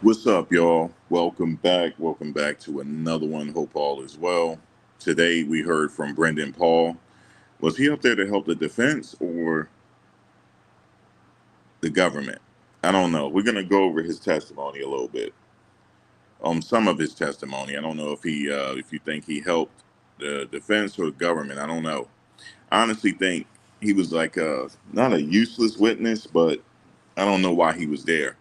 What's up, y'all? Welcome back. Welcome back to another one. Hope all is well. Today we heard from Brendan Paul. Was he up there to help the defense or the government? I don't know. We're gonna go over his testimony a little bit. Some of his testimony. I don't know if you think he helped the defense or the government. I don't know. I honestly think he was like not a useless witness, but I don't know why he was there.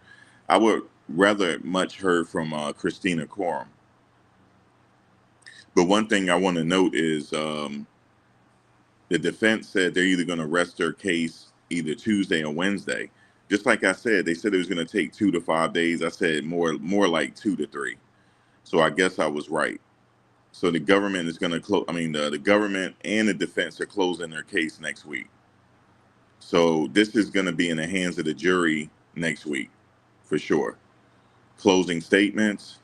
I would rather much heard from Christina Coram. But one thing I want to note is the defense said they're either going to rest their case either Tuesday or Wednesday. Just like I said, they said it was going to take 2 to 5 days. I said more like 2 to 3. So I guess I was right. So the government is going to close. I mean, the government and the defense are closing their case next week. So this is going to be in the hands of the jury next week, for sure. Closing statements.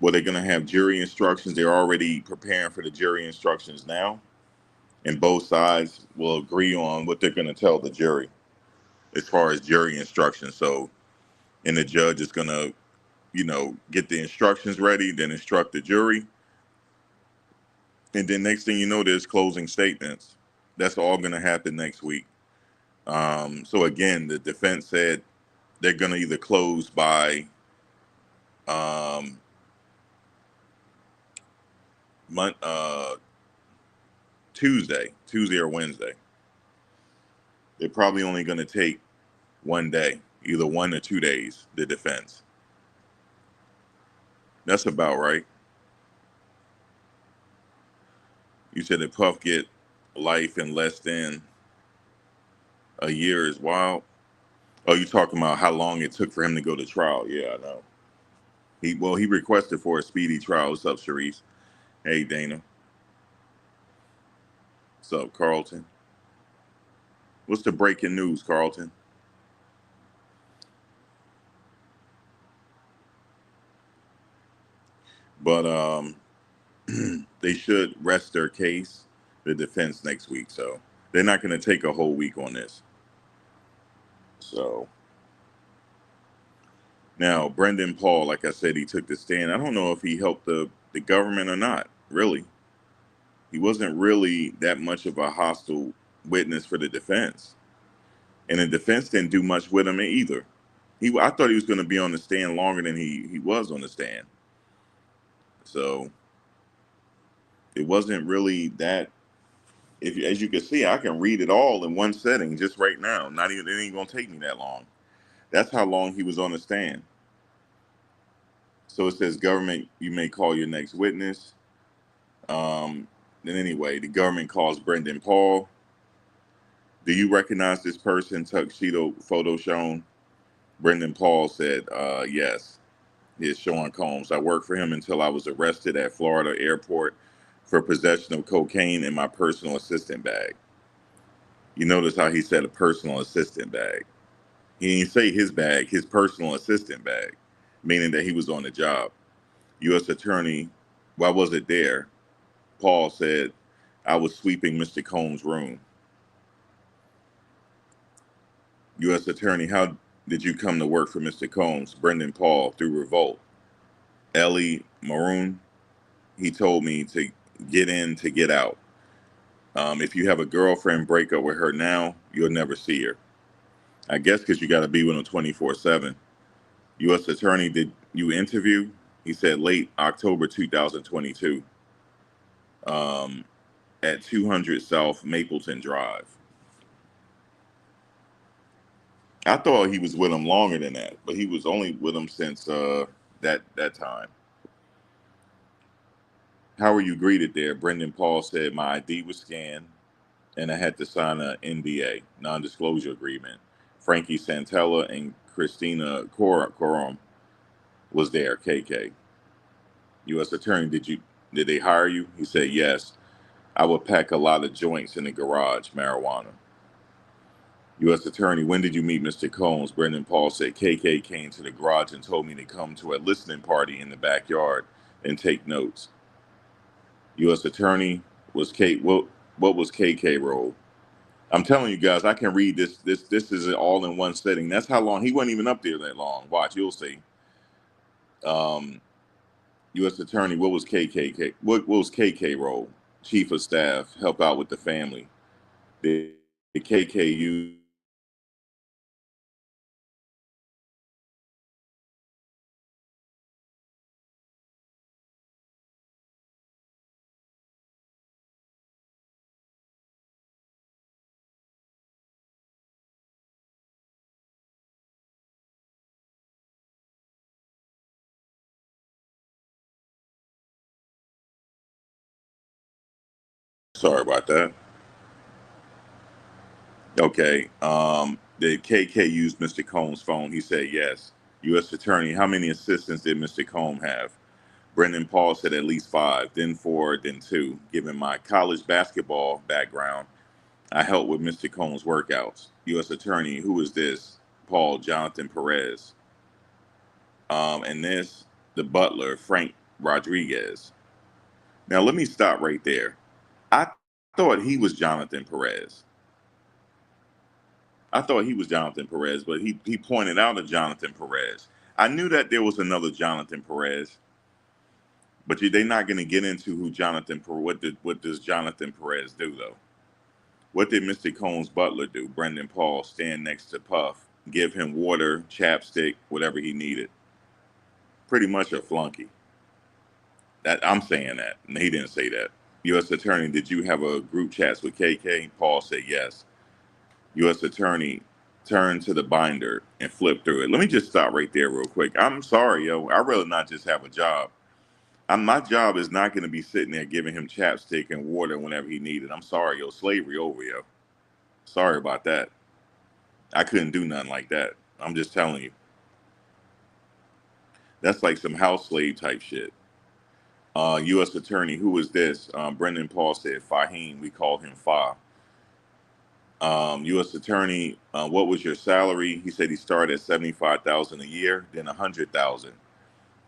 Well, they're going to have jury instructions. They're already preparing for the jury instructions now, and both sides will agree on what they're going to tell the jury as far as jury instructions. So, and the judge is going to, get the instructions ready, then instruct the jury, and then next thing you know, there's closing statements. That's all going to happen next week. So again, the defense said they're going to either close by um, Tuesday or Wednesday. They're probably only going to take one day, either 1 or 2 days. The defense. That's about right. You said that Puff get life in less than a year is wild. Oh, you talking about how long it took for him to go to trial? Yeah, I know. He requested for a speedy trial. What's up, Sharice? Hey, Dana. What's up, Carlton? What's the breaking news, Carlton? But they should rest their case, the defense, next week. So they're not going to take a whole week on this. So now Brendan Paul, like I said, he took the stand. I don't know if he helped the government or not. Really, he wasn't really that much of a hostile witness for the defense, and the defense didn't do much with him either. I thought he was going to be on the stand longer than he was on the stand. So it wasn't really that. If as you can see, I can read it all in one setting just right now. Not even it ain't gonna take me that long. That's how long he was on the stand. So it says, government, you may call your next witness. Then anyway, the government calls Brendan Paul. Do you recognize this person? Tuxedo photo shown. Brendan Paul said, yes. It's Sean Combs. I worked for him until I was arrested at Florida airport for possession of cocaine in my personal assistant bag. You notice how he said a personal assistant bag. He didn't say his bag, his personal assistant bag, meaning that he was on the job. U.S. Attorney, why was it there? Paul said, I was sweeping Mr. Combs' room. U.S. Attorney, how did you come to work for Mr. Combs? Brendan Paul, through revolt. Ellie Maroon, he told me to get in to get out. If you have a girlfriend, break up with her now, you'll never see her. I guess because you got to be with him 24/7. U.S. Attorney, did you interview? He said late October 2022 um, at 200 South Mapleton Drive. I thought he was with him longer than that, but he was only with him since that time. How were you greeted there? Brendan Paul said my ID was scanned and I had to sign an NDA, non-disclosure agreement. Frankie Santella and Christina Coram was there. KK. U.S. Attorney, did they hire you? He said yes. I would pack a lot of joints in the garage, marijuana. U.S. Attorney, when did you meet Mr. Combs? Brendan Paul said KK came to the garage and told me to come to a listening party in the backyard and take notes. U.S. Attorney, was Kate what was KK role? I'm telling you guys, I can read this. This is all in one setting. That's how long he wasn't even up there that long. Watch, you'll see. Um, U.S. Attorney, what was KKK? What was KK role? Chief of Staff, help out with the family. Did KK use? Sorry about that. Okay. Did KK use Mr. Combs' phone? He said yes. U.S. Attorney, how many assistants did Mr. Combs have? Brendan Paul said at least five, then four, then two. Given my college basketball background, I helped with Mr. Combs' workouts. U.S. Attorney, who is this? Paul Jonathan Perez. And this, the butler, Frank Rodriguez. Now, let me stop right there. I thought he was Jonathan Perez. I thought he was Jonathan Perez, but he pointed out a Jonathan Perez. I knew that there was another Jonathan Perez, but they're not going to get into who Jonathan Perez. What does Jonathan Perez do though? What did Mr. Combs' butler do? Brendan Paul stand next to Puff, give him water, chapstick, whatever he needed. Pretty much a flunky. That I'm saying that, and he didn't say that. U.S. Attorney, did you have a group chats with KK? Paul said yes. U.S. Attorney turned to the binder and flipped through it. Let me just stop right there real quick. I'm sorry, yo. I'd rather not just have a job. My job is not going to be sitting there giving him chapstick and water whenever he needed. I'm sorry, yo. Slavery over, yo. Sorry about that. I couldn't do nothing like that. I'm just telling you. That's like some house slave type shit. U.S. Attorney, who is this? Brendan Paul said, Fahim. We call him Fa. U.S. Attorney, what was your salary? He said he started at 75,000 a year, then 100,000.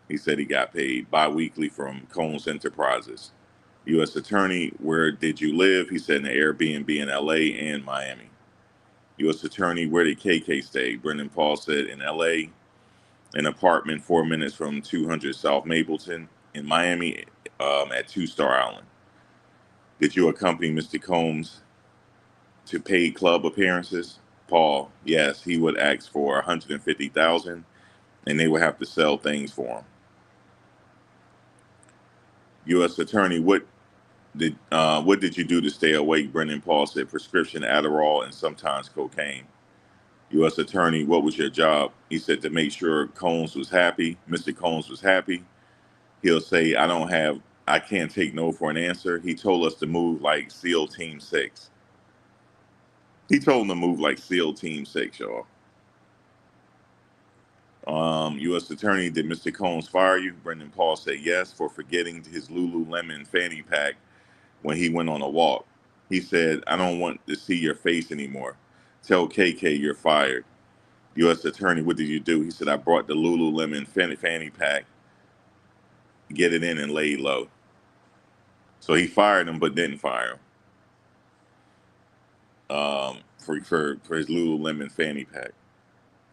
He said he got paid biweekly from Combs Enterprises. U.S. Attorney, where did you live? He said in the Airbnb in L.A. and Miami. U.S. Attorney, where did KK stay? Brendan Paul said in L.A., an apartment 4 minutes from 200 South Mapleton. In Miami, at Two Star Island. Did you accompany Mr. Combs to paid club appearances? Paul, yes, he would ask for 150,000, and they would have to sell things for him. U.S. Attorney, what did you do to stay awake? Brendan Paul said prescription Adderall and sometimes cocaine. U.S. Attorney, what was your job? He said to make sure Combs was happy. Mr. Combs was happy. He'll say, I can't take no for an answer. He told us to move like SEAL Team 6. He told him to move like SEAL Team 6, y'all. U.S. Attorney, did Mr. Combs fire you? Brendan Paul said yes for forgetting his Lululemon fanny pack when he went on a walk. He said, I don't want to see your face anymore. Tell KK you're fired. U.S. Attorney, what did you do? He said, I brought the Lululemon fanny pack, get it in and lay low. So he fired him but didn't fire him for his Lululemon fanny pack.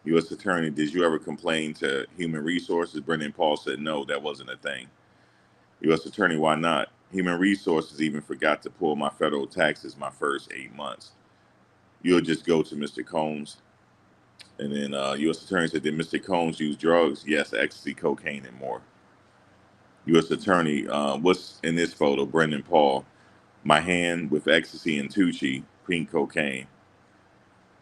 U.S. Attorney, did you ever complain to Human Resources? Brendan Paul said, no, that wasn't a thing. U.S. Attorney, why not? Human Resources even forgot to pull my federal taxes my first 8 months. You'll just go to Mr. Combs. And then U.S. Attorney said, did Mr. Combs use drugs? Yes, ecstasy, cocaine, and more. U.S. Attorney, what's in this photo? Brendan Paul, my hand with ecstasy and Tucci, pink cocaine.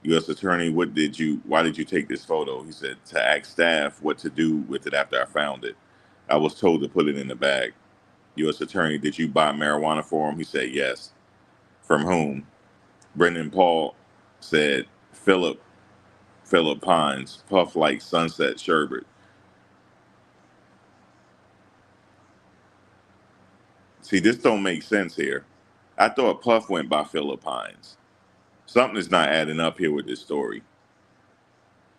U.S. Attorney, why did you take this photo? He said, to ask staff what to do with it after I found it. I was told to put it in the bag. U.S. Attorney, did you buy marijuana for him? He said, yes. From whom? Brendan Paul said, Philip Pines, puff like sunset sherbet. See, this don't make sense here. I thought Puff went by Philip Pines. Something is not adding up here with this story.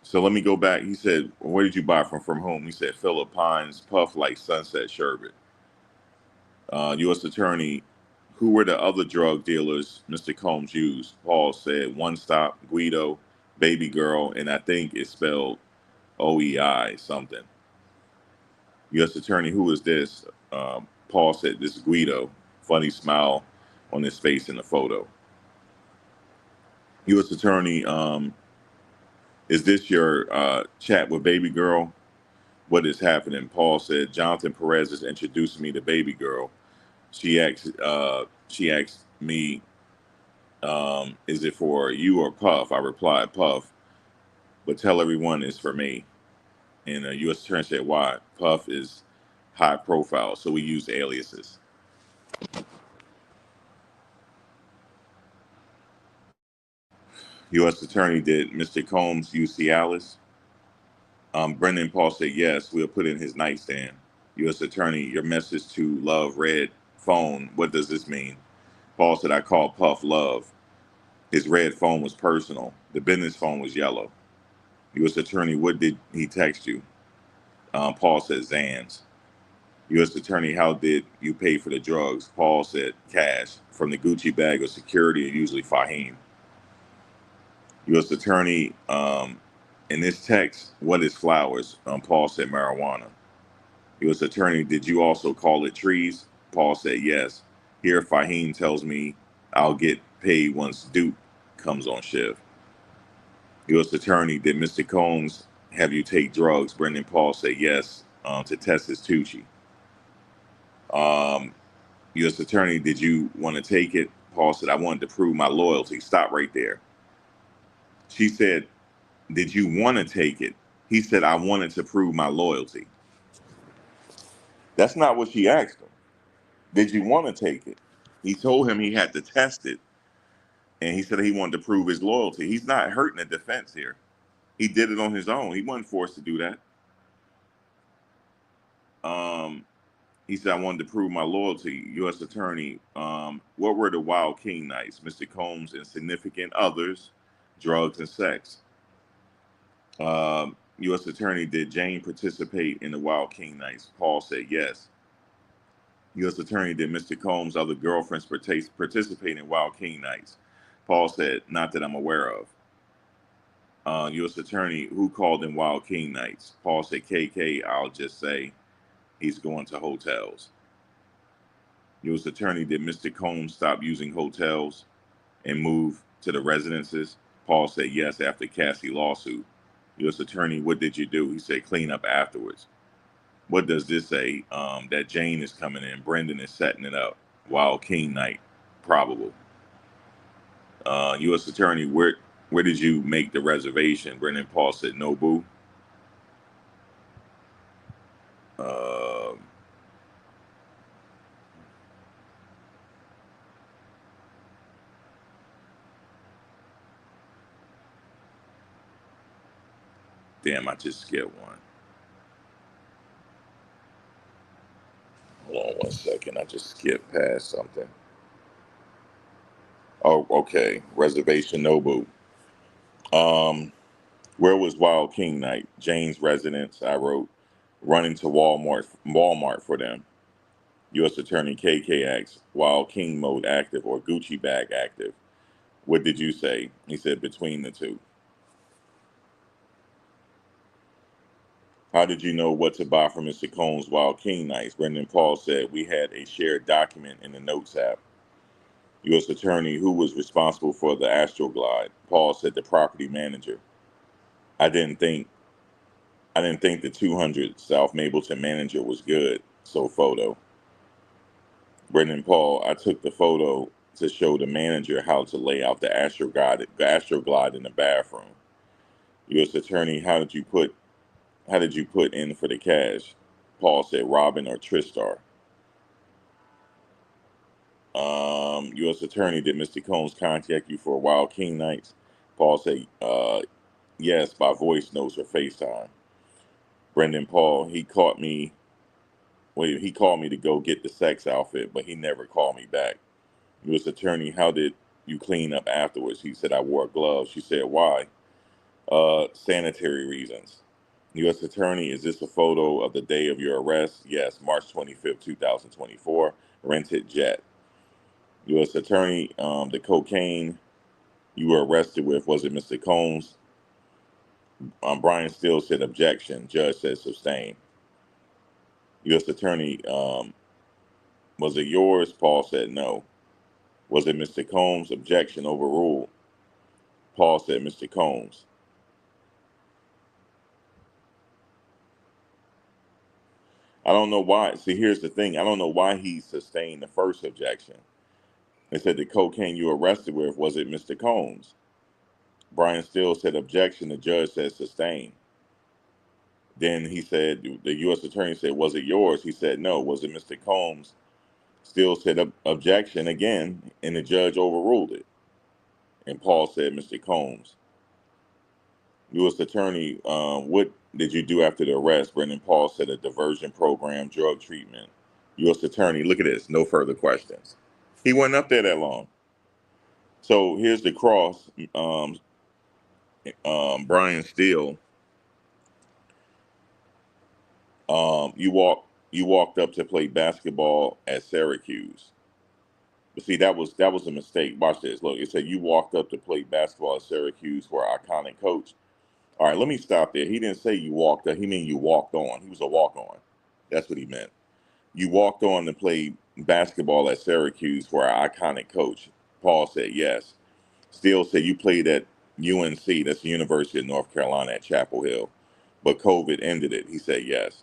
So let me go back. He said, where did you buy from whom? He said, Philip Pines, puff like sunset sherbet. U.S. Attorney, who were the other drug dealers Mr. Combs used? Paul said, One Stop, Guido, Baby Girl, and I think it's spelled OEI something. U.S. Attorney, who is this? Paul said, this is Guido. Funny smile on his face in the photo. U.S. Attorney, is this your chat with baby girl? What is happening? Paul said, Jonathan Perez is introducing me to baby girl. She asked me, is it for you or Puff? I replied, Puff, but tell everyone it's for me. And U.S. Attorney said, why? Puff is high profile, so we use aliases. U.S. Attorney, did Mr. Combs use Cialis? Brendan Paul said, yes, we'll put in his nightstand. U.S. Attorney, your message to Love Red phone, what does this mean? Paul said, I called Puff Love. His red phone was personal. The business phone was yellow. U.S. Attorney, what did he text you? Paul said, Zans. U.S. Attorney, how did you pay for the drugs? Paul said, cash. From the Gucci bag of security, and usually Fahim. U.S. Attorney, in this text, what is flowers? Paul said, marijuana. U.S. Attorney, did you also call it trees? Paul said, yes. Here, Fahim tells me I'll get paid once Duke comes on shift. U.S. Attorney, did Mr. Combs have you take drugs? Brendan Paul said, yes, to test his Tucci. U.S. Attorney, did you want to take it? Paul said, I wanted to prove my loyalty. Stop right there. She said, did you want to take it? He said, I wanted to prove my loyalty. That's not what she asked him. Did you want to take it? He told him he had to test it, and he said he wanted to prove his loyalty. He's not hurting the defense here. He did it on his own. He wasn't forced to do that. He said, I wanted to prove my loyalty. U.S. Attorney, what were the Wild King nights? Mr. Combs and significant others, drugs and sex. U.S. Attorney, did Jane participate in the Wild King nights? Paul said yes. U.S. Attorney, did Mr. Combs' other girlfriends participate in Wild King nights? Paul said, not that I'm aware of. U.S. Attorney, who called in Wild King nights? Paul said, KK, I'll just say he's going to hotels. U.S. Attorney, did Mr. Combs stop using hotels and move to the residences? Paul said, yes, after Cassie lawsuit. U.S. Attorney, what did you do? He said, clean up afterwards. What does this say? That Jane is coming in. Brendan is setting it up. Wild King night, probable. U.S. Attorney, where did you make the reservation? Brendan Paul said, Nobu. Uh, damn, I just skipped one. Hold on 1 second. I just skipped past something. Oh, okay. Reservation Nobu. Where was Wild King night? Jane's residence. I wrote, running to Walmart for them. U.S. Attorney KK asks, Wild King mode active or Gucci bag active? What did you say? He said, between the two. How did you know what to buy from Mr. Combs' Wild King nights? Brendan Paul said, we had a shared document in the Notes app. U.S. Attorney, who was responsible for the Astroglide? Paul said, the property manager. I didn't think the 200 South Mableton manager was good. So photo. Brendan Paul, I took the photo to show the manager how to lay out the Astroglide in the bathroom. U.S. Attorney, how did you put in for the cash? Paul said Robin or Tristar. U.S. Attorney, did Mr. Combs contact you for Wild King nights? Paul said, yes, by voice notes or FaceTime. Brendan Paul, he called me to go get the sex outfit, but he never called me back. U.S. Attorney, how did you clean up afterwards? He said, I wore gloves. She said, why? Sanitary reasons. U.S. Attorney, is this a photo of the day of your arrest? Yes, March 25th, 2024. Rented jet. U.S. Attorney, the cocaine you were arrested with, was it Mr. Combs? Brian Steele said objection. Judge said sustain. U.S. Attorney, was it yours? Paul said no. Was it Mr. Combs? Objection overruled. Paul said Mr. Combs. I don't know why. See, here's the thing. I don't know why he sustained the first objection. They said the cocaine you arrested with, was it Mr. Combs? Brian Steele said objection. The judge said sustain. Then he said, the U.S. attorney said, was it yours? He said no. Was it Mr. Combs? Steele said objection again, and the judge overruled it. And Paul said Mr. Combs. U.S. attorney, what did you do after the arrest? Brendan Paul said a diversion program, drug treatment. U.S. attorney, look at this, no further questions. He wasn't up there that long. So here's the cross. Brian Steele, you walked up to play basketball at Syracuse. But see, that was a mistake. Watch this. Look, it said you walked up to play basketball at Syracuse for our iconic coach. All right, let me stop there. He didn't say you walked up. He meant you walked on. He was a walk-on. That's what he meant. You walked on to play basketball at Syracuse for our iconic coach. Paul said yes. Steele said you played at UNC, that's the University of North Carolina at Chapel Hill, but COVID ended it. He said yes.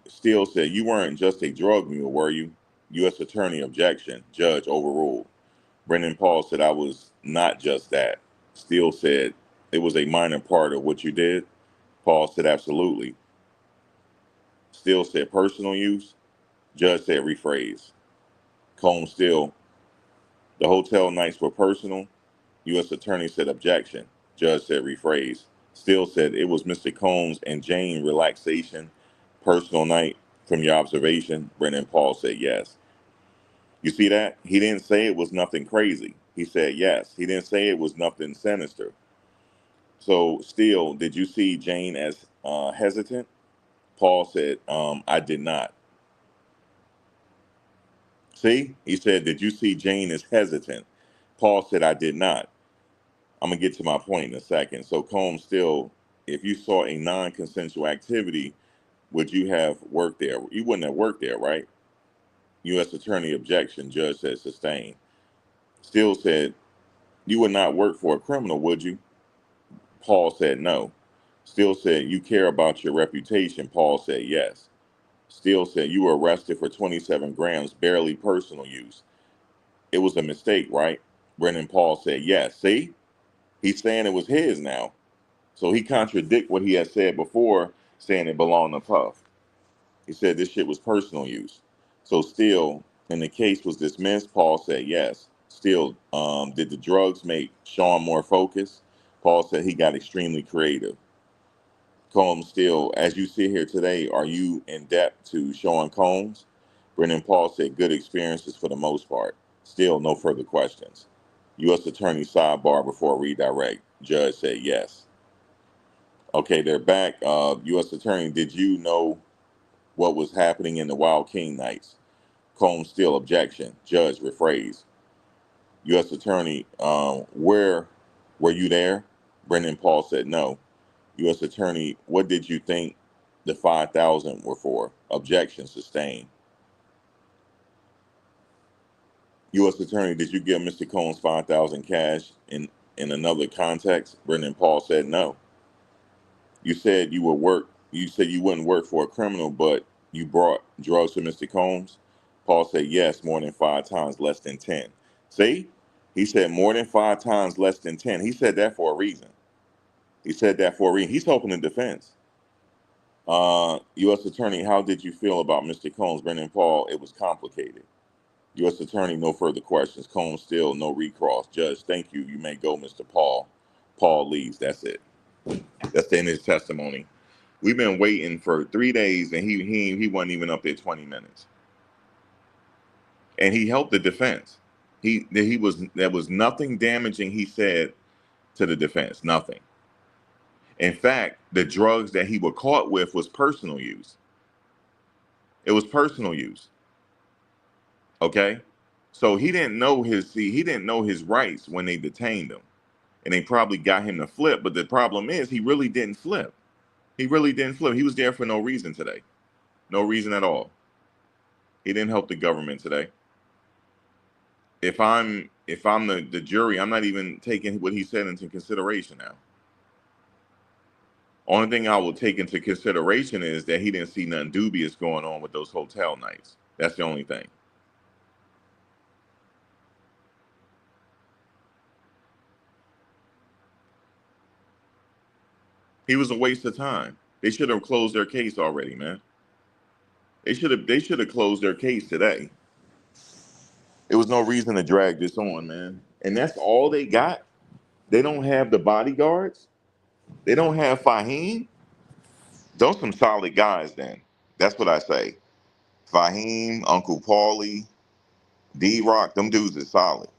Steele said you weren't just a drug mule, were you? U.S. attorney objection. Judge overruled. Brendan Paul said I was not just that. Steele said it was a minor part of what you did. Paul said absolutely. Steele said personal use. Judge said rephrase. Combs Steele, the hotel nights were personal. U.S. attorney said objection. Judge said rephrase. Steele said it was Mr. Combs and Jane relaxation, personal night from your observation. Brendan Paul said yes. You see that? He didn't say it was nothing crazy. He said yes. He didn't say it was nothing sinister. So, Steele, did you see Jane as hesitant? Paul said, I did not. See? He said, did you see Jane as hesitant? Paul said, I did not. I'm going to get to my point in a second. So, Combs Steele, if you saw a non-consensual activity, would you have worked there? You wouldn't have worked there, right? U.S. attorney objection. Judge said sustain. Steele said, you would not work for a criminal, would you? Paul said no. Steele said, you care about your reputation. Paul said yes. Steele said, you were arrested for 27 grams, barely personal use. It was a mistake, right? Brendan Paul said yes. See? He's saying it was his now. So he contradicted what he had said before, saying it belonged to Puff. He said this shit was personal use. So Steele, and the case was dismissed, Paul said yes. Steele, did the drugs make Sean more focused? Paul said he got extremely creative. Combs Steele, as you sit here today, are you in debt to Sean Combs? Brendan Paul said good experiences for the most part. Still no further questions. U.S. Attorney sidebar before redirect. Judge said yes. Okay, they're back. U.S. Attorney, did you know what was happening in the Wild King nights? Combs Steele objection. Judge rephrase. U.S. Attorney, where were you there? Brendan Paul said no. U.S. Attorney, what did you think the 5,000 were for? Objection sustained. U.S. Attorney, did you give Mr. Combs 5,000 cash in another context? Brendan Paul said no. You said you would work. You said you wouldn't work for a criminal, but you brought drugs to Mr. Combs. Paul said yes, more than 5 times, less than 10. See, he said more than 5 times, less than 10. He said that for a reason. He said that for a reason. He's helping the defense. U.S. Attorney, how did you feel about Mr. Combs, Brendan Paul? It was complicated. U.S. Attorney, no further questions. Combs still, no recross. Judge, thank you. You may go, Mr. Paul. Paul leaves. That's it. That's the end of his testimony. We've been waiting for 3 days, and he wasn't even up there 20 minutes. And he helped the defense. There was nothing damaging he said to the defense. Nothing. In fact, the drugs that he was caught with was personal use. It was personal use. Okay? So he didn't know his rights when they detained him. And they probably got him to flip, but the problem is he really didn't flip. He really didn't flip. He was there for no reason today. No reason at all. He didn't help the government today. If I'm the jury, I'm not even taking what he said into consideration now. Only thing I will take into consideration is that he didn't see nothing dubious going on with those hotel nights. That's the only thing. He was a waste of time. They should have closed their case already, man. They should have closed their case today. There was no reason to drag this on, man. And that's all they got. They don't have the bodyguards. They don't have Fahim. Those some solid guys. Then that's what I say. Fahim, Uncle Paulie, D Rock. Them dudes is solid.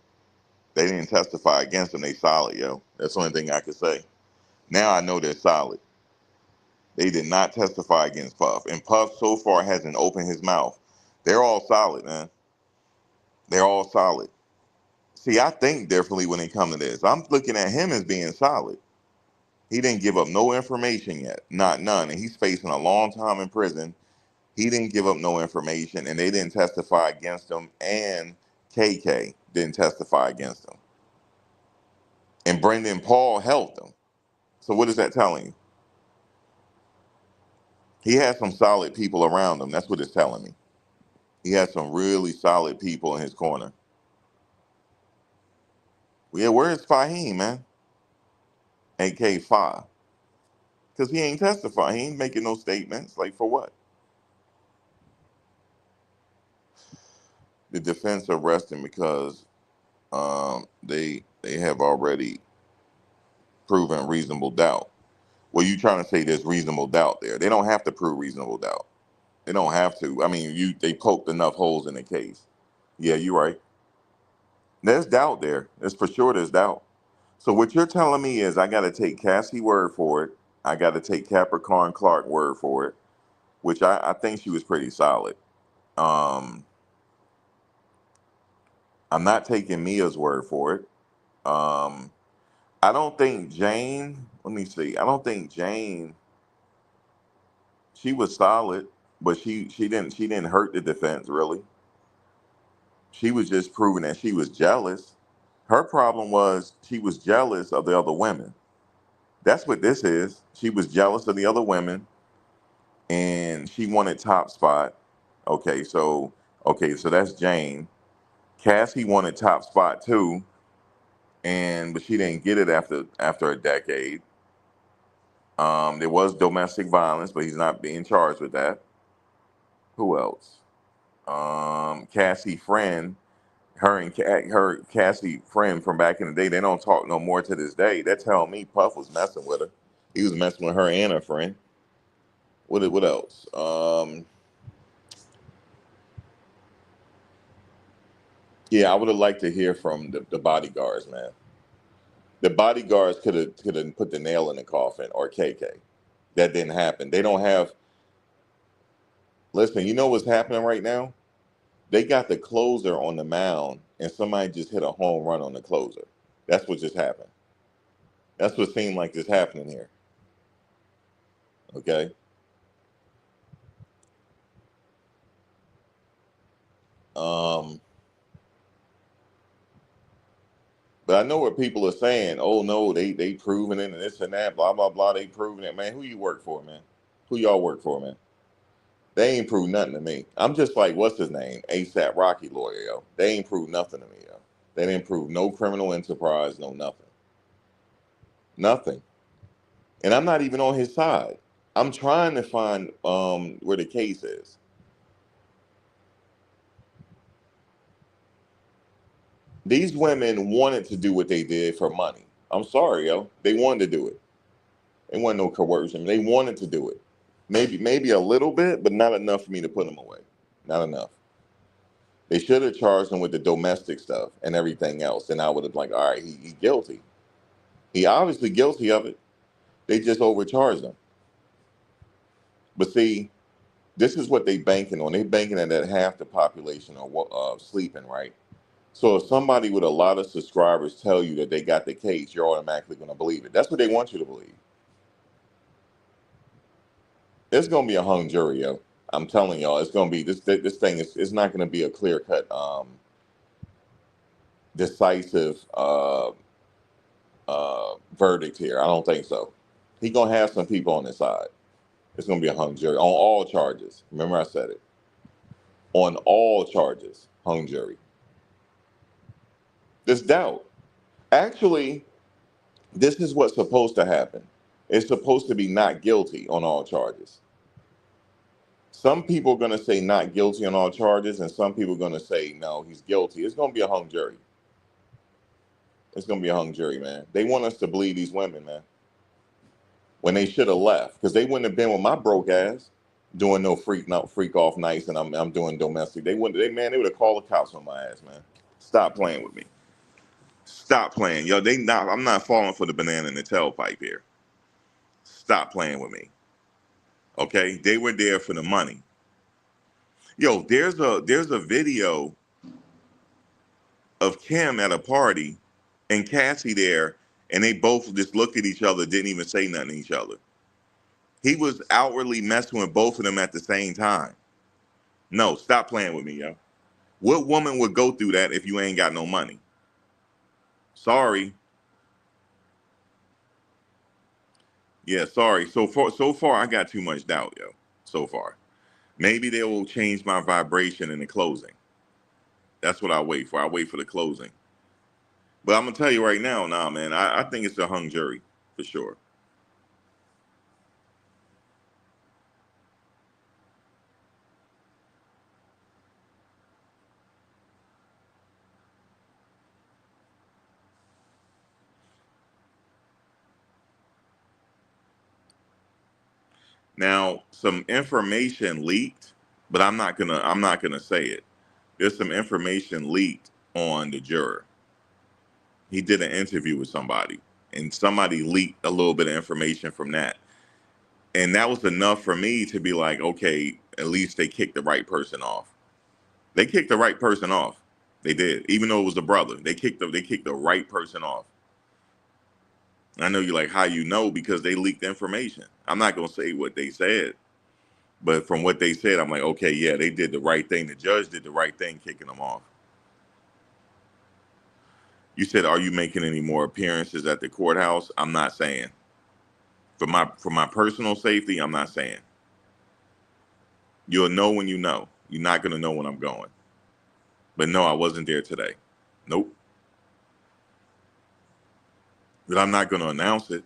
They didn't testify against them. They solid, yo. That's the only thing I can say. Now I know they're solid. They did not testify against Puff, and Puff so far hasn't opened his mouth. They're all solid, man. They're all solid. See, I think differently when it comes to this. I'm looking at him as being solid. He didn't give up no information yet, not none, and he's facing a long time in prison. He didn't give up no information, and they didn't testify against him, and KK didn't testify against him. And Brendan Paul helped him. So what is that telling you? He has some solid people around him. That's what it's telling me. He has some really solid people in his corner. Yeah, where's Fahim, man? AK 5. Because he ain't testifying. He ain't making no statements. Like, for what? The defense arrested him because they have already proven reasonable doubt. Well, you trying to say there's reasonable doubt there. They don't have to prove reasonable doubt. They don't have to. I mean, they poked enough holes in the case. Yeah, you're right. There's doubt there. There's for sure there's doubt. So what you're telling me is I got to take Cassie word for it. I got to take Capricorn Clark word for it, which I think she was pretty solid. Um, I'm not taking Mia's word for it. Um, I don't think Jane. Let me see. I don't think Jane. She was solid, but she didn't hurt the defense really. She was just proving that she was jealous. Her problem was she was jealous of the other women. That's what this is. She was jealous of the other women, and she wanted top spot. Okay, so that's Jane. Cassie wanted top spot too, and but she didn't get it after a decade. There was domestic violence, but he's not being charged with that. Who else? Cassie friend, her Cassie friend from back in the day. They don't talk no more to this day. That tell me Puff was messing with her. He was messing with her and her friend. What else? Yeah, I would have liked to hear from the bodyguards, man. The bodyguards could have put the nail in the coffin, or KK. That didn't happen. They don't have. Listen, you know what's happening right now? They got the closer on the mound, and somebody just hit a home run on the closer. That's what just happened. That's what seemed like just happening here. Okay. Um, but I know what people are saying. Oh no, they proving it and this and that, blah blah blah. They proving it, man. Who you work for, man? Who y'all work for, man? They ain't proved nothing to me. I'm just like, what's his name? ASAP Rocky lawyer, yo. They ain't proved nothing to me, yo. They didn't prove no criminal enterprise, no nothing. Nothing. And I'm not even on his side. I'm trying to find where the case is. These women wanted to do what they did for money. I'm sorry, yo. They wanted to do it. It wasn't no coercion. They wanted to do it. Maybe a little bit, but not enough for me to put them away. Not enough. They should have charged him with the domestic stuff and everything else. And I would have like, all right, he guilty. He obviously guilty of it. They just overcharged him. But see, this is what they banking on. They banking on that half the population are sleeping, right? So if somebody with a lot of subscribers tell you that they got the case, you're automatically going to believe it. That's what they want you to believe. It's gonna be a hung jury, yo. I'm telling y'all, it's gonna be this thing is it's not gonna be a clear cut, decisive verdict here. I don't think so. He gonna have some people on his side. It's gonna be a hung jury on all charges. Remember I said it. On all charges, hung jury. This doubt. Actually, this is what's supposed to happen. It's supposed to be not guilty on all charges. Some people are gonna say not guilty on all charges, and some people are gonna say no, he's guilty. It's gonna be a hung jury. It's gonna be a hung jury, man. They want us to believe these women, man, when they should have left, because they wouldn't have been with my broke ass doing no freak off nights, and I'm doing domestic. They wouldn't. They would have called the cops on my ass, man. Stop playing with me. Stop playing, yo. They not. I'm not falling for the banana in the tailpipe here. Stop playing with me. Okay, they were there for the money. Yo, there's a video of Kim at a party and Cassie there, and they both just looked at each other, didn't even say nothing to each other. He was outwardly messing with both of them at the same time. No, stop playing with me, yo. What woman would go through that if you ain't got no money? Sorry. Yeah, sorry. So far I got too much doubt, yo. So far. Maybe they will change my vibration in the closing. That's what I wait for. I wait for the closing. But I'm gonna tell you right now, nah, man, I think it's a hung jury for sure. Now, some information leaked, but I'm not gonna say it. There's some information leaked on the juror. He did an interview with somebody, and somebody leaked a little bit of information from that. And that was enough for me to be like, okay, at least they kicked the right person off. They kicked the right person off. They did, even though it was the brother. They kicked the right person off. I know you're like, how you know? Because they leaked information. I'm not gonna say what they said, but from what they said, I'm like, okay, yeah, they did the right thing. The judge did the right thing, kicking them off. You said, are you making any more appearances at the courthouse? I'm not saying. For my personal safety, I'm not saying. You'll know when you know. You're not gonna know when I'm going. But no, I wasn't there today. Nope. But I'm not gonna announce it.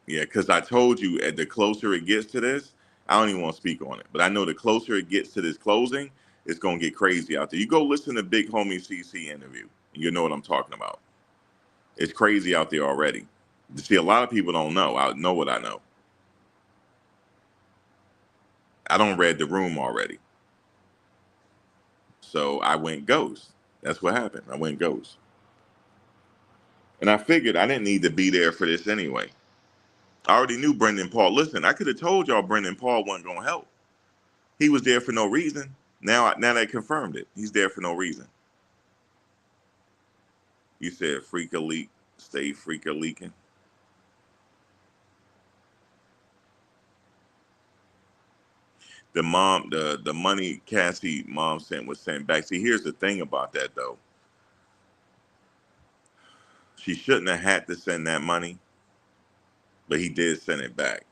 Yeah, because I told you, at the closer it gets to this, I don't even want to speak on it. But I know the closer it gets to this closing, it's gonna get crazy out there. You go listen to Big Homie CC interview, and you know what I'm talking about. It's crazy out there already. See, a lot of people don't know. I know what I know. I don't read the room already. So I went ghost. That's what happened. I went ghost. And I figured I didn't need to be there for this anyway. I already knew Brendan Paul. Listen, I could have told y'all Brendan Paul wasn't gonna help. He was there for no reason. Now they confirmed it. He's there for no reason. You said freak a leak, stay freak a leaking. The money Cassie mom sent was sent back. See, here's the thing about that though. She shouldn't have had to send that money, but he did send it back.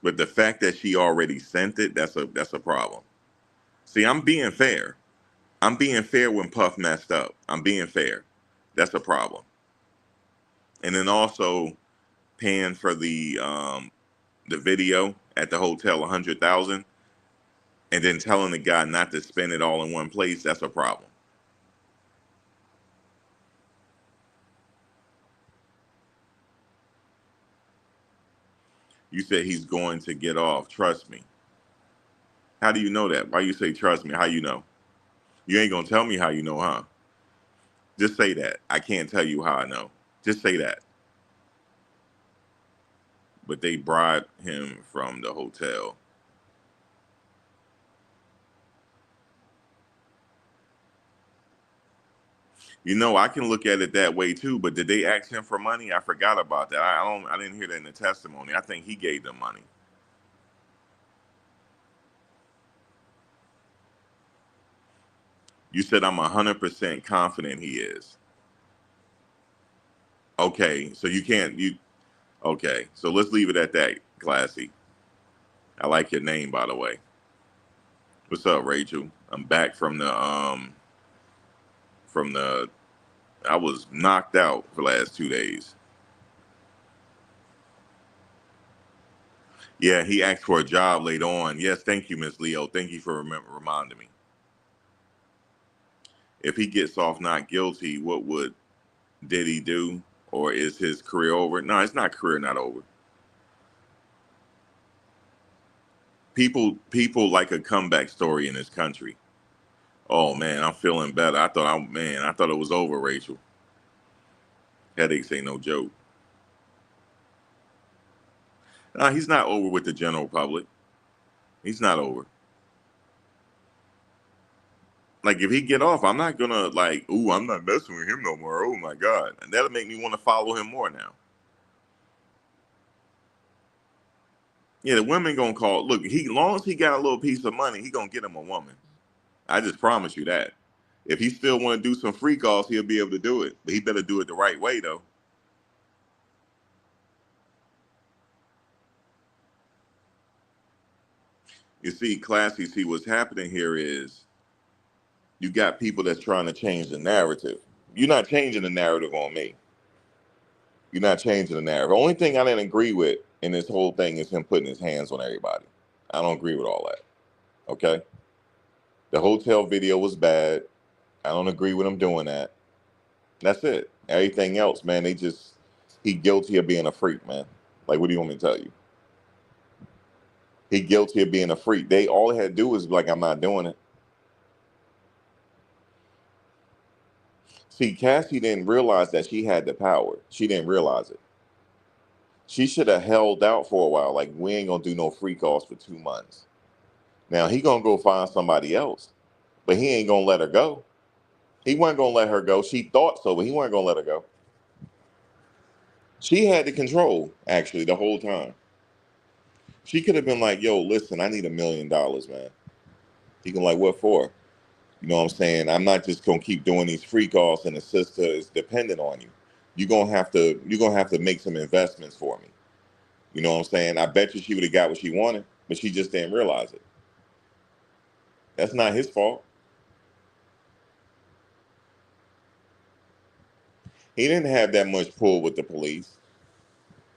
But the fact that she already sent it, that's a problem. See, I'm being fair. I'm being fair when Puff messed up. I'm being fair. That's a problem. And then also paying for the video at the hotel 100,000, and then telling the guy not to spend it all in one place. That's a problem. You said he's going to get off. Trust me. How do you know that? Why you say trust me? How you know? You ain't gonna tell me how you know, huh? Just say that. I can't tell you how I know. Just say that. But they bribed him from the hotel. You know, I can look at it that way too. But did they ask him for money? I forgot about that. I don't. I didn't hear that in the testimony. I think he gave them money. You said I'm 100% confident he is. Okay, so you can't. You okay? So let's leave it at that. Classy. I like your name, by the way. What's up, Rachel? I'm back from the. I was knocked out for the last 2 days. Yeah, he asked for a job later on. Yes, thank you, Miss Leo. Thank you for reminding me. If he gets off not guilty, what would Diddy do? Or is his career over? No, it's not career not over. People like a comeback story in this country. Oh man, I'm feeling better. I thought it was over, Rachel. Headaches ain't no joke. No, he's not over with the general public. He's not over. Like if he get off, I'm not gonna like, ooh, I'm not messing with him no more. Oh my God. And that'll make me want to follow him more now. Yeah, the women gonna call. Look, he long as he got a little piece of money, he gonna get him a woman. I just promise you that. If he still want to do some free calls, he'll be able to do it. But he better do it the right way, though. You see, classy. See, what's happening here is you got people that's trying to change the narrative. You're not changing the narrative on me. You're not changing the narrative. The only thing I didn't agree with in this whole thing is him putting his hands on everybody. I don't agree with all that. Okay. The hotel video was bad. I don't agree with him doing that. That's it. Everything else, man, he guilty of being a freak, man. Like, what do you want me to tell you? He guilty of being a freak. They all he had to do was be like, I'm not doing it. See, Cassie didn't realize that she had the power. She didn't realize it. She should have held out for a while. Like, we ain't gonna do no free calls for 2 months. Now he gonna go find somebody else, but he ain't gonna let her go. He wasn't gonna let her go. She thought so, but he wasn't gonna let her go. She had the control, actually, the whole time. She could have been like, yo, listen, I need $1 million, man. He can like, what for? You know what I'm saying? I'm not just gonna keep doing these free calls and the sister is dependent on you. You're gonna have to make some investments for me. You know what I'm saying? I bet you she would have got what she wanted, but she just didn't realize it. That's not his fault. He didn't have that much pull with the police.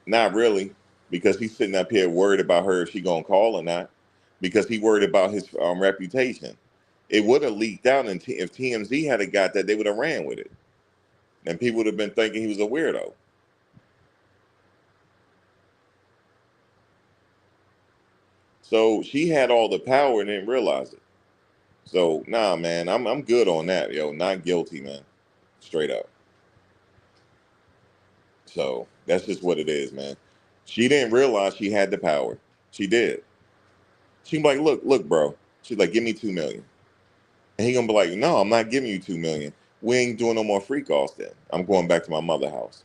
Not really, because he's sitting up here worried about her if she gonna call or not, because he worried about his reputation. It would have leaked out, and if TMZ had got that, they would have ran with it, and people would have been thinking he was a weirdo. So she had all the power and didn't realize it. So nah, man, I'm good on that, yo. Not guilty, man. Straight up. So that's just what it is, man. She didn't realize she had the power. She did. She be like, look, bro. She's like, give me 2 million. And he gonna be like, no, I'm not giving you 2 million. We ain't doing no more free calls then. I'm going back to my mother house.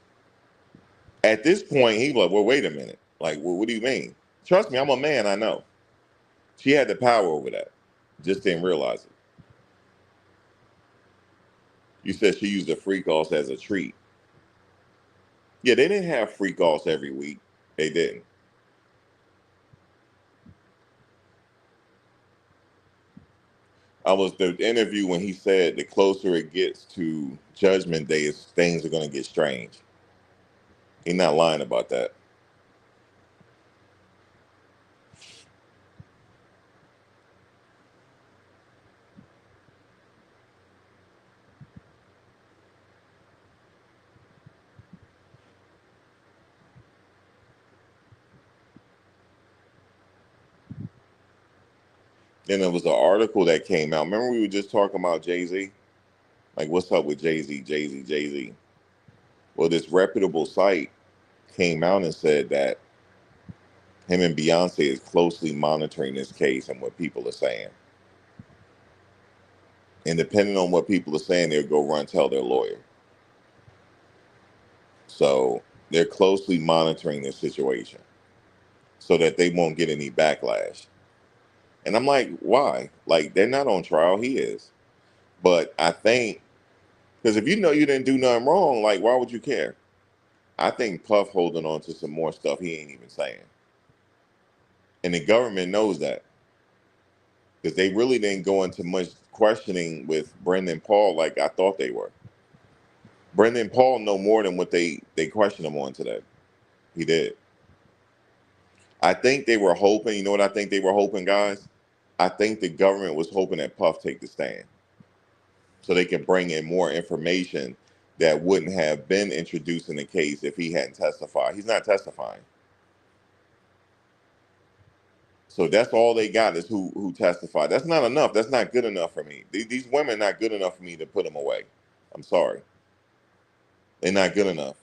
At this point, he be like, well, wait a minute. Like, well, what do you mean? Trust me, I'm a man, I know. She had the power over that. Just didn't realize it. You said she used the free calls as a treat. Yeah, they didn't have free calls every week. They didn't. I was the interview when he said the closer it gets to Judgment Day, things are going to get strange. He's not lying about that. Then there was an article that came out. Remember we were just talking about Jay-Z? Like, what's up with Jay-Z, Jay-Z, Jay-Z? Well, this reputable site came out and said that him and Beyonce is closely monitoring this case and what people are saying. And depending on what people are saying, they'll go run tell their lawyer. So they're closely monitoring the situation so that they won't get any backlash. And I'm like, why? Like, they're not on trial. He is. But I think, because if you know you didn't do nothing wrong, like, why would you care? I think Puff holding on to some more stuff he ain't even saying. And the government knows that because they really didn't go into much questioning with Brendan Paul like I thought they were. Brendan Paul know more than what they questioned him on today. He did. I think they were hoping, you know what I think they were hoping, guys? I think the government was hoping that Puff take the stand so they can bring in more information that wouldn't have been introduced in the case if he hadn't testified. He's not testifying. So that's all they got is who testified. That's not enough. That's not good enough for me. These women are not good enough for me to put them away. I'm sorry. They're not good enough.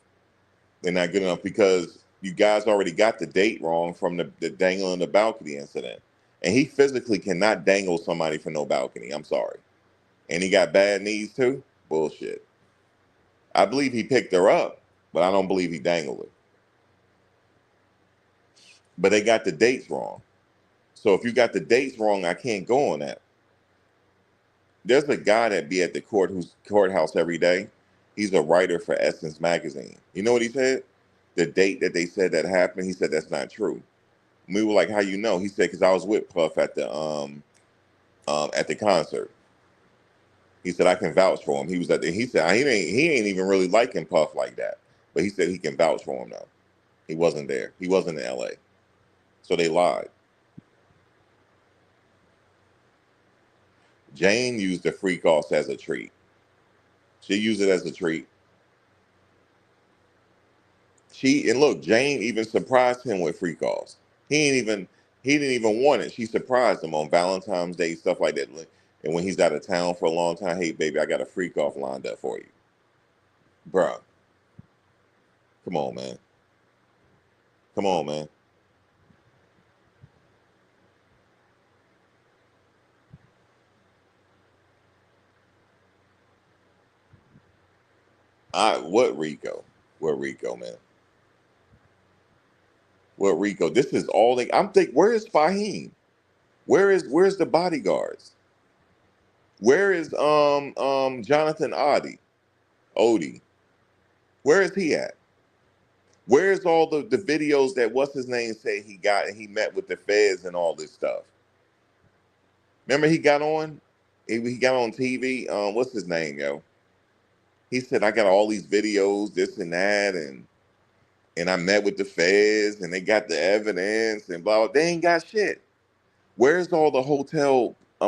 They're not good enough because you guys already got the date wrong from the dangling the balcony incident. And he physically cannot dangle somebody from no balcony. I'm sorry. And he got bad knees too? Bullshit. I believe he picked her up, but I don't believe he dangled her. But they got the dates wrong. So if you got the dates wrong, I can't go on that. There's a guy that be at the courthouse every day. He's a writer for Essence magazine. You know what he said? The date that they said that happened, he said that's not true. We were like, "How you know?" He said, "Because I was with Puff at the concert." He said, "I can vouch for him." He was at the. He said he ain't even really liking Puff like that, but he said he can vouch for him though. He wasn't there. He wasn't in L.A. So they lied. Jane used the freak offs as a treat. She used it as a treat. And look, Jane even surprised him with freak offs. He didn't even want it. She surprised him on Valentine's Day, stuff like that. And when he's out of town for a long time, hey baby, I got a freak off lined up for you. Bruh. Come on, man. Come on, man. What Rico? What Rico, man? What Rico? This is all they I'm thinking, where is Fahim? Where's the bodyguards? Where is Jonathan Odie? Where is he at? Where's all the videos that what's his name say he got and he met with the feds and all this stuff? Remember he got on? He got on TV. What's his name, yo? He said, I got all these videos, this and that, and I met with the feds and they got the evidence and blah, blah. They ain't got shit. Where's all the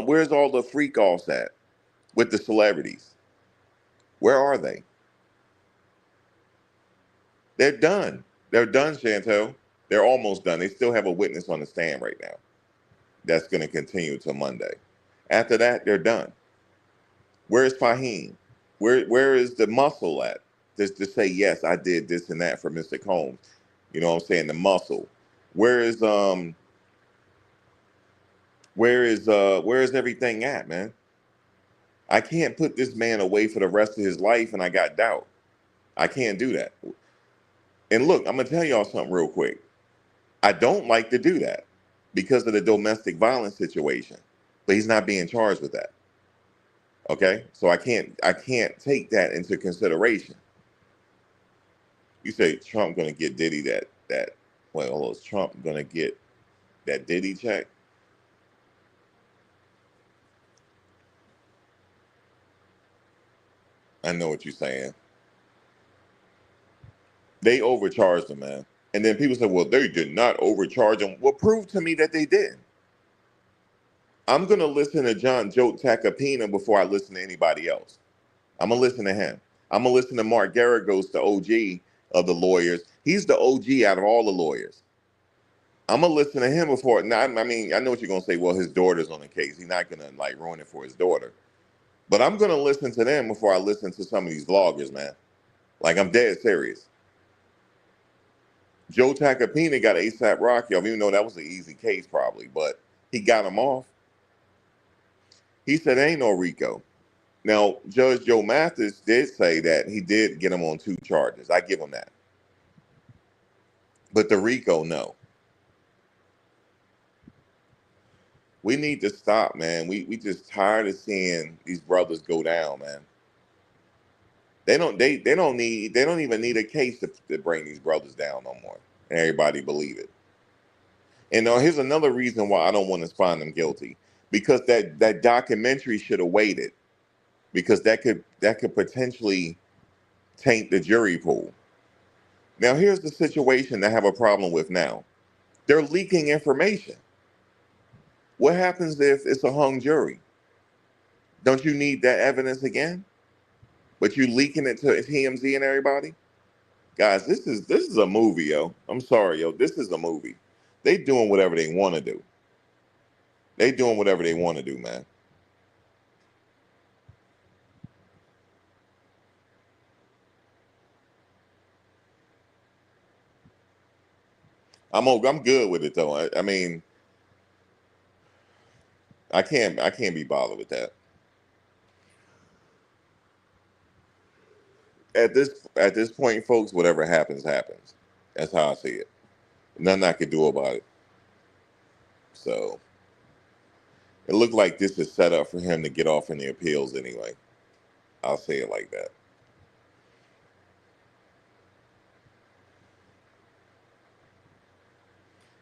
where's all the freak offs at with the celebrities? Where are they? They're done. They're done, Chantel. They're almost done. They still have a witness on the stand right now. That's going to continue till Monday. After that, they're done. Where's Fahim? Where is the muscle at? Just to say, yes, I did this and that for Mr. Combs. You know what I'm saying? The muscle. Where is where is everything at, man? I can't put this man away for the rest of his life and I got doubt. I can't do that. And look, I'm gonna tell y'all something real quick. I don't like to do that because of the domestic violence situation. But he's not being charged with that. Okay? So I can't take that into consideration. You say Trump gonna get Diddy that well, is Trump gonna get that Diddy check? I know what you're saying. They overcharged him, man. And then people say, well, they did not overcharge him. Well, prove to me that they didn't. I'm gonna listen to John Joe Tacopina before I listen to anybody else. I'm gonna listen to him. I'm gonna listen to Mark Garagos, the OG of the lawyers. He's the OG out of all the lawyers. I'm gonna listen to him before. Now, I mean, I know what you're gonna say. Well, his daughter's on the case. He's not gonna like ruin it for his daughter. But I'm gonna listen to them before I listen to some of these vloggers, man. Like I'm dead serious. Joe Tacopina got ASAP Rocky off, even though that was an easy case probably, but he got him off. He said, "Ain't no Rico." Now, Judge Joe Mathis did say that he did get him on 2 charges. I give him that. But the RICO, no. We need to stop, man. We just tired of seeing these brothers go down, man. They don't even need a case to bring these brothers down no more. And everybody believe it. And now here's another reason why I don't want to find them guilty. Because that documentary should have waited. Because that could potentially taint the jury pool. Now here's the situation I have a problem with now. They're leaking information. What happens if it's a hung jury? Don't you need that evidence again? But you leaking it to TMZ and everybody? Guys, this is a movie, yo. I'm sorry, yo. This is a movie. They doing whatever they want to do. They doing whatever they want to do, man. I'm good with it though. I mean, I can't be bothered with that. At this point, folks, whatever happens, happens. That's how I see it. Nothing I could do about it. So it looked like this is set up for him to get off in the appeals anyway. I'll say it like that.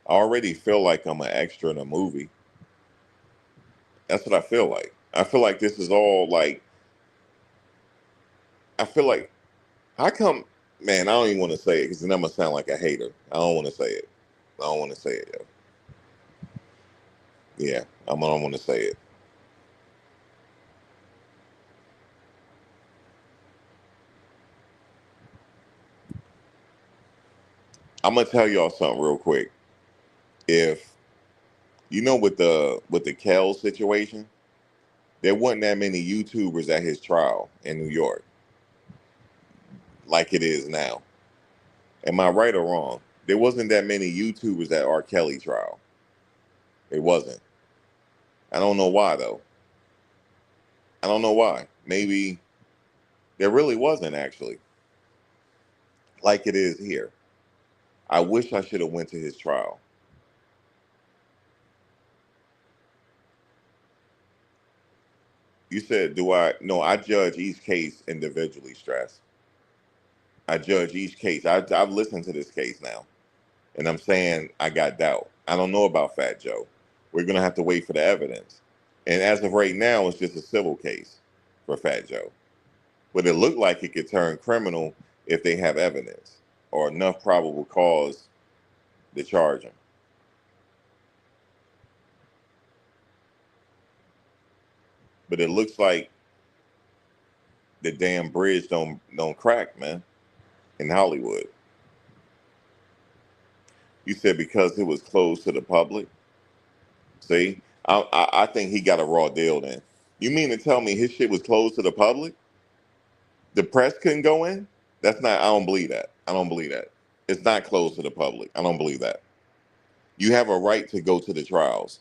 I already feel like I'm an extra in a movie. That's what I feel like. I feel like this is all like. I feel like how come, man? I don't even want to say it because then I'm gonna sound like a hater. I don't want to say it. I don't want to say it, yo. Yeah, I don't want to say it. I'm gonna tell y'all something real quick. If with the Kel situation, there wasn't that many YouTubers at his trial in New York like it is now. Am I right or wrong? There wasn't that many YouTubers at R. Kelly trial. It wasn't. I don't know why though. I don't know why. Maybe there really wasn't actually like it is here. I wish I should have went to his trial. You said, do I? No, I judge each case individually, Stress. I judge each case. I've listened to this case now, and I'm saying I got doubt. I don't know about Fat Joe. We're going to have to wait for the evidence. And as of right now, it's just a civil case for Fat Joe. But it looked like it could turn criminal if they have evidence or enough probable cause to charge him. But it looks like the damn bridge don't crack, man, in Hollywood. You said because it was closed to the public. See, I think he got a raw deal then. You mean to tell me his shit was closed to the public? The press couldn't go in? That's not. I don't believe that. I don't believe that. It's not closed to the public. I don't believe that. You have a right to go to the trials.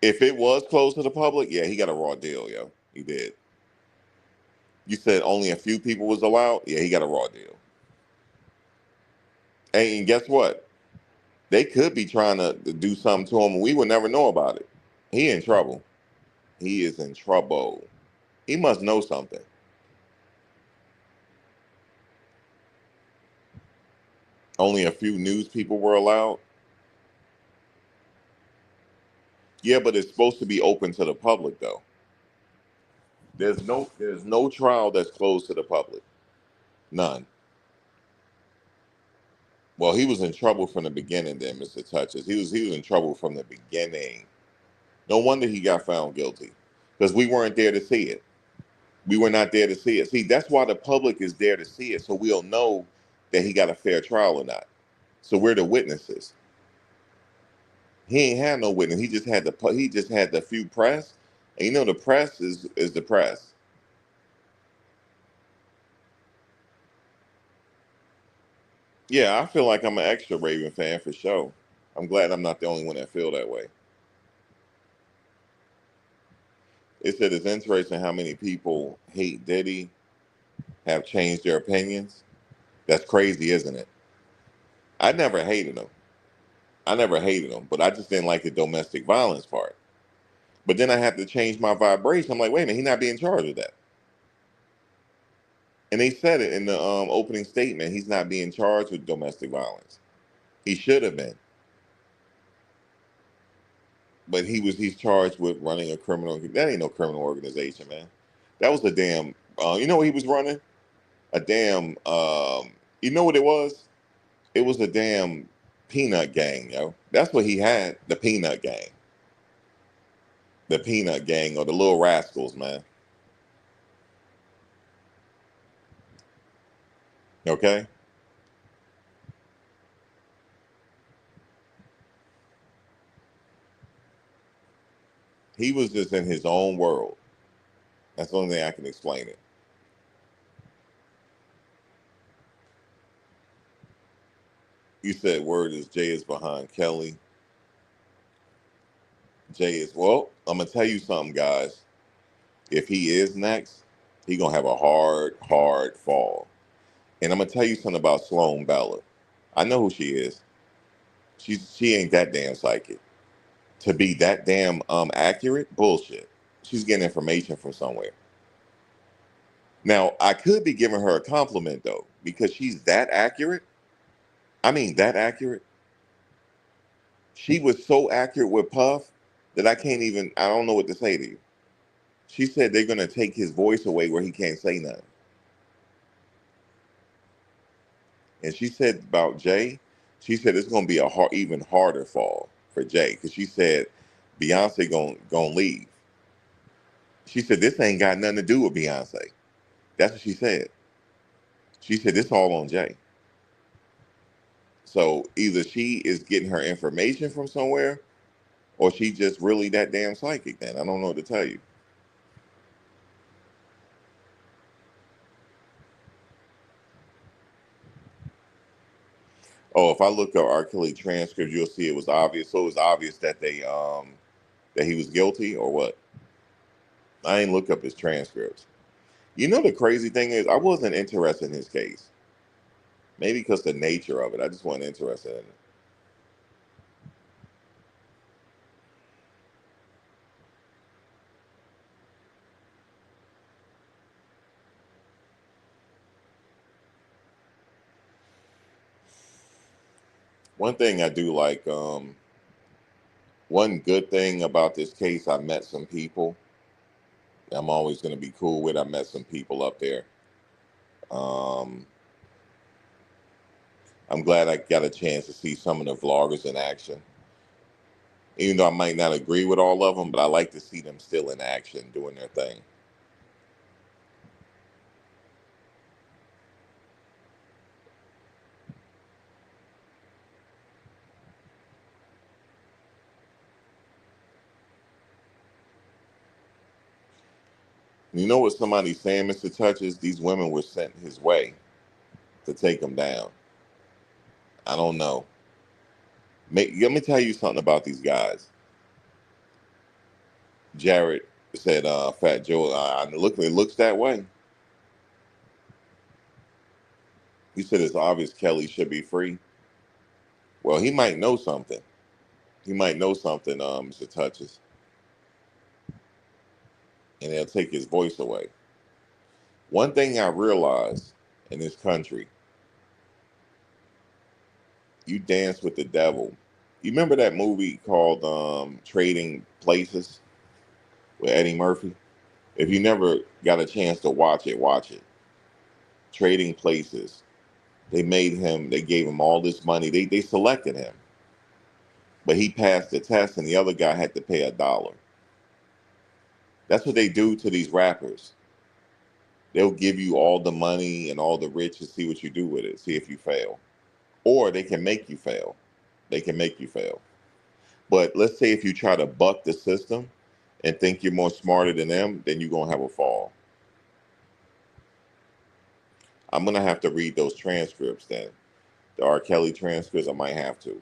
If it was closed to the public, yeah, he got a raw deal, yo. He did. You said only a few people was allowed? Yeah, he got a raw deal. And guess what? They could be trying to do something to him and we would never know about it. He in trouble. He is in trouble. He must know something. Only a few news people were allowed. Yeah, but it's supposed to be open to the public though. There's no trial that's closed to the public. None. Well, he was in trouble from the beginning then, Mr. Touches. He was in trouble from the beginning. No wonder he got found guilty. Because we weren't there to see it. We were not there to see it. See, that's why the public is there to see it, so we'll know that he got a fair trial or not. So we're the witnesses. He ain't had no witness. He just had the few press. And you know the press is the press. Yeah, I feel like I'm an extra Raven fan for sure. I'm glad I'm not the only one that feel that way. It said it's interesting how many people hate Diddy have changed their opinions. That's crazy, isn't it? I never hated him. I never hated him, but I just didn't like the domestic violence part. But then I had to change my vibration. I'm like, wait a minute, he's not being charged with that. And they said it in the opening statement. He's not being charged with domestic violence. He should have been, but he's charged with running a criminal. That ain't no criminal organization, man. That was a damn. You know what he was running? A damn. You know what it was? It was a damn peanut gang, yo. That's what he had. The peanut gang. The peanut gang or the little rascals, man. Okay. He was just in his own world. That's the only thing I can explain it. You said word is Jay is behind Kelly. Jay is well. I'm gonna tell you something, guys. If he is next, he gonna have a hard fall. And I'm gonna tell you something about Sloan Bella. I know who she is. She ain't that damn psychic. To be that damn accurate, bullshit. She's getting information from somewhere. Now I could be giving her a compliment though, because she's that accurate. I mean that accurate. She was so accurate with Puff that I don't know what to say to you. She said they're gonna take his voice away where he can't say nothing. And she said about Jay, she said it's gonna be a even harder fall for Jay because she said Beyonce gon' leave. She said this ain't got nothing to do with Beyonce. That's what she said. She said this all on Jay. So either she is getting her information from somewhere, or she just really that damn psychic. Then I don't know what to tell you. Oh, if I look up R. Kelly transcripts, you'll see it was obvious. So it was obvious that that he was guilty or what? I ain't look up his transcripts. You know the crazy thing is I wasn't interested in his case. Maybe because the nature of it. I just wasn't interested in it. One thing I do like, one good thing about this case, I met some people I'm always going to be cool with. I met some people up there. Um, I'm glad I got a chance to see some of the vloggers in action. Even though I might not agree with all of them, but I like to see them still in action doing their thing. You know what somebody's saying, Mr. Touches? These women were sent his way to take him down. I don't know. Let me tell you something about these guys. Jared said, Fat Joe, it looks that way. He said it's obvious Kelly should be free. Well, he might know something. He might know something, Mr. Touches, and they'll take his voice away. One thing I realized in this country, you dance with the devil. You remember that movie called Trading Places with Eddie Murphy? If you never got a chance to watch it, watch it. Trading Places. They gave him all this money. They selected him. But he passed the test and the other guy had to pay $1. That's what they do to these rappers. They'll give you all the money and all the rich and see what you do with it, see if you fail. Or they can make you fail. They can make you fail. But let's say if you try to buck the system and think you're more smarter than them, then you're gonna have a fall. I'm gonna have to read those transcripts then. The R. Kelly transcripts, I might have to.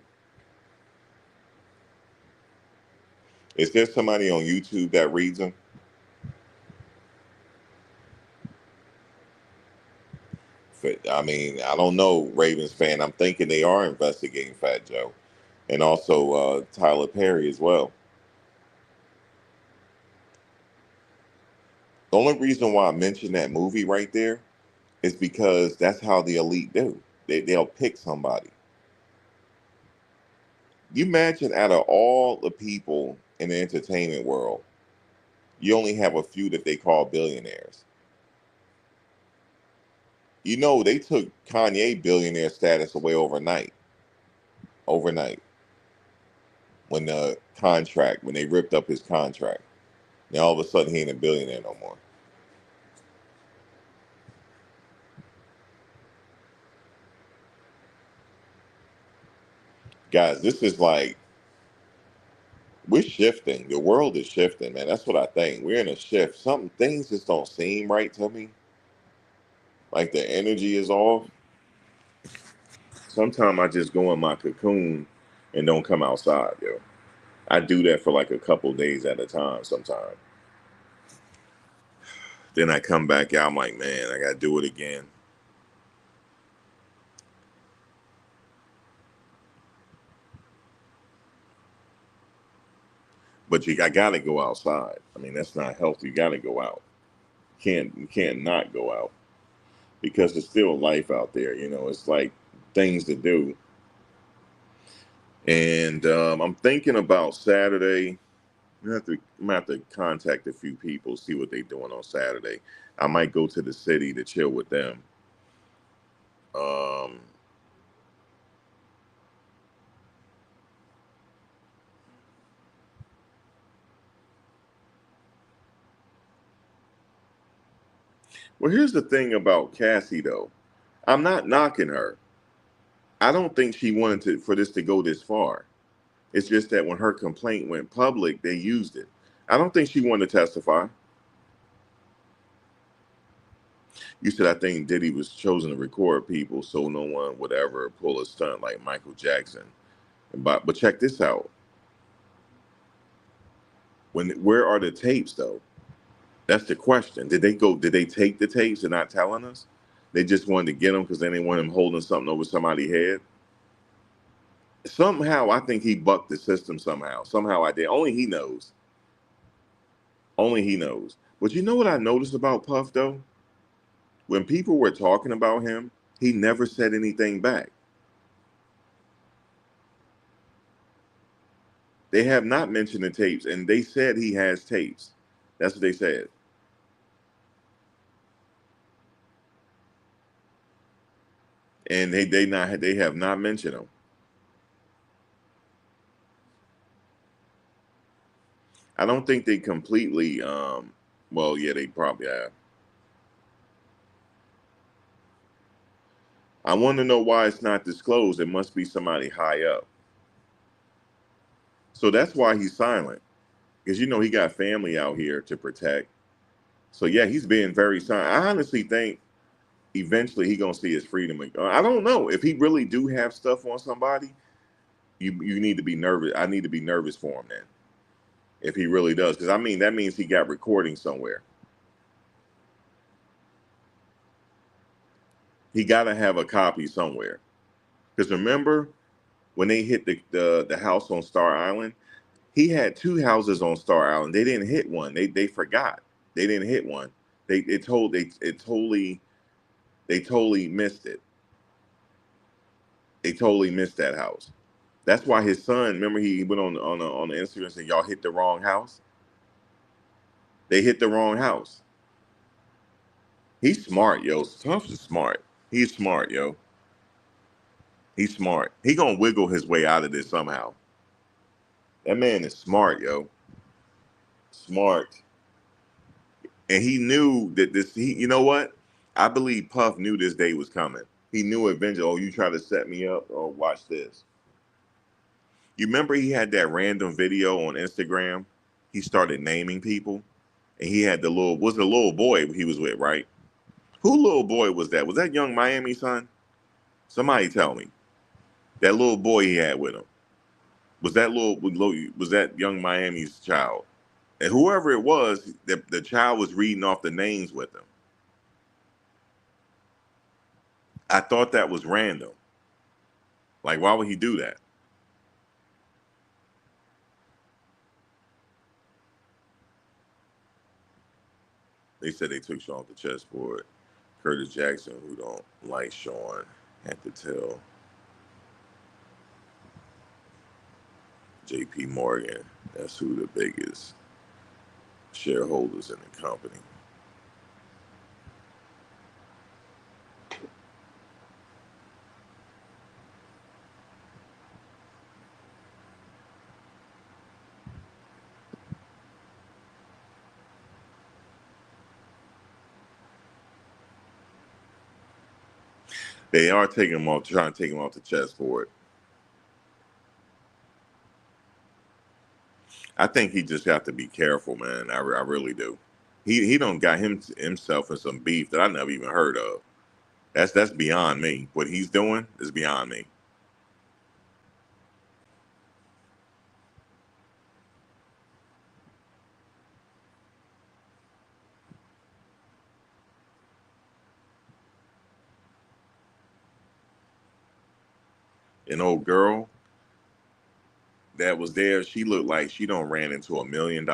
Is there somebody on YouTube that reads them? I mean, I don't know, Ravens fan. I'm thinking they are investigating Fat Joe and also Tyler Perry as well. The only reason why I mentioned that movie right there is because that's how the elite do. They'll pick somebody. You imagine out of all the people in the entertainment world, you only have a few that they call billionaires. You know, they took Kanye billionaire status away overnight. Overnight. When they ripped up his contract. Now all of a sudden he ain't a billionaire no more. Guys, this is like, we're shifting. The world is shifting, man. That's what I think. We're in a shift. Some things just don't seem right to me. Like the energy is off. Sometimes I just go in my cocoon and don't come outside, yo. I do that for like a couple days at a time sometimes. Then I come back out, I'm like, man, I gotta do it again. But I gotta go outside. I mean, that's not healthy. You gotta go out. You can't not go out because there's still life out there. You know, it's like things to do. And I'm thinking about Saturday. I'm gonna have to contact a few people, see what they're doing on Saturday. I might go to the city to chill with them. Um, well, here's the thing about Cassie, though. I'm not knocking her. I don't think she wanted for this to go this far. It's just that when her complaint went public, they used it. I don't think she wanted to testify. You said I think Diddy was chosen to record people so no one would ever pull a stunt like Michael Jackson. But check this out. Where are the tapes though? That's the question. Did they take the tapes and not telling us? They just wanted to get them because they didn't want him holding something over somebody's head. Somehow, I think he bucked the system. Somehow I did. Only he knows. Only he knows. But you know what I noticed about Puff though? When people were talking about him, he never said anything back. They have not mentioned the tapes, and they said he has tapes. That's what they said. And they have not mentioned them. I don't think they completely well, yeah, they probably have. I want to know why it's not disclosed. It must be somebody high up. So that's why he's silent. Because you know he got family out here to protect. So yeah, he's being very silent. I honestly think eventually he gonna see his freedom. I don't know if he really do have stuff on somebody. You need to be nervous. I need to be nervous for him then, if he really does, because I mean that means he got recording somewhere. He got to have a copy somewhere. Because remember when they hit the house on Star Island, he had two houses on Star Island. They didn't hit one. They forgot. They didn't hit one. They totally missed it. They totally missed that house. That's why his son. Remember, he went on the Instagram and said, "Y'all hit the wrong house." They hit the wrong house. He's smart, yo. Tuff is smart. He's smart, yo. He's smart. He gonna wiggle his way out of this somehow. That man is smart, yo. Smart. And he knew that you know what? I believe Puff knew this day was coming. He knew eventually, oh, you try to set me up? Oh, watch this. You remember he had that random video on Instagram? He started naming people. And he had was the little boy he was with, right? Who little boy was that? Was that Young Miami son? Somebody tell me. That little boy he had with him. Was that Young Miami's child? And whoever it was, the child was reading off the names with him. I thought that was random. Like, why would he do that? They said they took Sean off the chessboard. Curtis Jackson, who don't like Sean, had to tell J.P. Morgan that's who the biggest shareholders in the company. They are taking him off, trying to take him off the chessboard. I think he just got to be careful, man. I really do. He don't got himself in some beef that I never even heard of. That's beyond me. What he's doing is beyond me. An old girl that was there, she looked like she don't ran into $1 million.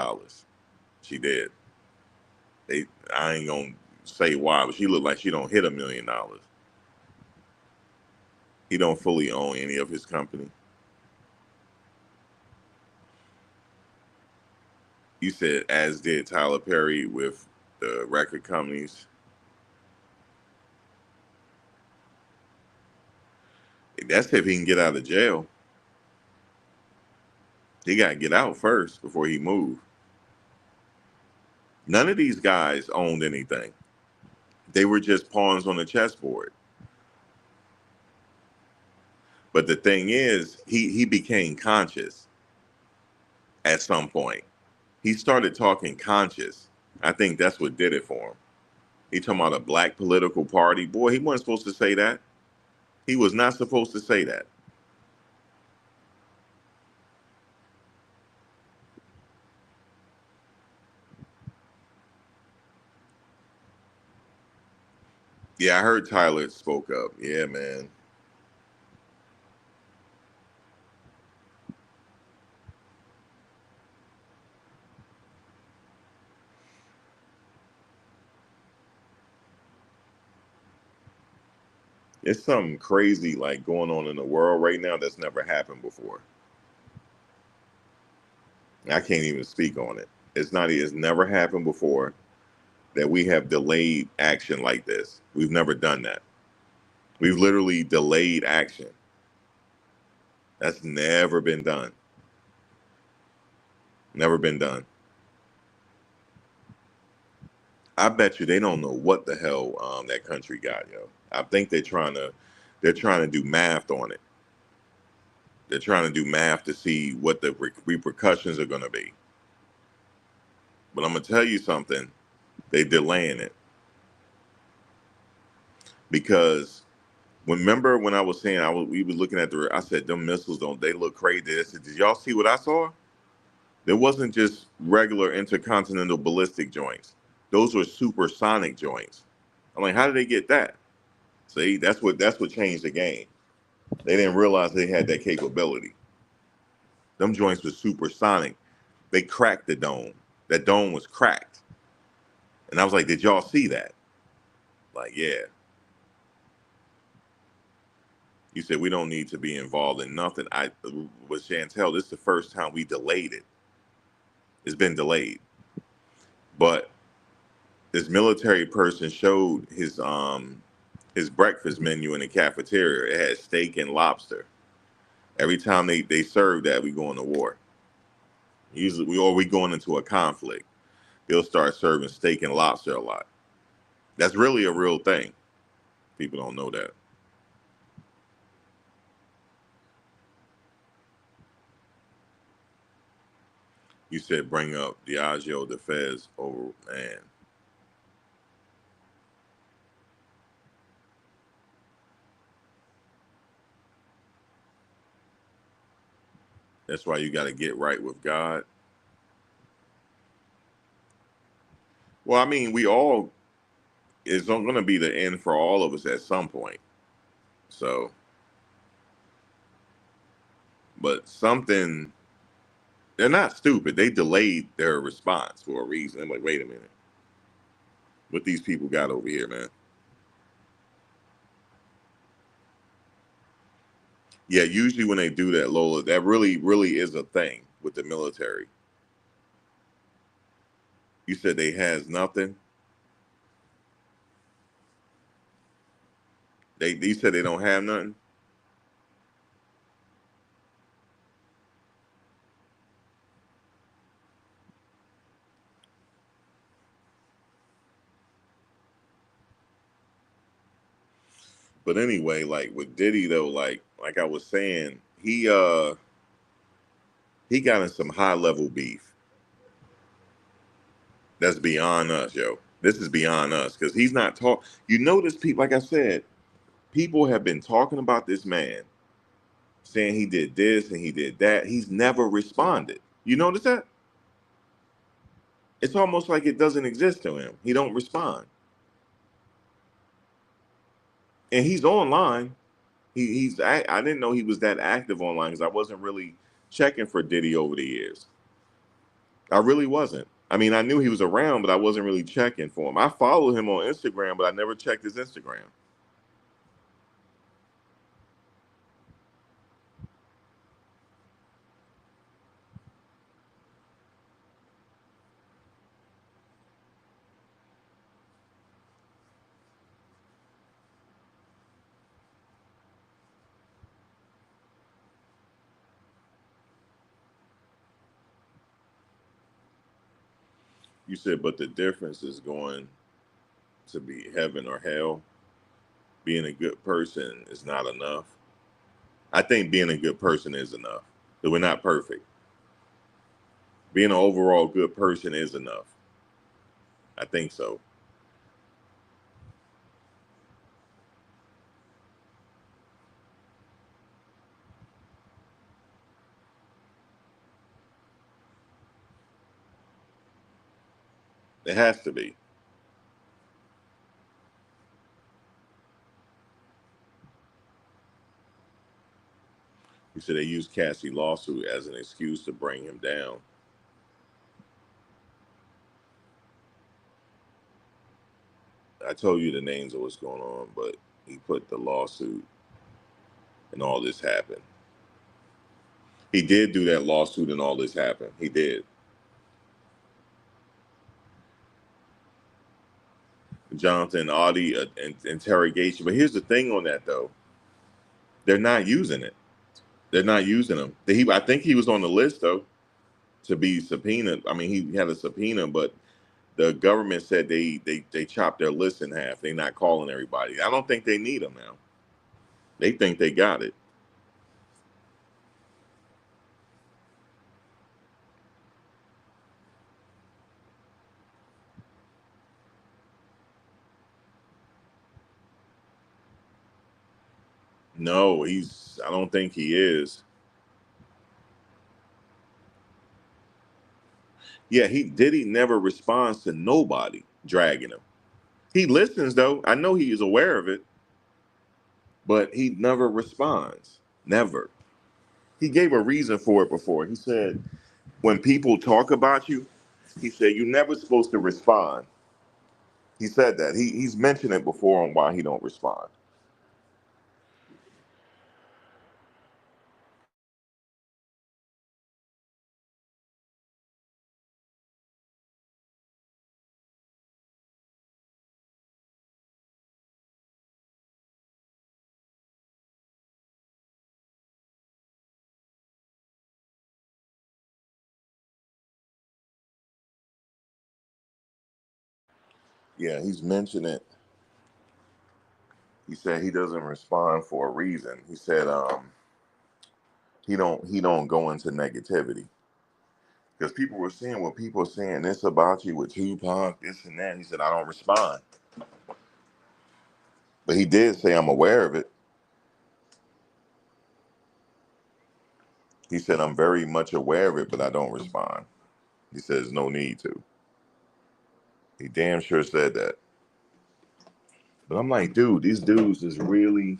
She did. I ain't gonna say why, but she looked like she don't hit $1 million. He don't fully own any of his company. You said as did Tyler Perry with the record companies. That's if he can get out of jail. He got to get out first before he move. None of these guys owned anything. They were just pawns on the chessboard. But the thing is, he became conscious at some point. He started talking conscious. I think that's what did it for him. He talking about a black political party. Boy, he wasn't supposed to say that. He was not supposed to say that. Yeah, I heard Tyler spoke up. Yeah, man. It's something crazy like going on in the world right now that's never happened before. I can't even speak on it. It's never happened before that we have delayed action like this. We've never done that. We've literally delayed action. That's never been done. Never been done. I bet you they don't know what the hell that country got, yo. I think they're trying to do math on it. They're trying to do math to see what the repercussions are going to be. But I'm gonna tell you something. They delaying it because remember when I was saying we were looking at I said them missiles don't they look crazy? I said, did y'all see what I saw? There wasn't just regular intercontinental ballistic joints. Those were supersonic joints. I'm like, how did they get that? See, that's what changed the game. They didn't realize they had that capability. Them joints were supersonic. They cracked the dome. That dome was cracked. And I was like, did y'all see that? Like, yeah. You said we don't need to be involved in nothing. I with Chantel, this is the first time we delayed it. It's been delayed. But this military person showed his breakfast menu in the cafeteria. It had steak and lobster. Every time they serve that, we go into war. Usually we going into a conflict. They'll start serving steak and lobster a lot. That's really a real thing. People don't know that. You said bring up Diageo the Fez over man. That's why you got to get right with God. Well, I mean, we all it's going to be the end for all of us at some point. So, but something, they're not stupid. They delayed their response for a reason. I'm like, wait a minute, what these people got over here, man? Yeah, usually when they do that, Lola, that really, really is a thing with the military. You said they has nothing. They said they don't have nothing. But anyway, like with Diddy though, like I was saying, he got in some high level beef that's beyond us, yo. This is beyond us because he's not talk. You notice people, like I said, people have been talking about this man, saying he did this and he did that. He's never responded. You notice that? It's almost like it doesn't exist to him. He don't respond, and he's online. I didn't know he was that active online because I wasn't really checking for Diddy over the years. I really wasn't. I mean, I knew he was around, but I wasn't really checking for him. I follow him on Instagram, but I never checked his Instagram. You said, but the difference is going to be heaven or hell. Being a good person is not enough. I think being a good person is enough. But we're not perfect. Being an overall good person is enough. I think so. It has to be. You said they used Cassie lawsuit as an excuse to bring him down. I told you the names of what's going on, but he put the lawsuit and all this happened. He did do that lawsuit and all this happened. He did. Jonathan Audie interrogation. But here's the thing on that though, they're not using it. They're not using him. I think he was on the list though to be subpoenaed. I mean, he had a subpoena, but the government said they chopped their list in half. They're not calling everybody. I don't think they need him now. They think they got it. No, he's. I don't think he is. Yeah, he did. He never responds to nobody dragging him. He listens though. I know he is aware of it, but he never responds. Never. He gave a reason for it before. He said, when people talk about you, he said, you're never supposed to respond. He said that. He's mentioned it before on why he don't respond. Yeah, he's mentioned it. He said he doesn't respond for a reason. He said he don't go into negativity. Because people were saying what people are saying this about you with Tupac, this and that. He said, I don't respond. But he did say I'm aware of it. He said I'm very much aware of it, but I don't respond. He says no need to. He damn sure said that. But I'm like, dude, these dudes is really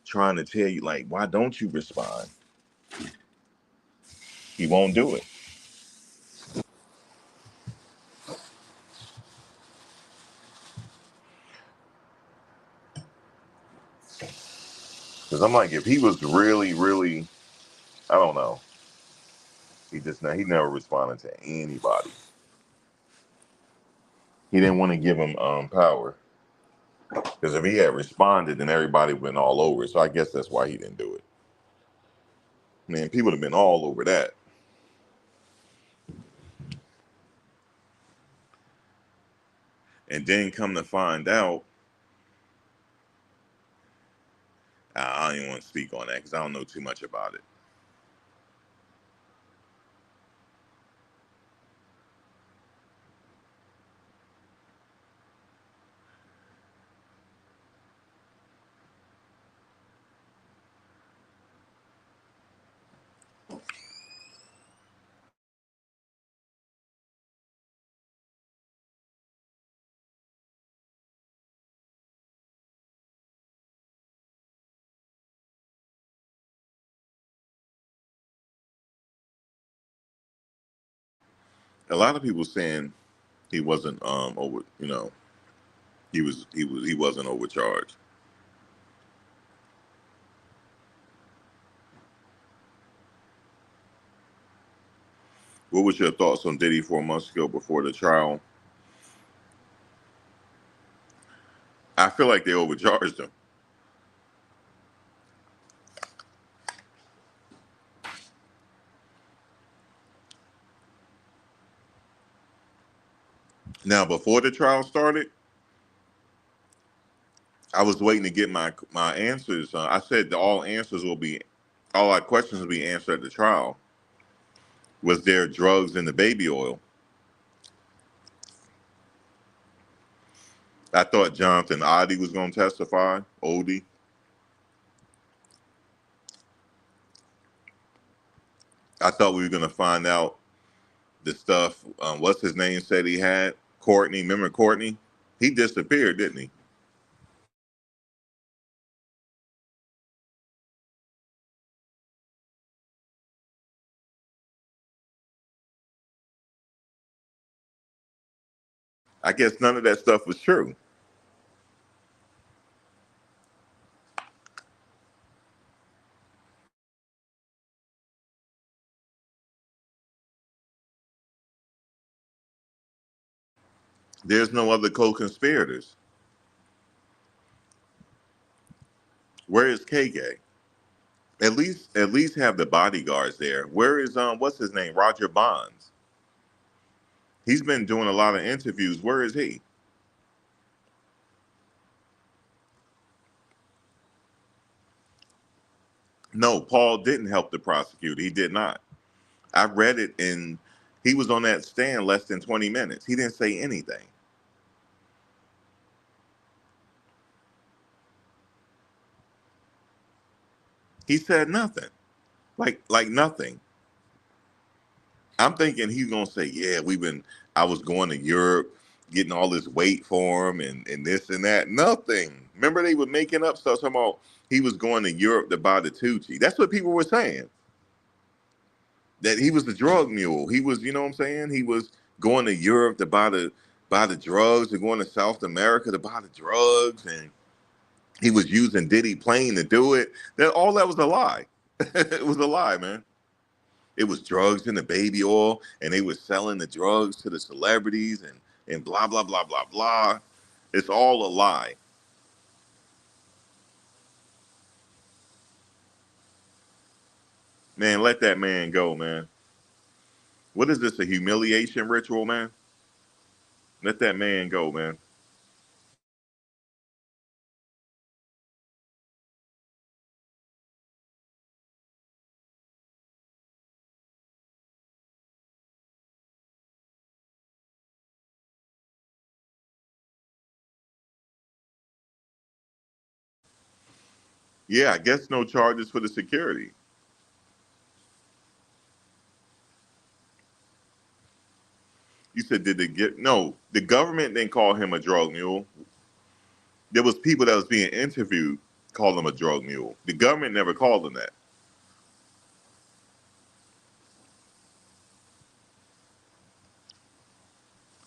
trying to tell you, like, why don't you respond? He won't do it. Because I'm like, if he was really, really, I don't know. He never responded to anybody. He didn't want to give him power. Because if he had responded, then everybody went all over it. So I guess that's why he didn't do it. Man, people have been all over that. And then come to find out, I don't even want to speak on that because I don't know too much about it. A lot of people saying he wasn't over, he wasn't overcharged. What was your thoughts on Diddy 4 months ago before the trial? I feel like they overcharged him. Now, before the trial started, I was waiting to get my answers. I said that all our questions will be answered at the trial. Was there drugs in the baby oil? I thought Jonathan Oddie was going to testify. Odie. I thought we were going to find out the stuff. What's his name said he had? Courtney. Remember Courtney? He disappeared, didn't he? I guess none of that stuff was true. There's no other co-conspirators. Where is KK? At least have the bodyguards there. Where is what's his name? Roger Bonds. He's been doing a lot of interviews. Where is he? No, Paul didn't help the prosecutor. He did not. I read it and he was on that stand less than 20 minutes. He didn't say anything. He said nothing. Like nothing. I'm thinking he's gonna say, yeah, I was going to Europe, getting all this weight for him and this and that. Nothing. Remember they were making up stuff talking about he was going to Europe to buy the Tucci. That's what people were saying. That he was the drug mule. He was, you know what I'm saying? He was going to Europe to buy the drugs, or going to South America to buy the drugs, and he was using Diddy plane to do it. That all that was a lie. It was a lie, man. It was drugs in the baby oil, and they were selling the drugs to the celebrities and blah blah blah blah blah. It's all a lie. Man, let that man go, man. What is this, a humiliation ritual, man? Let that man go, man. Yeah, I guess no charges for the security. You said, did they get no, the government didn't call him a drug mule. There was people that was being interviewed call him a drug mule. The government never called him that.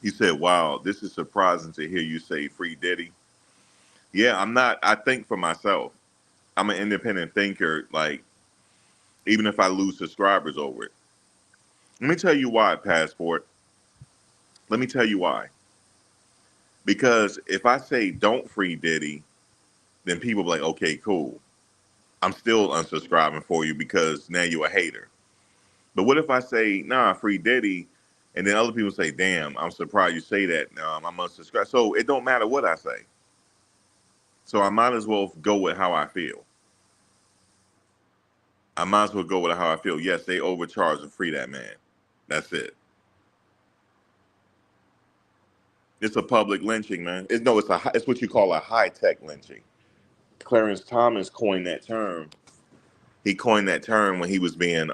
He said, "Wow, this is surprising to hear you say free Diddy." Yeah, I'm not. I think for myself. I'm an independent thinker. Like, even if I lose subscribers over it, let me tell you why. Passport. Let me tell you why. Because if I say don't free Diddy, then people be like, okay, cool. I'm still unsubscribing for you because now you're a hater. But what if I say, nah, free Diddy, and then other people say, damn, I'm surprised you say that. I'm unsubscribed. So it don't matter what I say. So I might as well go with how I feel. I might as well go with how I feel. Yes, they overcharge and free that man. That's it. It's a public lynching, man. It's what you call a high tech lynching. Clarence Thomas coined that term. He coined that term when he was being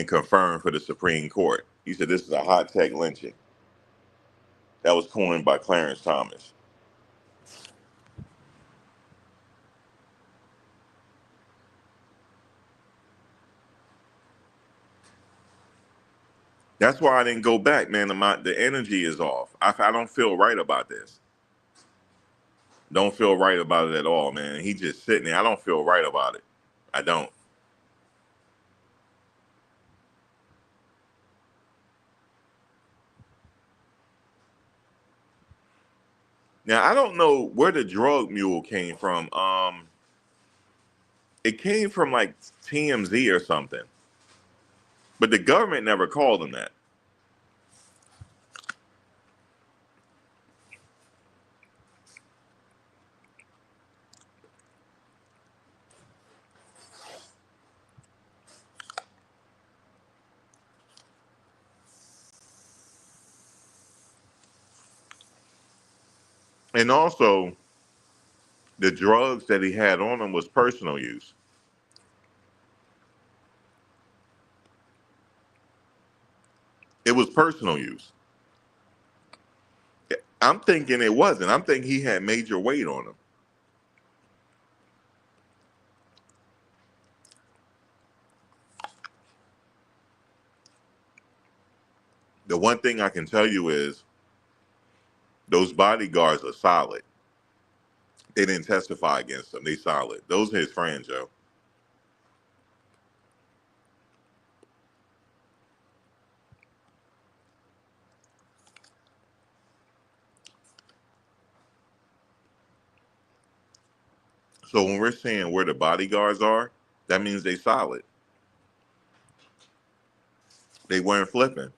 confirmed for the Supreme Court. He said this is a high tech lynching. That was coined by Clarence Thomas. That's why I didn't go back, man. The energy is off. I don't feel right about this. Don't feel right about it at all, man. He just sitting there. I don't feel right about it. I don't. Now I don't know where the drug mule came from. It came from like TMZ or something, but the government never called him that. And also, the drugs that he had on him was personal use. It was personal use. I'm thinking it wasn't. I'm thinking he had major weight on him. The one thing I can tell you is those bodyguards are solid. They didn't testify against him. They solid. Those are his friends, Joe. So when we're saying where the bodyguards are, that means they solid. They weren't flipping.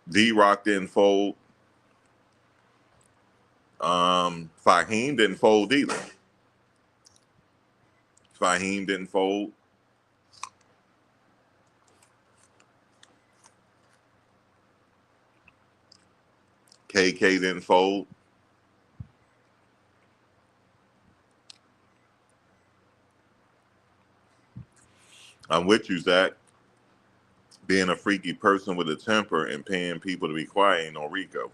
D-Rock didn't fold. Fahim didn't fold either. Fahim didn't fold. KK didn't fold. I'm with you, Zach. Being a freaky person with a temper and paying people to be quiet ain't no Rico.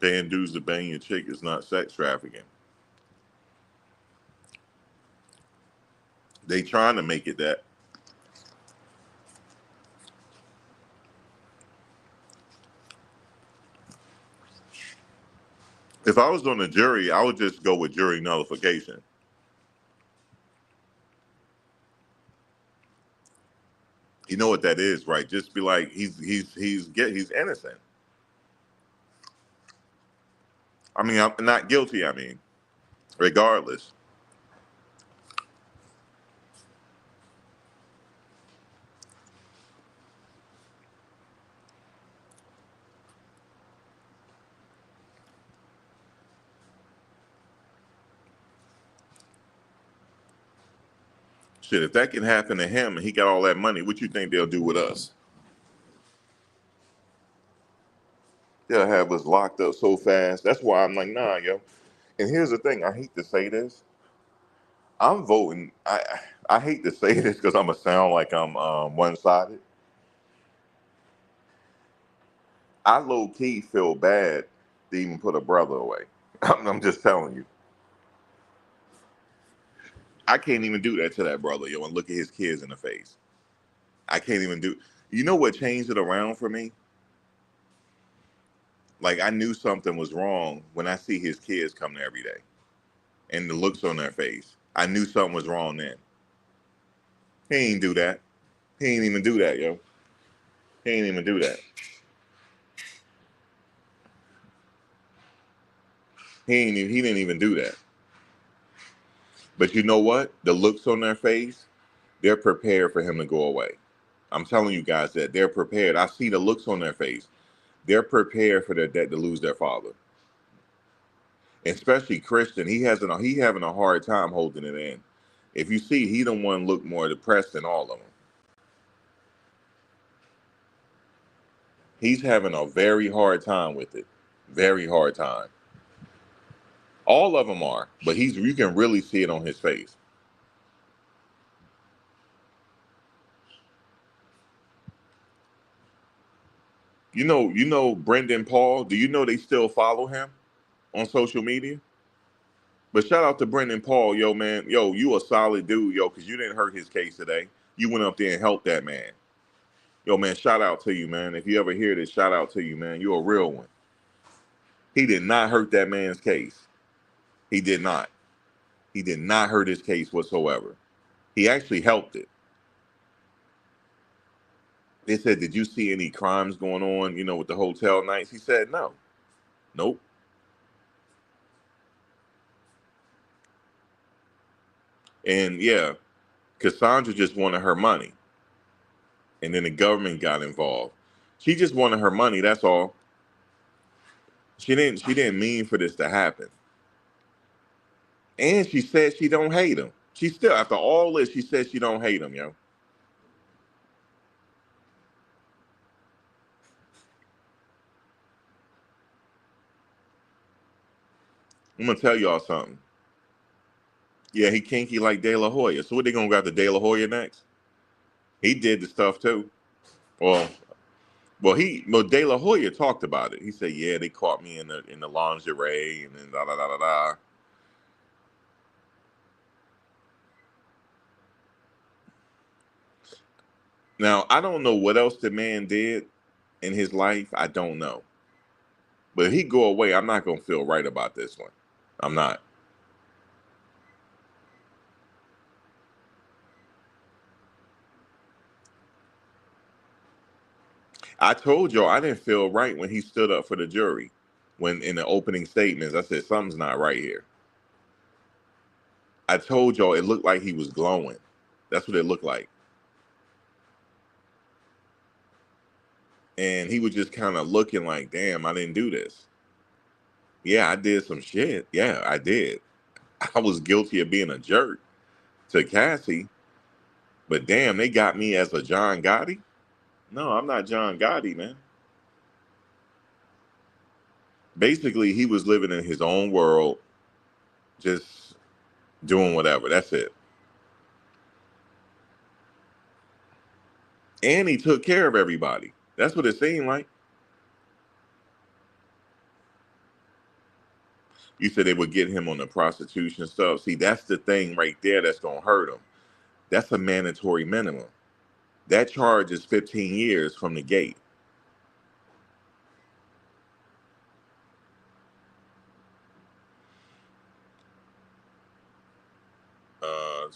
Paying dudes to bang your chick is not sex trafficking. They trying to make it that. If I was on the jury, I would just go with jury nullification. You know what that is, right? Just be like, he's innocent. I mean, I'm not guilty. I mean, regardless. Shit, if that can happen to him and he got all that money, what you think they'll do with us? They'll have us locked up so fast. That's why I'm like, nah, yo. And here's the thing. I hate to say this. I'm voting. I hate to say this because I'm gonna sound like I'm one sided. I low key feel bad to even put a brother away. I'm just telling you. I can't even do that to that brother, yo, and look at his kids in the face. I can't even do. You know what changed it around for me? Like I knew something was wrong when I see his kids come there every day and the looks on their face. I knew something was wrong then. He ain't do that. He ain't even do that, yo. He ain't even do that. He didn't even do that. But you know what? The looks on their face, they're prepared for him to go away. I'm telling you guys that they're prepared. I see the looks on their face. They're prepared for their dad to lose their father. Especially Christian, he having a hard time holding it in. If you see, he don't want to look more depressed than all of them. He's having a very hard time with it. Very hard time. All of them are, but you can really see it on his face. You know Brendan Paul. Do you know they still follow him on social media? But shout out to Brendan Paul, yo man, yo, you a solid dude, yo, because you didn't hurt his case today. You went up there and helped that man. Yo man, shout out to you, man. If you ever hear this, shout out to you, man. You're a real one. He did not hurt that man's case. He did not. He did not hurt his case whatsoever. He actually helped it. They said, did you see any crimes going on, with the hotel nights? He said, no. Nope. And yeah, Cassandra just wanted her money. And then the government got involved. She just wanted her money, that's all. She didn't mean for this to happen. And she said she don't hate him. She still, after all this, she said she don't hate him, yo. I'm gonna tell y'all something. Yeah, he kinky like De La Hoya. So what they gonna grab the De La Hoya next? He did the stuff too. Well, well, De La Hoya talked about it. He said, "Yeah, they caught me in the lingerie and then da da da da da." Now I don't know what else the man did in his life. I don't know, but if he go away, I'm not gonna feel right about this one. I'm not. I told y'all I didn't feel right when he stood up for the jury. When in the opening statements, I said something's not right here. I told y'all it looked like he was glowing. That's what it looked like. And he was just kind of looking like, damn, I didn't do this. Yeah, I did some shit. Yeah, I did. I was guilty of being a jerk to Cassie, but damn, they got me as a John Gotti. No, I'm not John Gotti, man. Basically, he was living in his own world, just doing whatever. That's it. And he took care of everybody. That's what it seemed like. You said they would get him on the prostitution stuff. See, that's the thing right there that's gonna hurt him. That's a mandatory minimum. That charge is 15 years from the gate. Uh,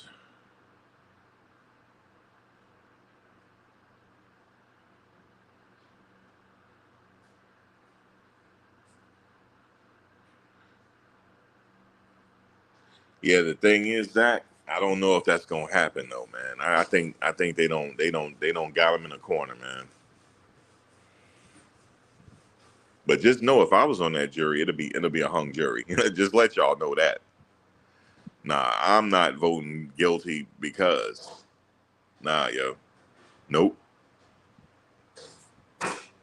yeah, the thing is that I don't know if that's gonna happen though, man. I think they don't got him in a corner, man. But just know if I was on that jury, it'll be a hung jury. Just let y'all know that. Nah, I'm not voting guilty because nah, yo, nope.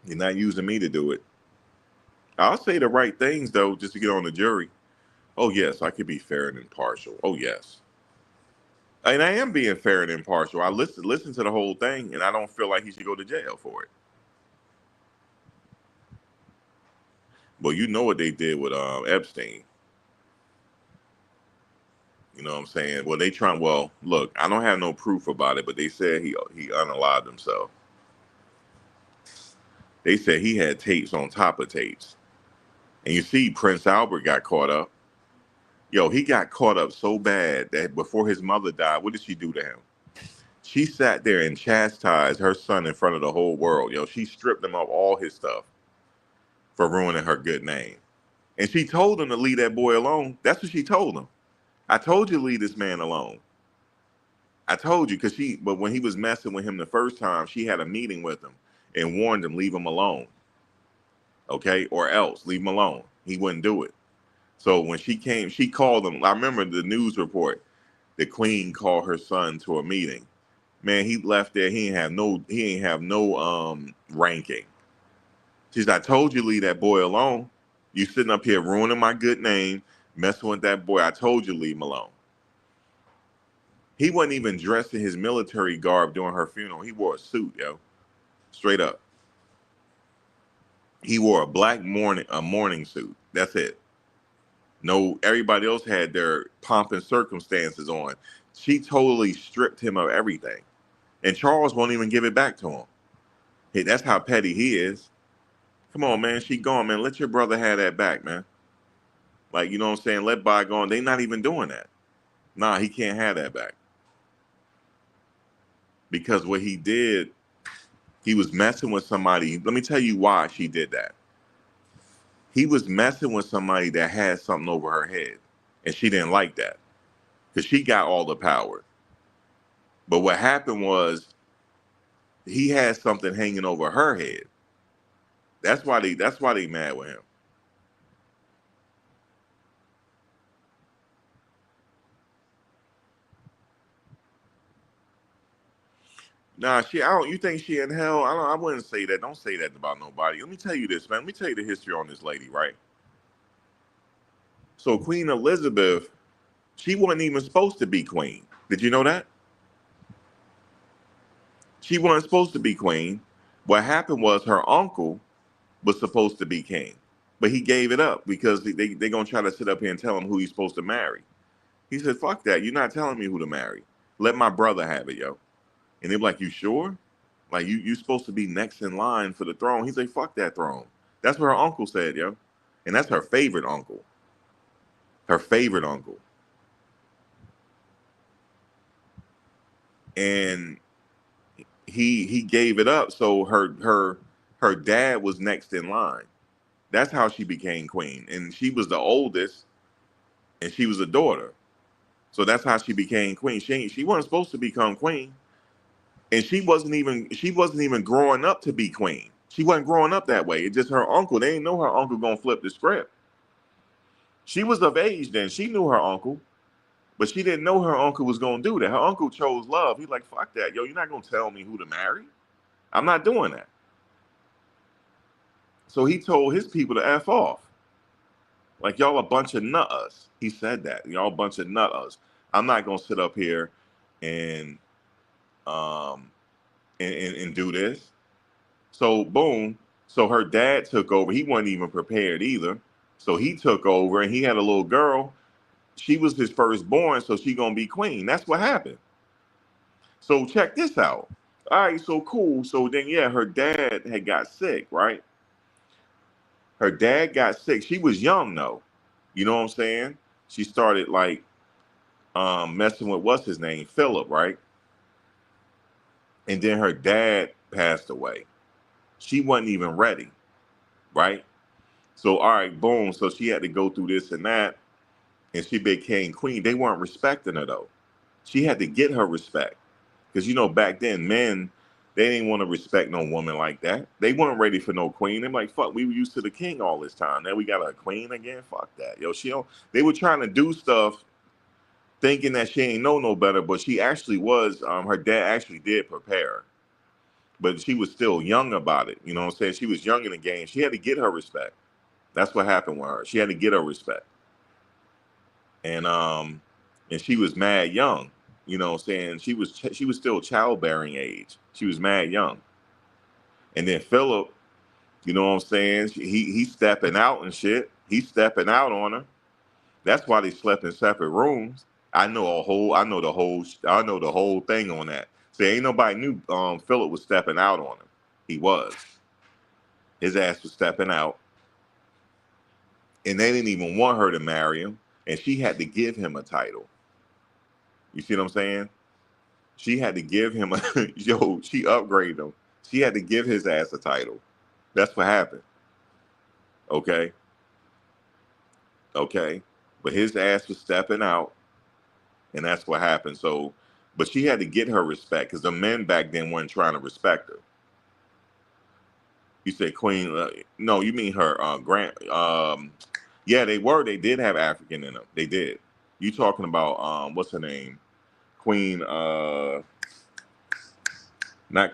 You're not using me to do it. I'll say the right things though, just to get on the jury. Oh yes, I could be fair and impartial. Oh yes, and I am being fair and impartial. I listen to the whole thing, and I don't feel like he should go to jail for it. But you know what they did with Epstein. You know what I'm saying? Well, they trying. Well, look, I don't have no proof about it, but they said he unalived himself. They said he had tapes on top of tapes, and you see, Prince Albert got caught up. Yo, he got caught up so bad that before his mother died, what did she do to him? She sat there and chastised her son in front of the whole world. Yo, she stripped him of all his stuff for ruining her good name. And she told him to leave that boy alone. That's what she told him. I told you to leave this man alone. I told you, but when he was messing with him the first time, she had a meeting with him and warned him, leave him alone. Okay? Or else, leave him alone. He wouldn't do it. So when she came, she called him. I remember the news report. The queen called her son to a meeting. Man, he left there. He ain't have no ranking. She's, I told you leave that boy alone. You sitting up here ruining my good name, messing with that boy. I told you leave him alone. He wasn't even dressed in his military garb during her funeral. He wore a suit, yo. Straight up. He wore a black mourning suit. That's it. No, everybody else had their pomp and circumstances on. She totally stripped him of everything. And Charles won't even give it back to him. Hey, that's how petty he is. Come on, man. She gone, man. Let your brother have that back, man. Like, you know what I'm saying? Let bygone. They not even doing that. Nah, he can't have that back. Because what he did, he was messing with somebody. Let me tell you why she did that. He was messing with somebody that had something over her head. And she didn't like that. Because she got all the power. But what happened was he had something hanging over her head. That's why they mad with him. Nah, I don't. You think she in hell? I wouldn't say that. Don't say that about nobody. Let me tell you this, man. Let me tell you the history on this lady, right? So Queen Elizabeth, she wasn't even supposed to be queen. Did you know that? She wasn't supposed to be queen. What happened was her uncle was supposed to be king, but he gave it up because they gonna try to sit up here and tell him who he's supposed to marry. He said, "Fuck that! You're not telling me who to marry. Let my brother have it, yo." And they're like, "You sure? Like you supposed to be next in line for the throne?" He's like, "Fuck that throne." That's what her uncle said, yo, and that's her favorite uncle. Her favorite uncle, and he gave it up. So her dad was next in line. That's how she became queen, and she was the oldest, and she was a daughter. So that's how she became queen. She wasn't supposed to become queen, and she wasn't even growing up to be queen. She wasn't growing up that way. It's just her uncle. They didn't know her uncle gonna flip the script. She was of age then. She knew her uncle, but she didn't know her uncle was gonna do that. Her uncle chose love. He's like, fuck that, yo. You're not gonna tell me who to marry. I'm not doing that. So he told his people to f off. Like y'all a bunch of nutters. He said that y'all a bunch of nutters. I'm not gonna sit up here and um and do this. So boom. So her dad took over. He wasn't even prepared either. So he took over and he had a little girl. She was his firstborn, so she gonna be queen. That's what happened. So check this out. All right, so cool. So then yeah, her dad had got sick, right? Her dad got sick. She was young though. You know what I'm saying? She started like messing with what's his name? Philip, right? And then her dad passed away. She wasn't even ready, right? So all right, boom. So she had to go through this and that, and she became queen. They weren't respecting her though. She had to get her respect because back then men they didn't want to respect no woman like that. They weren't ready for no queen. They're like, fuck, we were used to the king all this time. Now we got a queen again. Fuck that, yo. She don't. They were trying to do stuff thinking that she ain't know no better, but she actually was. Her dad actually did prepare her, but she was still young about it. You know what I'm saying? She was young in the game. She had to get her respect. That's what happened with her. She had to get her respect. And she was mad young. You know what I'm saying? She was still childbearing age. She was mad young. And then Philip, you know what I'm saying? He's stepping out and shit. He's stepping out on her. That's why they slept in separate rooms. I know the whole thing on that. See, ain't nobody knew Philip was stepping out on him. He was. His ass was stepping out. And they didn't even want her to marry him. And she had to give him a title. You see what I'm saying? She had to give him she upgraded him. She had to give his ass a title. That's what happened. Okay. Okay. But his ass was stepping out, and that's what happened. So, but she had to get her respect because the men back then weren't trying to respect her. You said Queen, no, you mean her grand. Yeah, they were. They did have African in them. They did. You talking about what's her name? Queen, not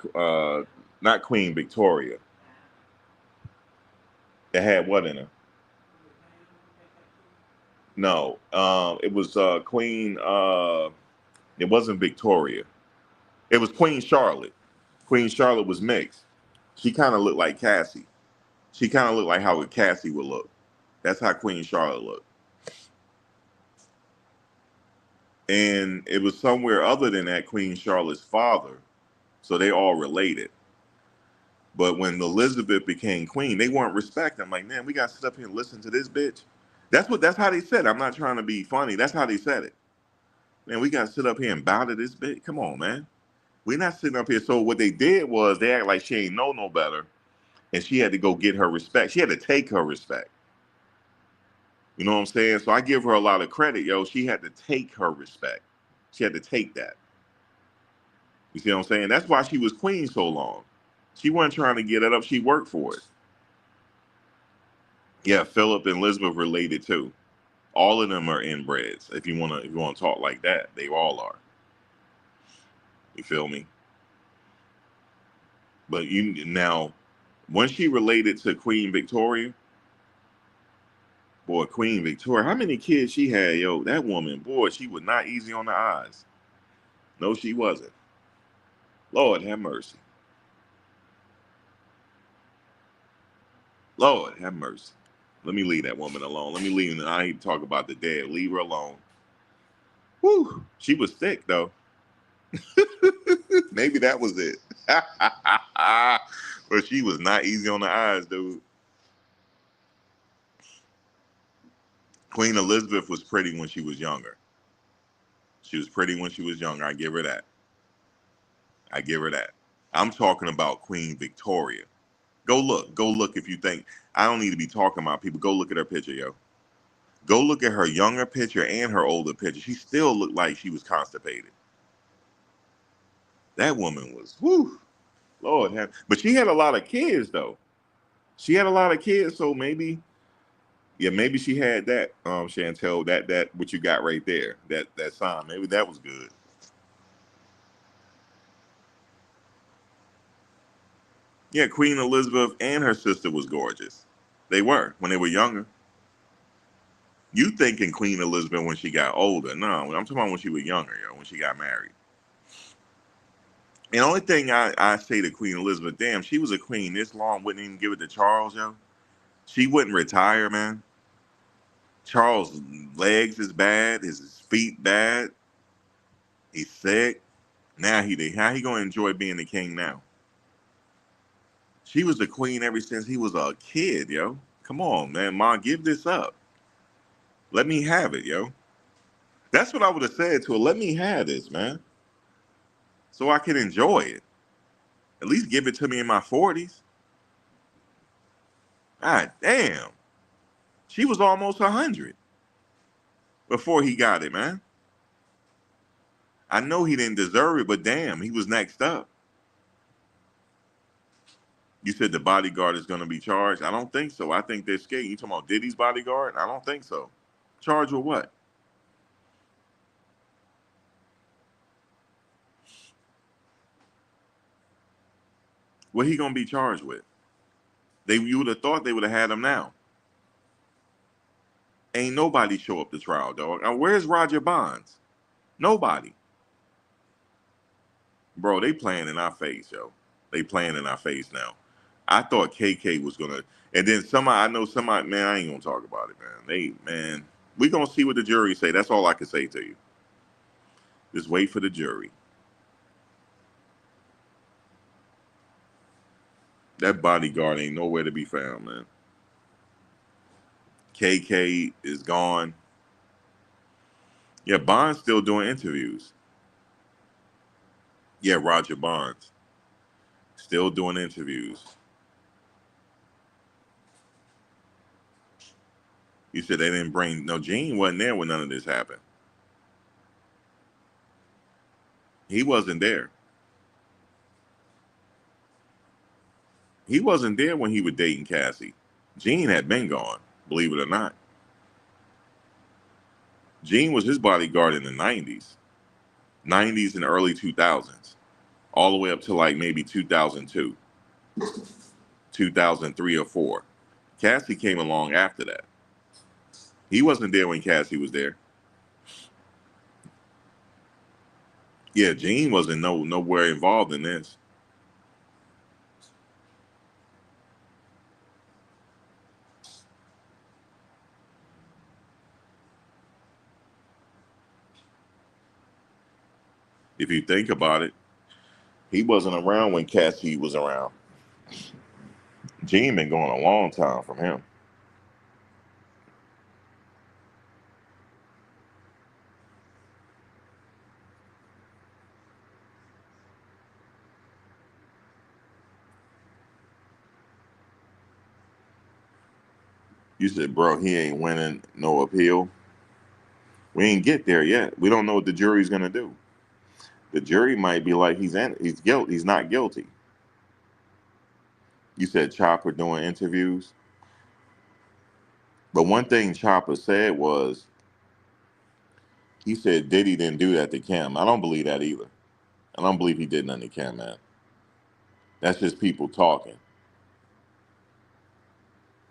not Queen Victoria. It had what in her? No, it was Queen. It wasn't Victoria. It was Queen Charlotte. Queen Charlotte was mixed. She kind of looked like Cassie. She kind of looked like how Cassie would look. That's how Queen Charlotte looked. And it was somewhere other than that Queen Charlotte's father. So they all related. But when Elizabeth became queen, they weren't respecting. I'm like, man, we got to sit up here and listen to this bitch. That's how they said it. I'm not trying to be funny. That's how they said it. Man, we got to sit up here and bow to this bitch. Come on, man. We're not sitting up here. So what they did was they act like she ain't know no better. And she had to go get her respect. She had to take her respect. You know what I'm saying? So I give her a lot of credit, yo. She had to take her respect. She had to take that. You see what I'm saying? That's why she was queen so long. She wasn't trying to get it up. She worked for it. Yeah, Philip and Elizabeth related too. All of them are inbreds. If you wanna talk like that, they all are. You feel me? But you now, when she related to Queen Victoria, boy, Queen Victoria, how many kids she had, yo? That woman, boy, she was not easy on the eyes. No, she wasn't. Lord have mercy. Lord have mercy. Let me leave that woman alone. Let me leave. I ain't talk about the dead. Leave her alone. Whew. She was thick though. Maybe that was it. But she was not easy on the eyes, dude. Queen Elizabeth was pretty when she was younger. She was pretty when she was younger. I give her that. I give her that. I'm talking about Queen Victoria. Go look. Go look if you think I don't need to be talking about people. Go look at her picture, yo. Go look at her younger picture and her older picture. She still looked like she was constipated. That woman was, whew, Lord have. But she had a lot of kids though. She had a lot of kids, so maybe, yeah, maybe she had that. Chantel, that what you got right there, that sign. Maybe that was good. Yeah, Queen Elizabeth and her sister was gorgeous. They were when they were younger. You thinking Queen Elizabeth when she got older? No, I'm talking about when she was younger, yo, when she got married. And the only thing I say to Queen Elizabeth, damn, she was a queen this long, wouldn't even give it to Charles, yo. She wouldn't retire, man. Charles' legs is bad, his feet bad, he's sick. Now how he gonna enjoy being the king now? She was the queen ever since he was a kid, yo. Come on, man, Mom, give this up. Let me have it, yo. That's what I would have said to her. Let me have this, man, so I can enjoy it. At least give it to me in my 40s. God damn, she was almost 100 before he got it, man. I know he didn't deserve it, but damn, he was next up. You said the bodyguard is going to be charged. I don't think so. I think they're scared. You talking about Diddy's bodyguard? I don't think so. Charged with what? What he going to be charged with? You would have thought they would have had him now. Ain't nobody show up to trial, dog. Where's Roger Bonds? Nobody. Bro, they playing in our face, yo. They playing in our face now. I thought KK was gonna, and then somebody, I know somebody, man, I ain't gonna talk about it, man. Man, we gonna see what the jury say. That's all I can say to you. Just wait for the jury. That bodyguard ain't nowhere to be found, man. KK is gone. Yeah, Bond's still doing interviews. Yeah, Roger Bonds still doing interviews. You said they didn't bring, no, Gene wasn't there when none of this happened. He wasn't there. He wasn't there when he was dating Cassie. Gene had been gone, believe it or not. Gene was his bodyguard in the 90s, 90s and early 2000s, all the way up to like maybe 2002, 2003 or 4. Cassie came along after that. He wasn't there when Cassie was there. Yeah, Gene wasn't nowhere involved in this. If you think about it, he wasn't around when Cassie was around. Gene been going a long time from him. You said, bro, he ain't winning no appeal. We ain't get there yet. We don't know what the jury's gonna do. The jury might be like he's not guilty. You said Chopper doing interviews, but one thing Chopper said was he said Diddy didn't do that to Kim. I don't believe that either. I don't believe he did nothing to Kim, man. That's just people talking.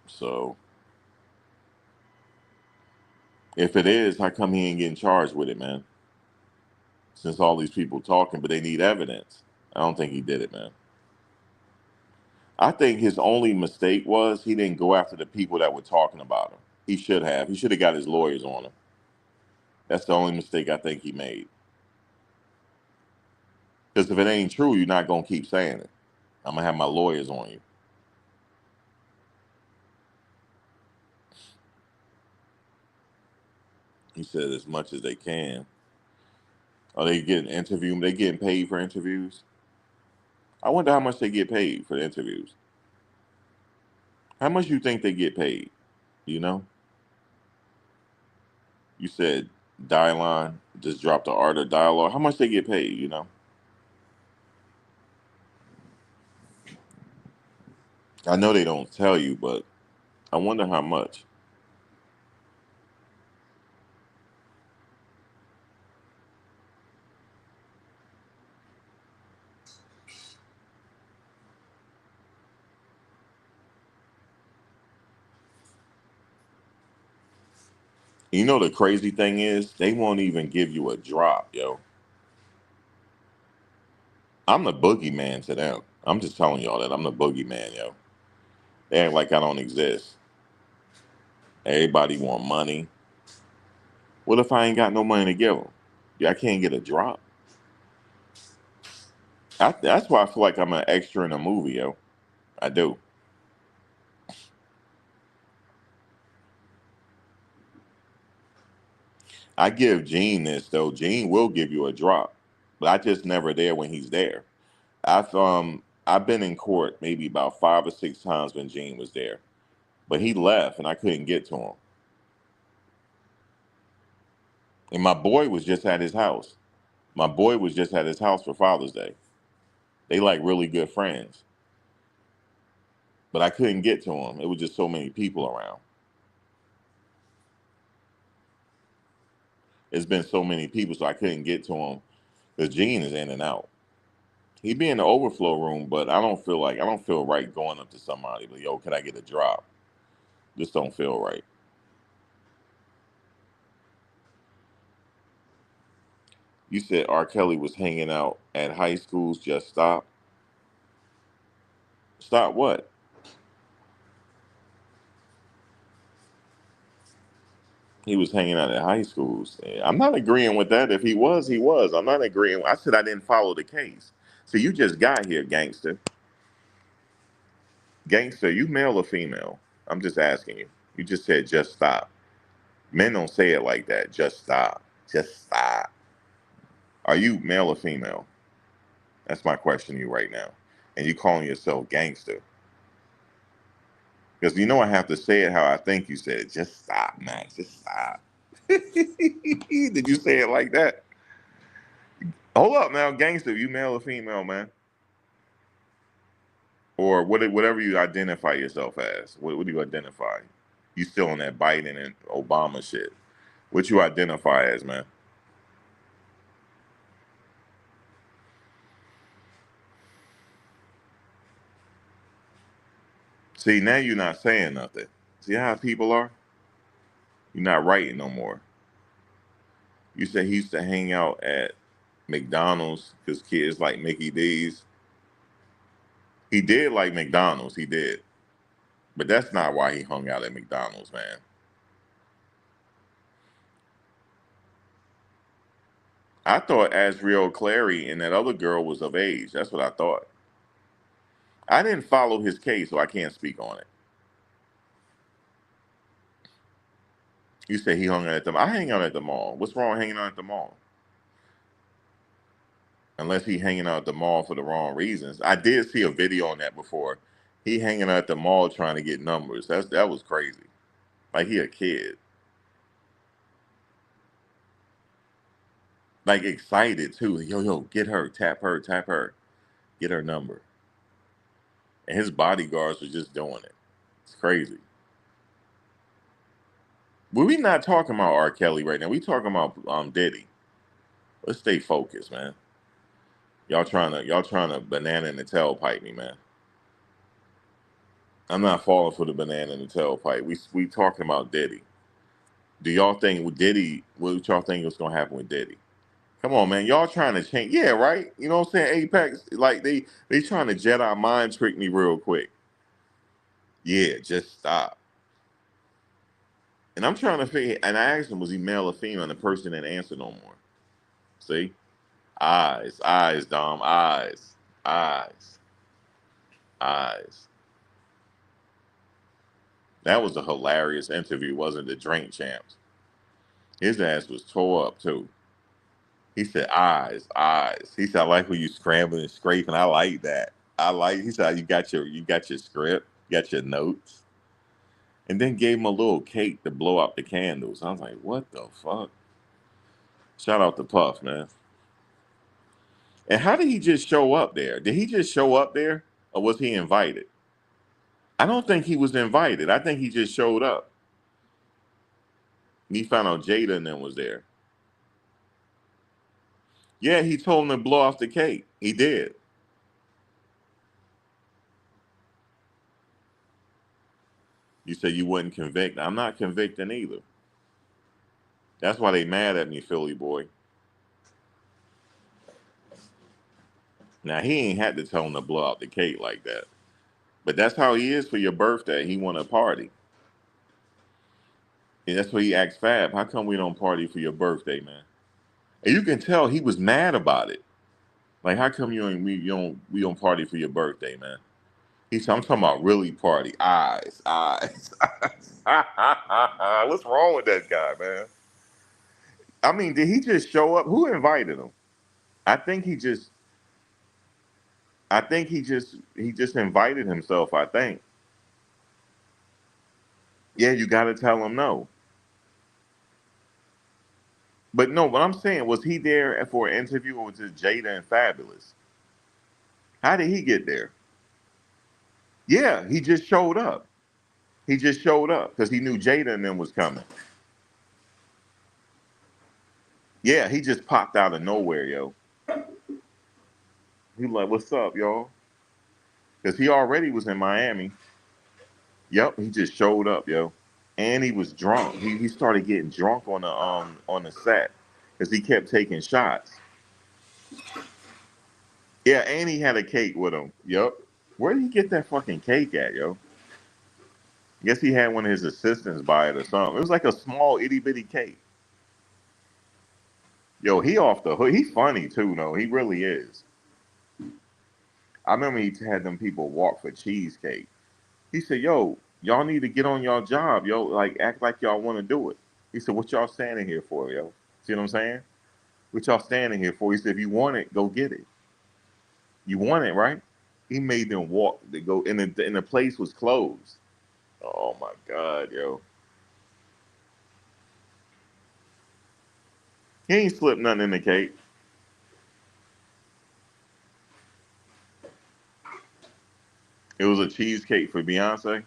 So if it is, how come he ain't getting charged with it, man? Since all these people talking, but they need evidence. I don't think he did it, man. I think his only mistake was he didn't go after the people that were talking about him. He should have. He should have got his lawyers on him. That's the only mistake I think he made. Because if it ain't true, you're not gonna keep saying it. I'm gonna have my lawyers on you. He said as much as they can. Are they getting interviewed? They getting paid for interviews? I wonder how much they get paid for the interviews. How much you think they get paid? You know? You said Dyline just dropped the art of dialogue. How much they get paid, you know? I know they don't tell you, but I wonder how much. You know the crazy thing is, they won't even give you a drop, yo. I'm the boogeyman to them. I'm just telling y'all that I'm the boogeyman, yo. They act like I don't exist. Everybody want money. What if I ain't got no money to give them? Yeah, I can't get a drop. That's why I feel like I'm an extra in a movie, yo. I do. I give Gene this though. Gene will give you a drop, but I just never there when he's there. I've been in court maybe about 5 or 6 times when Gene was there, but he left and I couldn't get to him. And my boy was just at his house. My boy was just at his house for Father's Day. They like really good friends, but I couldn't get to him. It was just so many people around. It's been so many people, so I couldn't get to him. Because Gene is in and out. He be in the overflow room, but I don't feel right going up to somebody. But yo, can I get a drop? Just don't feel right. You said R. Kelly was hanging out at high schools. Just stop. Stop what? He was hanging out at high schools. I'm not agreeing with that. If he was, he was. I'm not agreeing. I said I didn't follow the case. So you just got here, gangster. Gangster, you male or female? I'm just asking you. You just said just stop. Men don't say it like that. Just stop. Just stop. Are you male or female? That's my question to you right now. And you calling yourself gangster. Because you know I have to say it how I think you said it. Just stop, man. Just stop. Did you say it like that? Hold up now, gangster. You male or female, man? Or whatever you identify yourself as. What do you identify? You still on that Biden and Obama shit. What you identify as, man? See, now you're not saying nothing. See how people are? You're not writing no more. You said he used to hang out at McDonald's because kids like Mickey D's. He did like McDonald's, he did. But that's not why he hung out at McDonald's, man. I thought Asriel Clary and that other girl was of age. That's what I thought. I didn't follow his case, so I can't speak on it. You say he hung out at the mall. I hang out at the mall. What's wrong with hanging out at the mall? Unless he hanging out at the mall for the wrong reasons. I did see a video on that before. He hanging out at the mall trying to get numbers. That was crazy. Like he a kid. Like excited too. Yo, get her, tap her, tap her, get her number. And his bodyguards were just doing it. It's crazy. But we not talking about R. Kelly right now. We talking about Diddy. Let's stay focused, man. Y'all trying to banana in the tailpipe me, man. I'm not falling for the banana in the tailpipe. We talking about Diddy. Do y'all think with Diddy? What y'all think is gonna happen with Diddy? Come on, man. Y'all trying to change? Yeah, right. You know what I'm saying? Apex, like they trying to Jedi mind trick me real quick. Yeah, just stop. And I'm trying to figure. And I asked him, was he male or female? And the person didn't answer no more. See, eyes, Dom, eyes, eyes. That was a hilarious interview, wasn't it? The Drink Champs. His ass was tore up too. He said, eyes. He said, I like when you scrambling and scraping. I like that. He said, you got your script, you got your notes. And then gave him a little cake to blow out the candles. I was like, what the fuck? Shout out to Puff, man. And how did he just show up there? Did he just show up there? Or was he invited? I don't think he was invited. I think he just showed up. And he found out Jada and them was there. Yeah, he told him to blow off the cake. He did. You said you wouldn't convict. I'm not convicting either. That's why they mad at me, Philly boy. Now he ain't had to tell him to blow out the cake like that. But that's how he is for your birthday. He want a party. And that's what he asked Fab. How come we don't party for your birthday, man? And you can tell he was mad about it. Like, how come we don't party for your birthday, man? He said, I'm talking about really party. Eyes. What's wrong with that guy, man? I mean, did he just show up? Who invited him? I think he just invited himself, I think. Yeah, you gotta tell him no. But no, what I'm saying, was he there for an interview or was it Jada and Fabulous? How did he get there? Yeah, he just showed up. He just showed up because he knew Jada and them was coming. Yeah, he just popped out of nowhere, yo. He was like, what's up, y'all? Because he already was in Miami. Yep, he just showed up, yo. And he was drunk. He started getting drunk on the set. because he kept taking shots. Yeah, and he had a cake with him. Yup. Where did he get that fucking cake at, yo? I guess he had one of his assistants buy it or something. It was like a small itty bitty cake. Yo, he off the hook. He's funny too, no. He really is. I remember he had them people walk for cheesecake. He said, "Yo, y'all need to get on y'all job, yo. Like act like y'all want to do it." He said, "What y'all standing here for, yo? See what I'm saying? What y'all standing here for?" He said, "If you want it, go get it. You want it, right?" He made them walk. They go, and the place was closed. Oh my God, yo. He ain't slipped nothing in the cake. It was a cheesecake for Beyonce.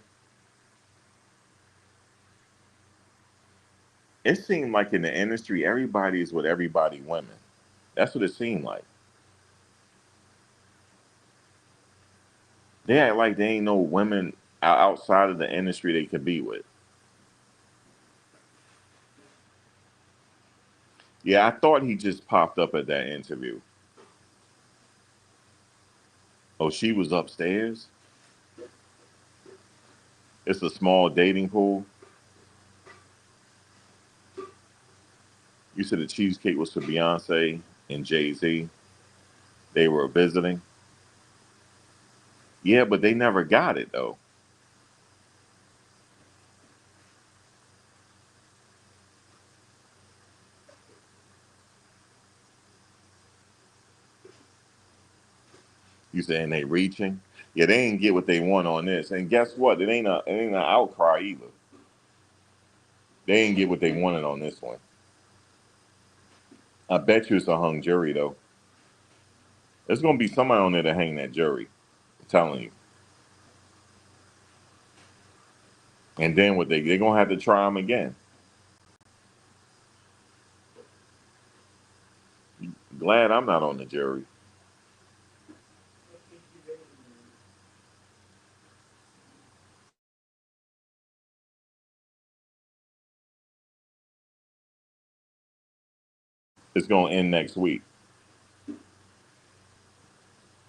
It seemed like in the industry, everybody is with everybody women. That's what it seemed like. They act like they ain't no women outside of the industry they could be with. Yeah, I thought he just popped up at that interview. Oh, she was upstairs? It's a small dating pool. You said the cheesecake was for Beyonce and Jay-Z. They were visiting. Yeah, but they never got it though. You saying they reaching? Yeah, they ain't get what they want on this. And guess what? It ain't an outcry either. They ain't get what they wanted on this one. I bet you it's a hung jury though. There's gonna be somebody on there to hang that jury. I'm telling you. And then what they're gonna have to try them again. Glad I'm not on the jury. It's gonna end next week.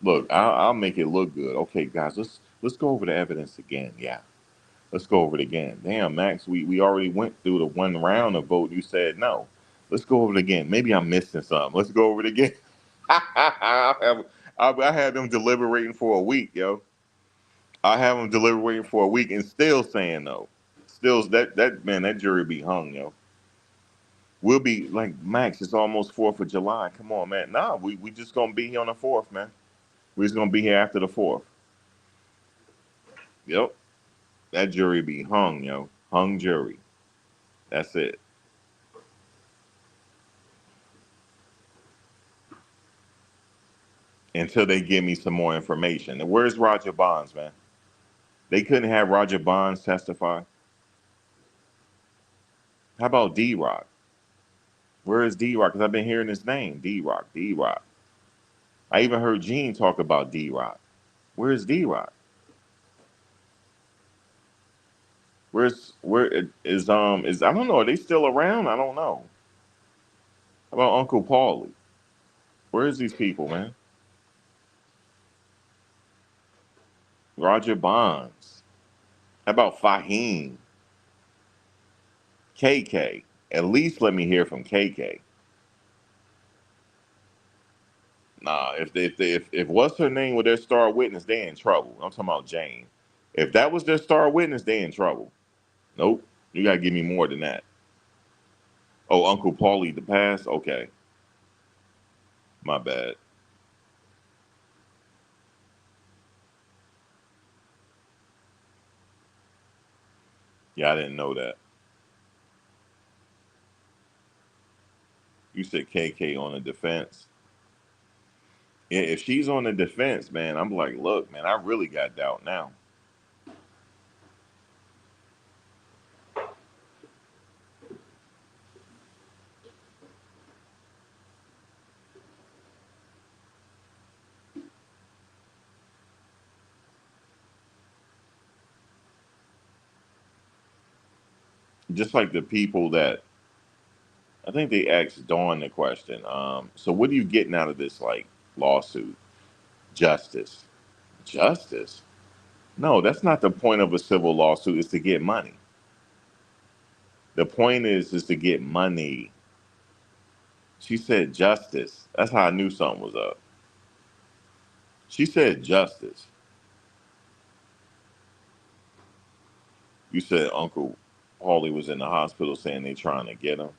Look, I'll make it look good. Okay, guys, let's go over the evidence again. Yeah, let's go over it again. Damn, Max, we already went through the one round of vote. You said no. Let's go over it again. Maybe I'm missing something. Let's go over it again. I had them deliberating for a week, yo. I have them deliberating for a week and still saying no. Still, that man, that jury be hung, yo. We'll be like Max. It's almost 4th of July. Come on, man. Nah, we just gonna be here on the 4th, man. We're just gonna be here after the 4th. Yep. That jury be hung, yo. Hung jury. That's it. Until they give me some more information. And where's Roger Bonds, man? They couldn't have Roger Bonds testify. How about D Rock? Where is D Rock? Because I've been hearing his name. D Rock, D Rock. I even heard Gene talk about D Rock. Where is D Rock? Where is I don't know, are they still around? I don't know. How about Uncle Paulie? Where is these people, man? Roger Bonds. How about Fahim? KK. At least let me hear from KK. Nah, if what's her name with their star witness, they in trouble. I'm talking about Jane. If that was their star witness, they in trouble. Nope. You gotta give me more than that. Oh, Uncle Paulie the past? Okay. My bad. Yeah, I didn't know that. You said KK on the defense. Yeah, if she's on the defense, man, I'm like, look, man, I really got doubt now. Just like the people that I think they asked Dawn the question. So what are you getting out of this like lawsuit? Justice. Justice? No, that's not the point of a civil lawsuit. Is to get money. The point is to get money. She said justice. That's how I knew something was up. She said justice. You said Uncle Paulie was in the hospital saying they trying to get him.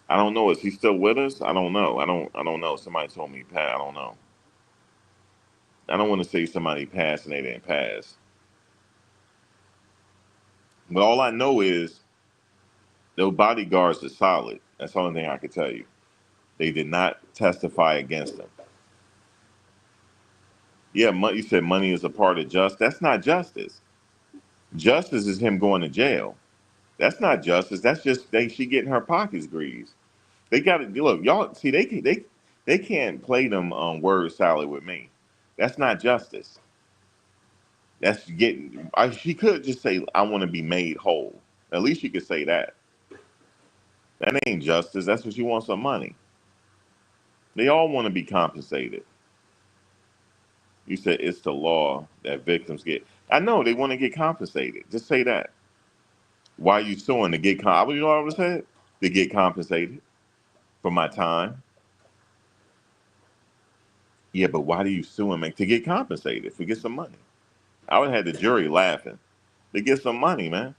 I don't know. Is he still with us? I don't know. I don't know. Somebody told me Pat. I don't know. I don't want to say somebody passed and they didn't pass. But all I know is those bodyguards are solid. That's the only thing I can tell you. They did not testify against them. Yeah, you said money is a part of justice. That's not justice. Justice is him going to jail. That's not justice. That's just she getting her pockets greased. They got to look, y'all. See, they can't play them word salad with me. That's not justice. That's getting. She could just say, "I want to be made whole." At least she could say that. That ain't justice. That's what she wants, some money. They all want to be compensated. You said it's the law that victims get. I know they want to get compensated. Just say that. Why are you suing to get you know what I was saying? To get compensated for my time. Yeah, but why do you sue him to get compensated? To get some money. I would have had the jury laughing. To get some money, man.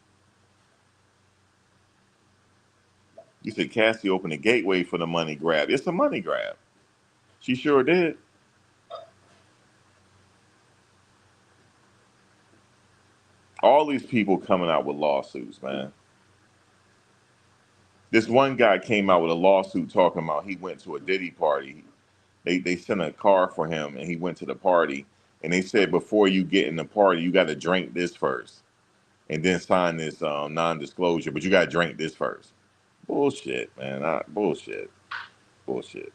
You said Cassie opened a gateway for the money grab. It's a money grab. She sure did. All these people coming out with lawsuits, man. This one guy came out with a lawsuit talking about he went to a Diddy party. They sent a car for him and he went to the party. And they said before you get in the party, you got to drink this first and then sign this non-disclosure. But you got to drink this first. Bullshit, man. Bullshit. Bullshit.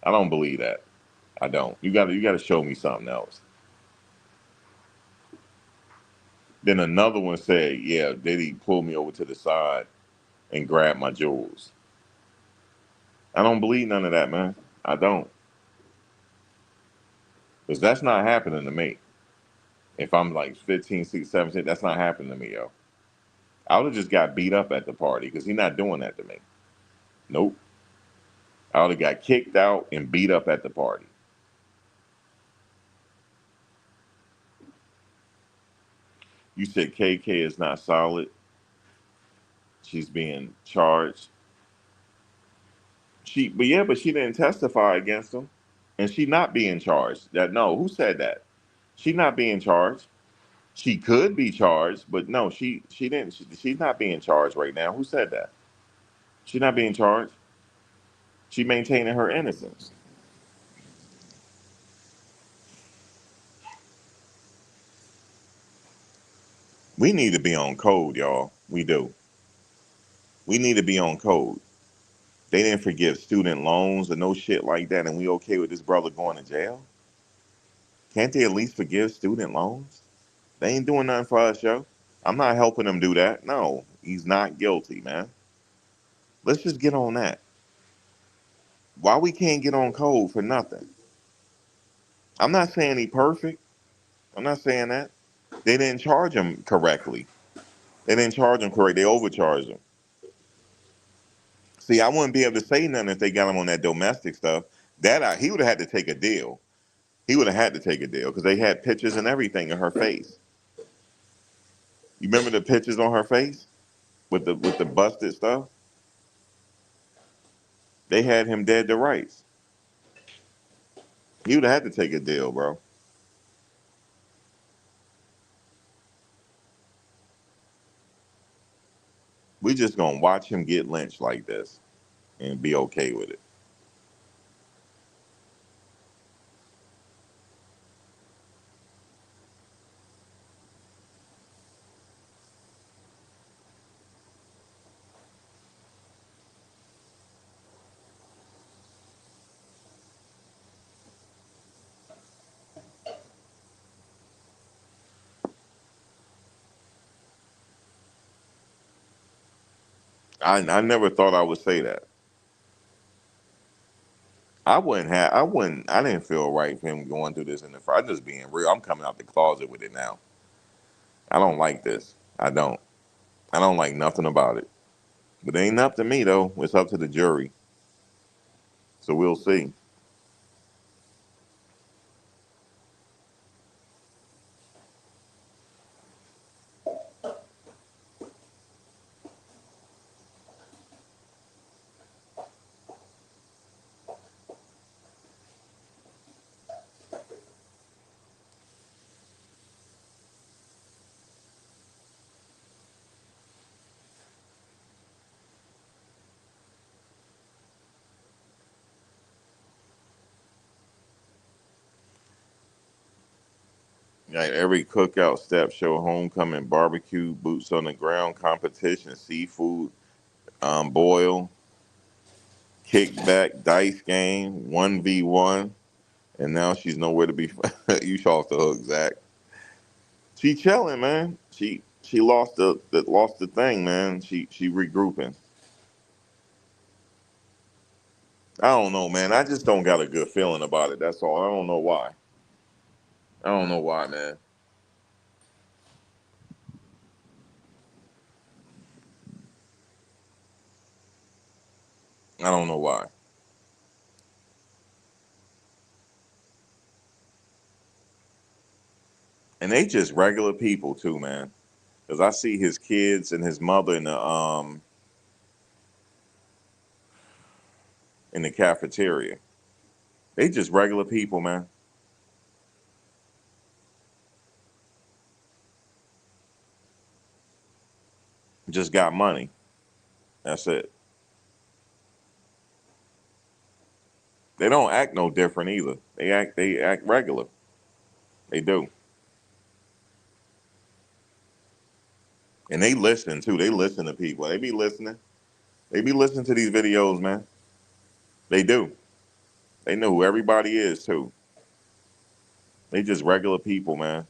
I don't believe that. I don't. You got to show me something else. Then another one said, "Yeah, Diddy pulled me over to the side and grabbed my jewels." I don't believe none of that, man. I don't, because that's not happening to me. If I'm like 15, 16, 17, that's not happening to me, yo. I would have just got beat up at the party because he's not doing that to me. Nope. I would have got kicked out and beat up at the party. You said KK is not solid. She's being charged. But she didn't testify against him, and she not being charged. That no, who said that? She not being charged. She could be charged, but no, she didn't. She's not being charged right now. Who said that? She's not being charged. She maintaining her innocence. We need to be on code, y'all. We do. We need to be on code. They didn't forgive student loans or no shit like that, and we okay with this brother going to jail? Can't they at least forgive student loans? They ain't doing nothing for us, yo. I'm not helping them do that. No, he's not guilty, man. Let's just get on that. Why we can't get on code for nothing? I'm not saying he perfect. I'm not saying that. They didn't charge him correctly. They didn't charge him correct. They overcharged him. See, I wouldn't be able to say nothing if they got him on that domestic stuff. He would have had to take a deal. He would have had to take a deal because they had pictures and everything of her face. You remember the pictures on her face with the busted stuff? They had him dead to rights. He would have had to take a deal, bro. We just gonna watch him get lynched like this and be okay with it. I never thought I would say that. I didn't feel right for him going through this in the first. I'm just being real. I'm coming out the closet with it now. I don't like this. I don't. I don't like nothing about it. But it ain't up to me though. It's up to the jury. So we'll see. Like every cookout step show, homecoming, barbecue, boots on the ground, competition, seafood, boil, kickback, dice game, 1v1, and now she's nowhere to be. You off the hook, Zach. She chilling, man. She lost the thing, man. She regrouping. I don't know, man. I just don't got a good feeling about it. That's all. I don't know why. I don't know why, man. I don't know why. And they just regular people too, man. Cause I see his kids and his mother in the cafeteria. They just regular people, man. Just got money. That's it. They don't act no different either. They act regular. They do. And they listen too. They listen to people. They be listening. They be listening to these videos, man. They do. They know who everybody is too. They just regular people, man.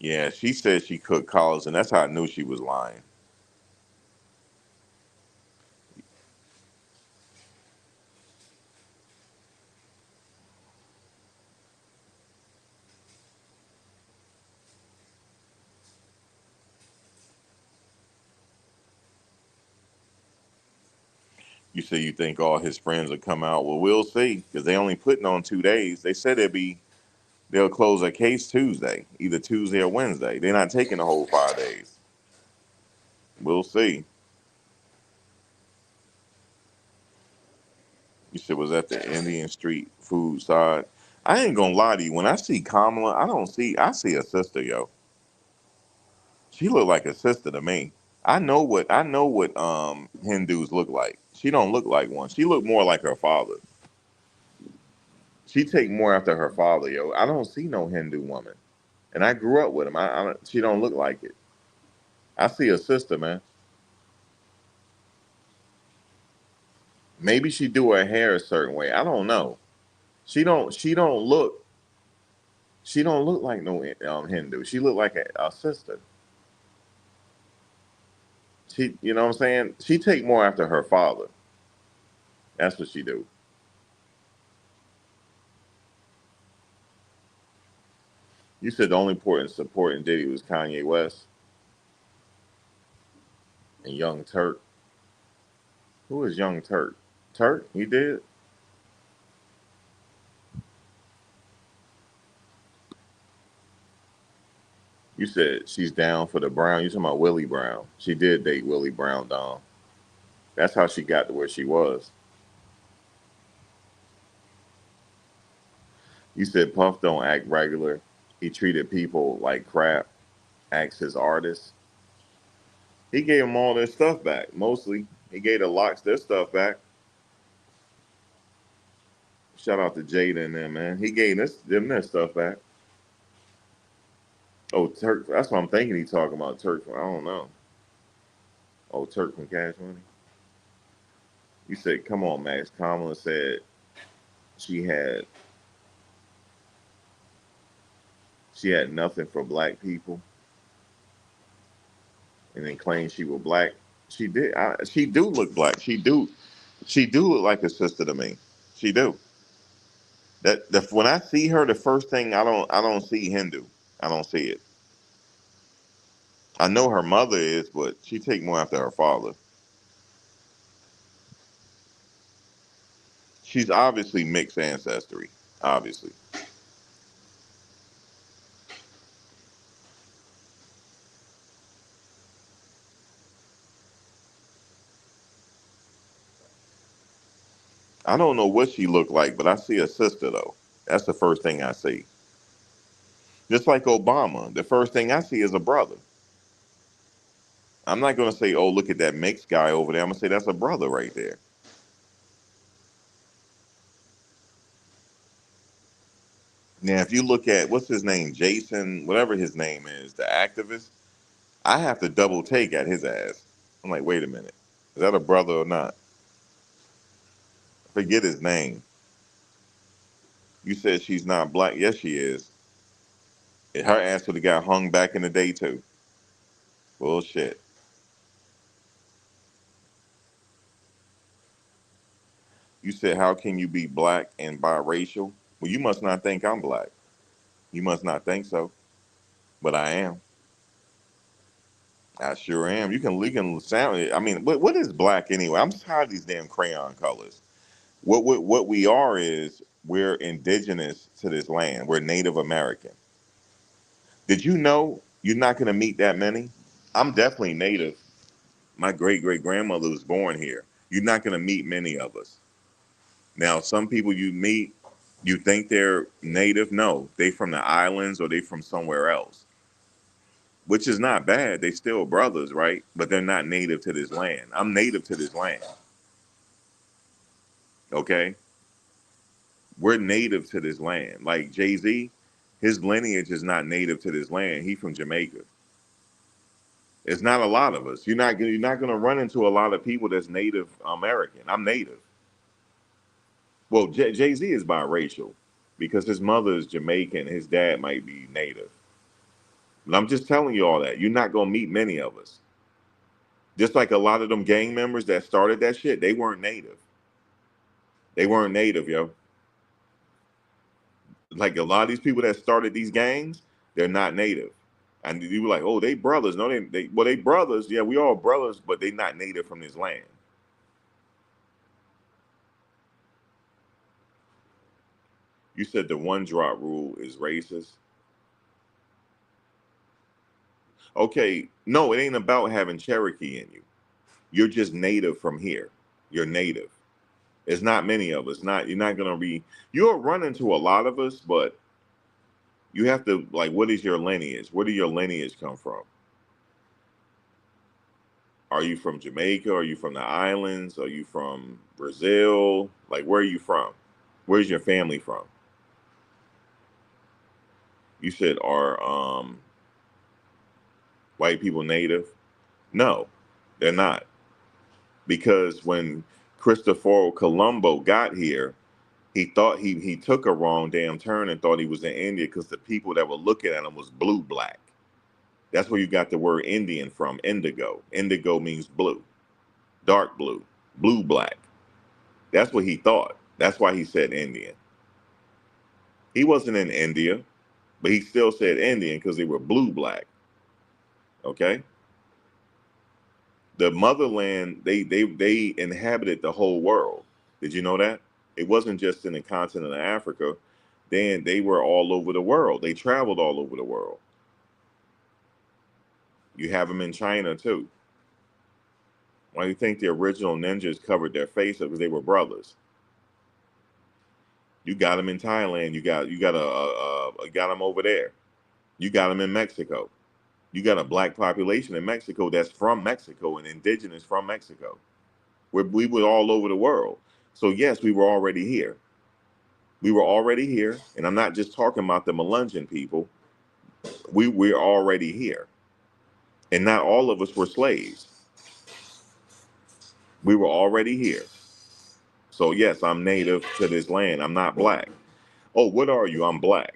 Yeah, she said she cooked collars, and that's how I knew she was lying. You say you think all his friends will come out. Well, we'll see, because they only putting on 2 days. They said they'll close a case Tuesday, either Tuesday or Wednesday. They're not taking the whole 5 days. We'll see. You said was at the Indian street food side. I ain't gonna lie to you. When I see Kamala, I see a sister, yo. She look like a sister to me. I know what Hindus look like. She don't look like one. She look more like her father. She take more after her father, yo. I don't see no Hindu woman, and I grew up with him. She don't look like it. I see a sister, man. Maybe she do her hair a certain way. I don't know. She don't. She don't look. She don't look like no Hindu. She look like a sister. You know what I'm saying? She take more after her father. That's what she do. You said the only important supporting Diddy was Kanye West and Young Turk. Who is Young Turk? Turk? He did? You said she's down for the Brown. You talking about Willie Brown. She did date Willie Brown down. That's how she got to where she was. You said Puff don't act regular. He treated people like crap, acts his artists. He gave them all their stuff back, mostly. He gave the Locks their stuff back. Shout out to Jada and them, man. He gave them their stuff back. Oh, Turk. That's what I'm thinking he talking about. Turk. I don't know. Oh, Turk from Cash Money. You said, come on, Max. Kamala said she had She had nothing for black people, and then claimed she was black. She did. She do look black. She do. She do look like a sister to me. She do. When I see her, the first thing I don't see Hindu. I don't see it. I know her mother is, but she take more after her father. She's obviously mixed ancestry. Obviously, I don't know what she looked like, but I see a sister though. That's the first thing I see. Just like Obama, the first thing I see is a brother. I'm not gonna say, "Oh, look at that mixed guy over there." I'm gonna say that's a brother right there. Now, if you look at what's his name, Jason, whatever his name is, the activist, I have to double take at his ass. I'm like, wait a minute, is that a brother or not? Forget his name. You said she's not black. Yes, she is. Her ass would have got hung back in the day too. Bullshit. You said, how can you be black and biracial? Well, you must not think I'm black. You must not think so, but I am. I sure am. You can sound it. I mean, what is black anyway? I'm tired of these damn crayon colors. What we are is we're indigenous to this land. We're Native American. Did you know you're not going to meet that many? I'm definitely Native. My great great grandmother was born here. You're not going to meet many of us. Now, some people you meet, you think they're Native. No, they from the islands or they from somewhere else, which is not bad. They still brothers, right? But they're not native to this land. I'm native to this land. Okay, we're native to this land. Like Jay-Z, his lineage is not native to this land. He from Jamaica. It's not a lot of us. You're not gonna run into a lot of people that's Native American. I'm Native. Well, Jay-Z is biracial because his mother is Jamaican. His dad might be Native. But I'm just telling you all that. You're not gonna meet many of us. Just like a lot of them gang members that started that shit, they weren't Native. They weren't Native, yo. Like a lot of these people that started these gangs, they're not Native. And you were like, oh, they brothers. No, they brothers. Yeah, we all brothers, but they not Native from this land. You said the one drop rule is racist. Okay, no, it ain't about having Cherokee in you. You're just native from here. You're native. It's not many of us. Not you're not gonna be. You'll run into a lot of us, but you have to like. What is your lineage? Where do your lineage come from? Are you from Jamaica? Are you from the islands? Are you from Brazil? Like, where are you from? Where's your family from? You said are white people native? No, they're not. Because when Christopher Colombo got here, he thought he took a wrong damn turn and thought he was in India because the people that were looking at him was blue black. That's where you got the word Indian from, indigo. Indigo means blue, dark blue, blue black. That's what he thought. That's why he said Indian. He wasn't in India, but he still said Indian because they were blue black. Okay, the motherland they inhabited the whole world. Did you know that? It wasn't just in the continent of Africa. Then they were all over the world. They traveled all over the world. You have them in China too. Why do you think the original ninjas covered their face up? Because they were brothers. You got them in Thailand. You got them over there. You got them in Mexico. You got a black population in Mexico that's from Mexico and indigenous from Mexico. We were all over the world. So yes, we were already here. We were already here, and I'm not just talking about the Melungeon people. We're already here, and not all of us were slaves. We were already here. So yes, I'm native to this land. I'm not black. Oh, what are you? I'm black.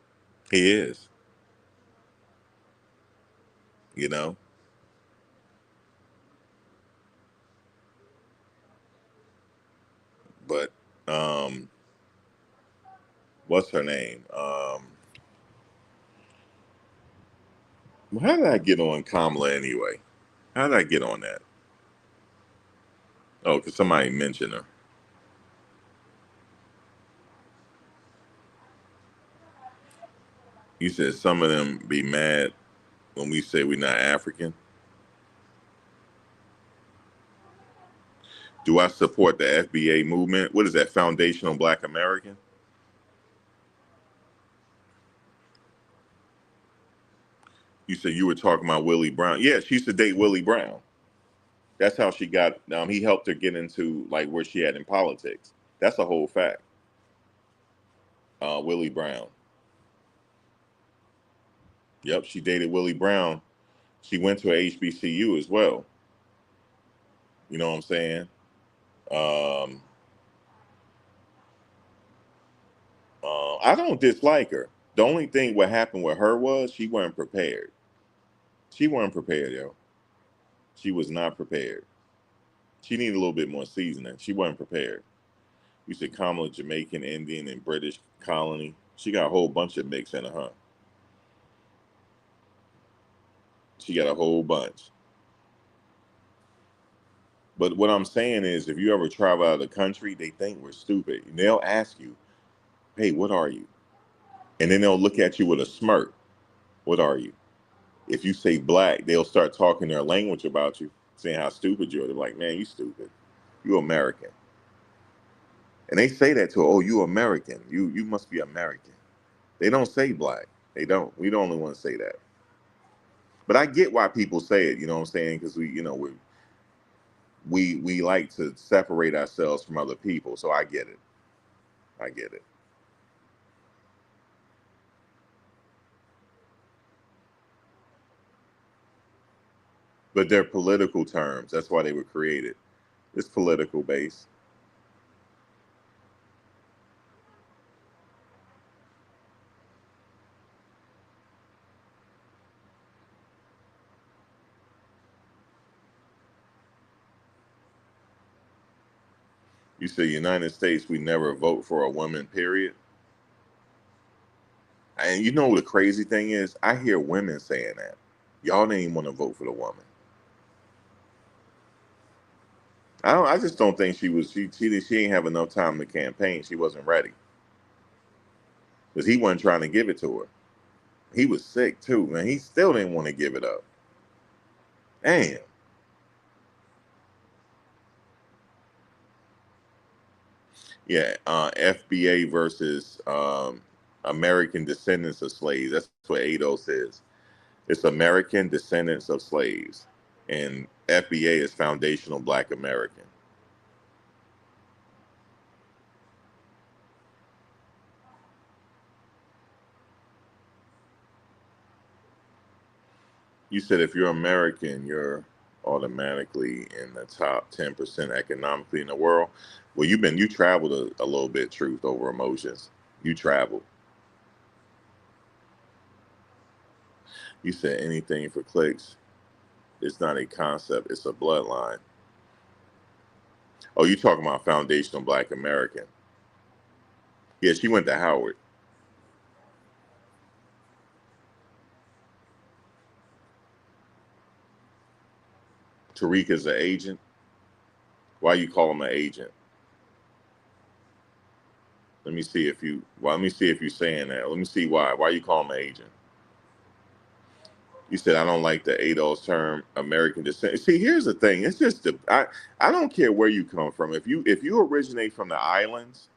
He is, you know. But um, what's her name? How did I get on Kamala anyway? How did I get on that? Oh, because somebody mentioned her. You said some of them be mad when we say we're not African. Do I support the FBA movement? What is that? Foundational Black American? You said you were talking about Willie Brown. Yeah, she used to date Willie Brown. That's how she got. He helped her get into like where she at in politics. That's a whole fact. Willie Brown. Yep, she dated Willie Brown. She went to a HBCU as well. You know what I'm saying? Um, I don't dislike her. The only thing what happened with her was she wasn't prepared. She wasn't prepared, yo. She was not prepared. She needed a little bit more seasoning. She wasn't prepared. You said Kamala, Jamaican, Indian, and British colony. She got a whole bunch of mix in her. She got a whole bunch. But what I'm saying is, if you ever travel out of the country, they think we're stupid. And they'll ask you, "Hey, what are you?" And then they'll look at you with a smirk. What are you? If you say black, they'll start talking their language about you, saying how stupid you are. They're like, "Man, you stupid. You American." And they say that to her, "Oh, you American. You must be American." They don't say black. They don't. We the only ones say that. But I get why people say it. You know what I'm saying? Because we like to separate ourselves from other people. So I get it. I get it. But they're political terms. That's why they were created. It's political based. You say United States, we never vote for a woman, period. And you know what the crazy thing is? I hear women saying that. Y'all didn't even want to vote for the woman. I just don't think she was she didn't have enough time to campaign. She wasn't ready. Because he wasn't trying to give it to her. He was sick too, man. He still didn't want to give it up. Damn. Yeah, FBA versus American descendants of slaves. That's what Ado says. It's American descendants of slaves, and FBA is foundational Black American. You said if you're American, you're automatically in the top 10% economically in the world. Well, you traveled a little bit, truth over emotions. You traveled. You said anything for clicks. It's not a concept, it's a bloodline. Oh, you talking about foundational Black American. Yeah, she went to Howard. Tariq is an agent. Why you call him an agent? Let me see if you. Well, let me see if you're saying that. Let me see why. Why you call him an agent? You said I don't like the ADOS term American descent. See, here's the thing. It's just I don't care where you come from. If you originate from the islands,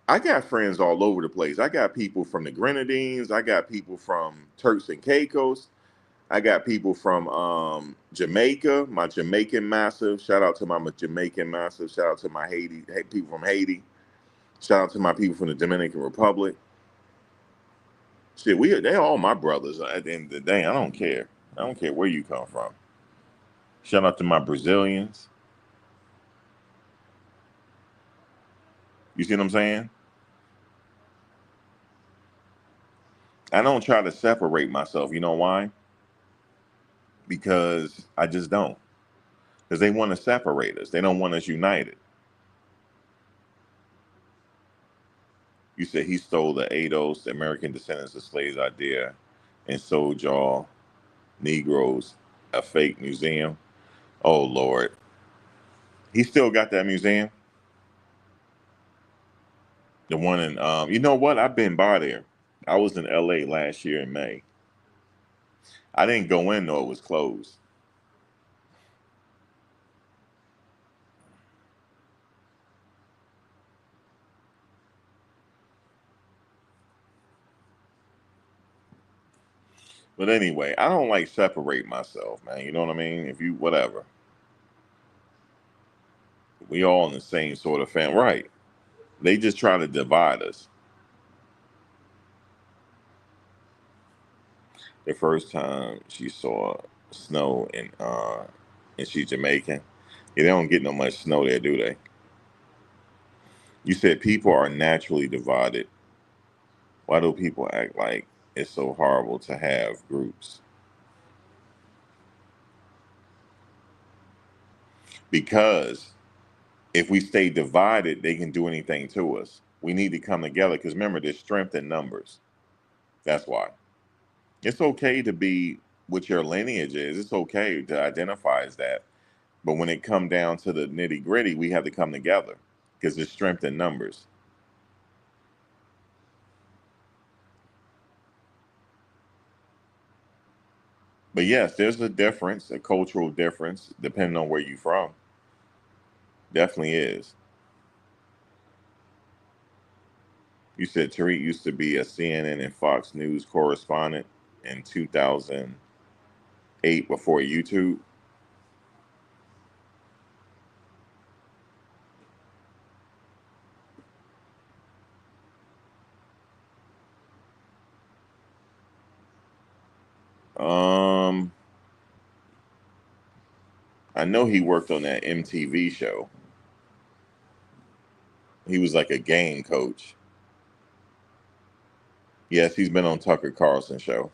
I got friends all over the place. I got people from the Grenadines. I got people from Turks and Caicos. I got people from Jamaica, my Jamaican massive. Shout out to my Jamaican massive. Shout out to my people from Haiti. Shout out to my people from the Dominican Republic. Shit, they all my brothers. At the end of the day, I don't care. I don't care where you come from. Shout out to my Brazilians. You see what I'm saying? I don't try to separate myself. You know why? Because I just don't. Because they want to separate us. They don't want us united. You said he stole the ADOS, the American Descendants of Slaves idea, and sold y'all Negroes a fake museum. Oh Lord, he still got that museum. The one in, you know what? I've been by there. I was in LA last year in May. I didn't go in though; it was closed. But anyway, I don't like separate myself, man. You know what I mean? If you whatever, we all in the same sort of family, right? They just try to divide us. The first time she saw snow and she's Jamaican. Yeah, they don't get no much snow there, do they? You said people are naturally divided. Why do people act like it's so horrible to have groups? Because if we stay divided, they can do anything to us. We need to come together because remember, there's strength in numbers. That's why. It's okay to be what your lineage is. It's okay to identify as that. But when it come down to the nitty gritty, we have to come together because there's strength in numbers. But yes, there's a difference, a cultural difference, depending on where you're from. Definitely is. You said Tariq used to be a CNN and Fox News correspondent in 2008 before YouTube. Um, I know he worked on that MTV show. He was like a game coach. Yes, he's been on Tucker Carlson show.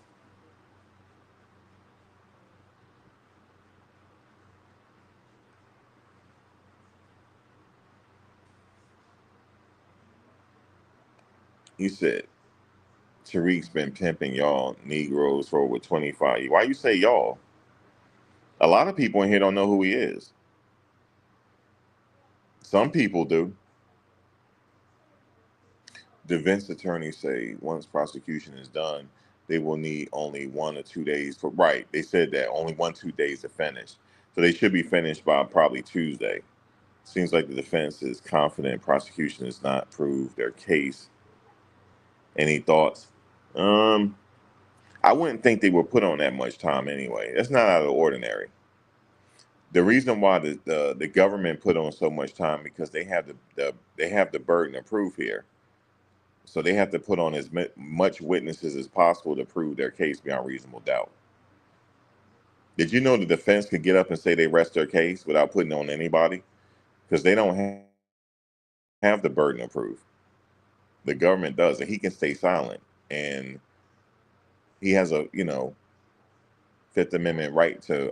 He said Tariq's been pimping y'all Negroes for over 25 years. Why you say y'all? A lot of people in here don't know who he is. Some people do. Defense attorneys say once prosecution is done, they will need only 1 or 2 days for right. They said that only 1 2 days to finish, so they should be finished by probably Tuesday. Seems like the defense is confident prosecution has not proved their case. Any thoughts? Um, I wouldn't think they would put on that much time anyway. That's not out of the ordinary. The reason why the government put on so much time because they have they have the burden of proof here. So they have to put on as much witnesses as possible to prove their case beyond reasonable doubt. Did you know the defense could get up and say they rest their case without putting on anybody? Because they don't have the burden of proof. The government does, and he can stay silent. And he has a, Fifth Amendment right to,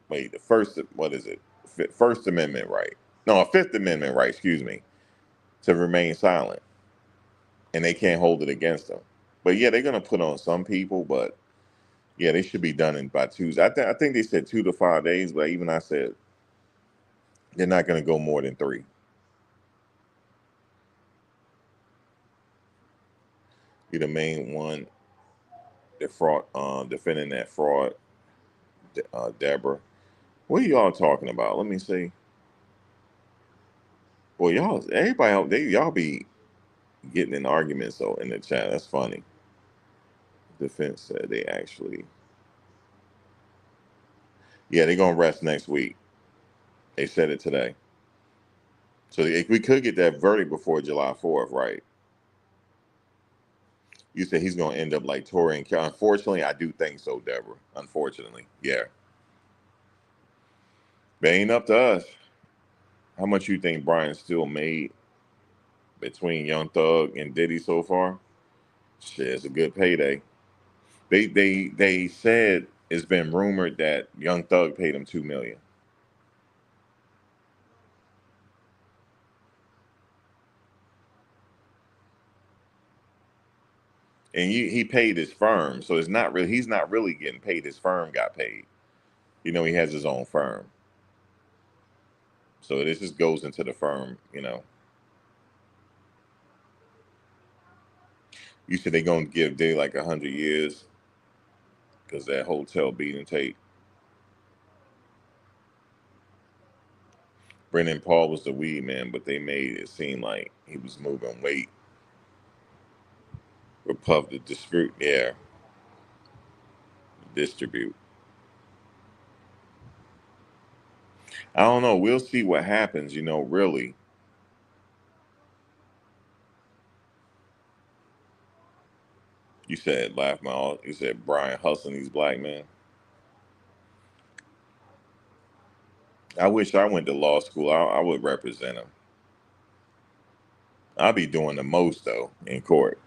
wait, the first, what is it? First Amendment right. No, a Fifth Amendment right, excuse me, to remain silent. And they can't hold it against them. But yeah, they're going to put on some people, but yeah, they should be done in by Tuesday. I think they said 2 to 5 days, but even I said they're not going to go more than three. Be the main one, the fraud, defending that fraud, Deborah. What are y'all talking about? Let me see. Well, y'all, everybody, y'all be getting in arguments so in the chat. That's funny. Defense said they actually, yeah, they're gonna rest next week. They said it today. So we could get that verdict before July 4th, right? You said he's gonna end up like Tory and Kel. Unfortunately, I do think so, Deborah. Unfortunately, yeah. But ain't up to us. How much you think Brian still made between Young Thug and Diddy so far. Shit, it's a good payday. They said it's been rumored that Young Thug paid him 2 million, and he paid his firm, so it's not really he's not really getting paid. His firm got paid. You know, he has his own firm, so this just goes into the firm. You know, you said they're gonna give Diddy like 100 years because that hotel beating tape. Brendan Paul was the weed man, but they made it seem like he was moving weight for Puff to distribute. Yeah, distribute. I don't know. We'll see what happens. You know, really. You said laugh my all. You said Brian hustling these black men. I wish I went to law school. I would represent them. I'll be doing the most though in court.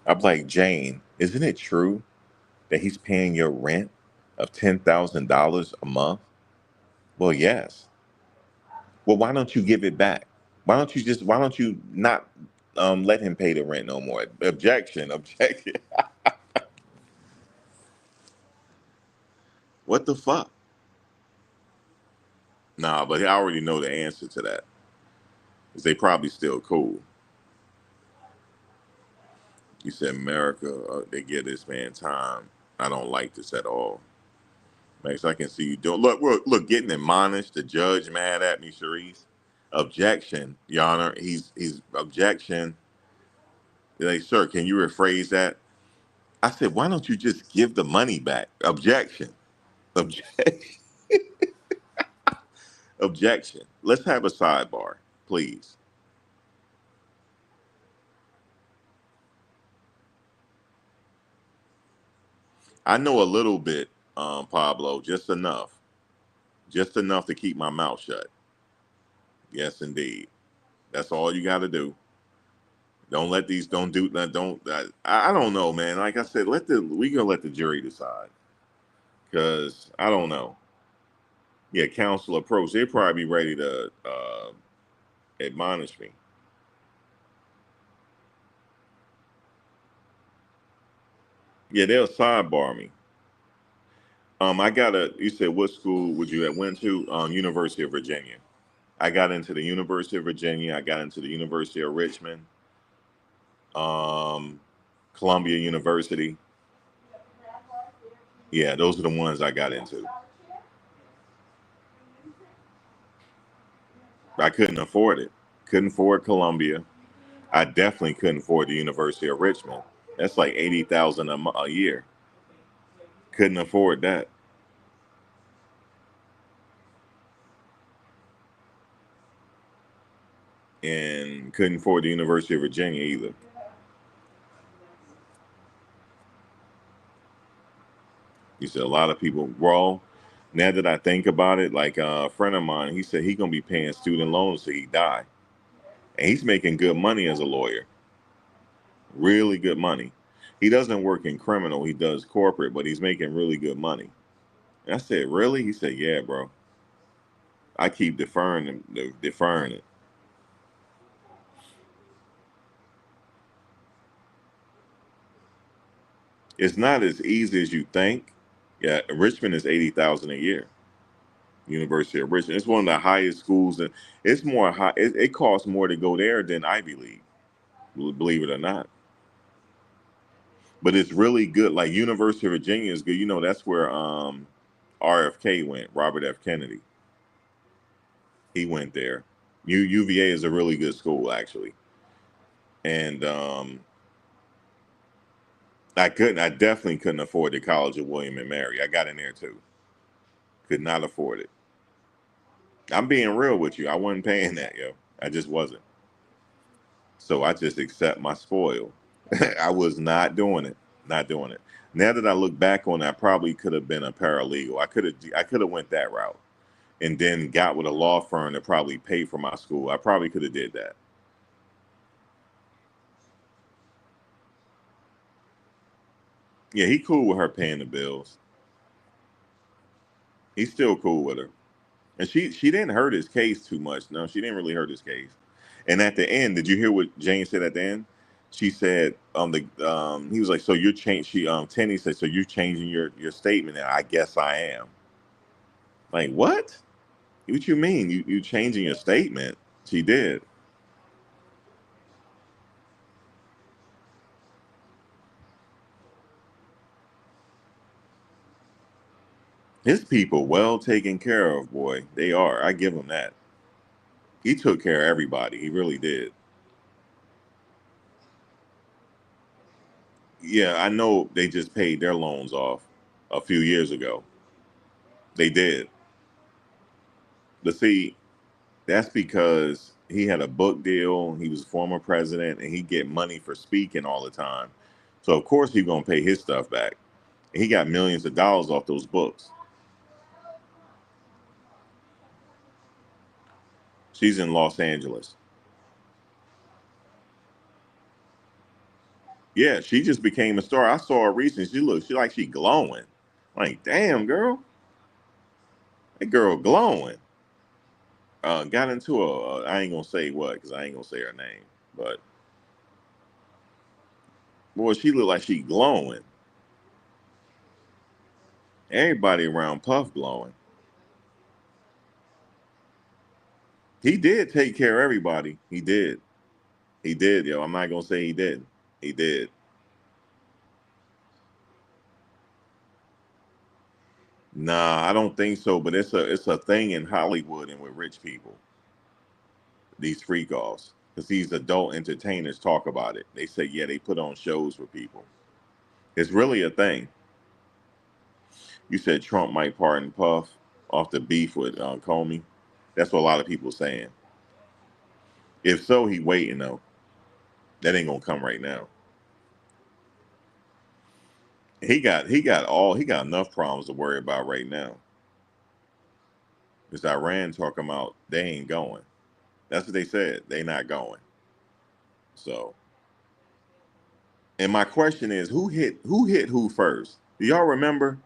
I'm like, Jane, isn't it true that he's paying your rent of $10,000 a month? Well, yes. Well, why don't you give it back? Why don't you not let him pay the rent no more? Objection, objection. What the fuck? Nah, but I already know the answer to that. 'Cause they probably still cool. You said America, they give this man time. I don't like this at all. Max, I can see you doing. Look, getting admonished. The judge mad at me, Sharice. Objection, Your Honor. He's objection. Like, sir, can you rephrase that? I said, why don't you just give the money back? Objection. Objection. Objection. Let's have a sidebar, please. I know a little bit, Pablo, just enough to keep my mouth shut. Yes, indeed. That's all you got to do. Don't let these. Don't do that. Don't. I don't know, man. Like I said, we gonna let the jury decide because I don't know. Yeah, counsel approach. They'd probably be ready to admonish me. Yeah, they'll sidebar me. I got a. You said what school would you have went to? University of Virginia. I got into the University of Virginia. I got into the University of Richmond. Um, Columbia University. Yeah, those are the ones I got into. I couldn't afford it. Couldn't afford Columbia. I definitely couldn't afford the University of Richmond. That's like 80,000 a year. Couldn't afford that, and couldn't afford the University of Virginia either. You said a lot of people. Well, now that I think about it, like a friend of mine, he said he gonna be paying student loans till he die, and he's making good money as a lawyer. Really good money. He doesn't work in criminal. He does corporate, but he's making really good money. And I said, really? He said, yeah, bro. I keep deferring it. It's not as easy as you think. Yeah, Richmond is 80,000 a year. University of Richmond. It's one of the highest schools, and it's more high. It costs more to go there than Ivy League, believe it or not. But it's really good. Like University of Virginia is good. You know, that's where RFK went. Robert F. Kennedy. He went there. UVA is a really good school, actually. And I definitely couldn't afford the College of William and Mary. I got in there too. Could not afford it. I'm being real with you. I wasn't paying that, yo. I just wasn't. So I just accept my spoil. I was not doing it. Not doing it. Now that I look back on it, I probably could have been a paralegal. I could have went that route and then got with a law firm that probably paid for my school. I probably could have did that. Yeah, he cool with her paying the bills. He's still cool with her. And she didn't hurt his case too much. No, she didn't really hurt his case. And at the end, did you hear what Jane said at the end? She said, the he was like, so you're changing. Tenny said, so you're changing your statement. And I guess I am. Like what? What you mean? You changing your statement? She did. His people well taken care of, boy. They are. I give him that. He took care of everybody. He really did. Yeah, I know they just paid their loans off a few years ago. They did. But see, that's because he had a book deal. He was a former president, and he get money for speaking all the time. So of course he's gonna pay his stuff back. And he got millions of dollars off those books. She's in Los Angeles. Yeah, she just became a star. I saw her recently. She glowing. Like, damn, girl, that girl glowing. Got into I ain't gonna say what because I ain't gonna say her name, but boy, she looked like she glowing. Everybody around Puff glowing. He did take care of everybody. He did. He did, yo. I'm not gonna say he didn't. He did. Nah, I don't think so. But it's a thing in Hollywood and with rich people. These freak offs, because these adult entertainers talk about it. They say, yeah, they put on shows for people. It's really a thing. You said Trump might pardon Puff off the beef with Comey. That's what a lot of people saying. If so, he waiting though. That ain't gonna come right now. He got enough problems to worry about right now. Because Iran talking about they ain't going. That's what they said. They not going. So, and my question is, who first? Do y'all remember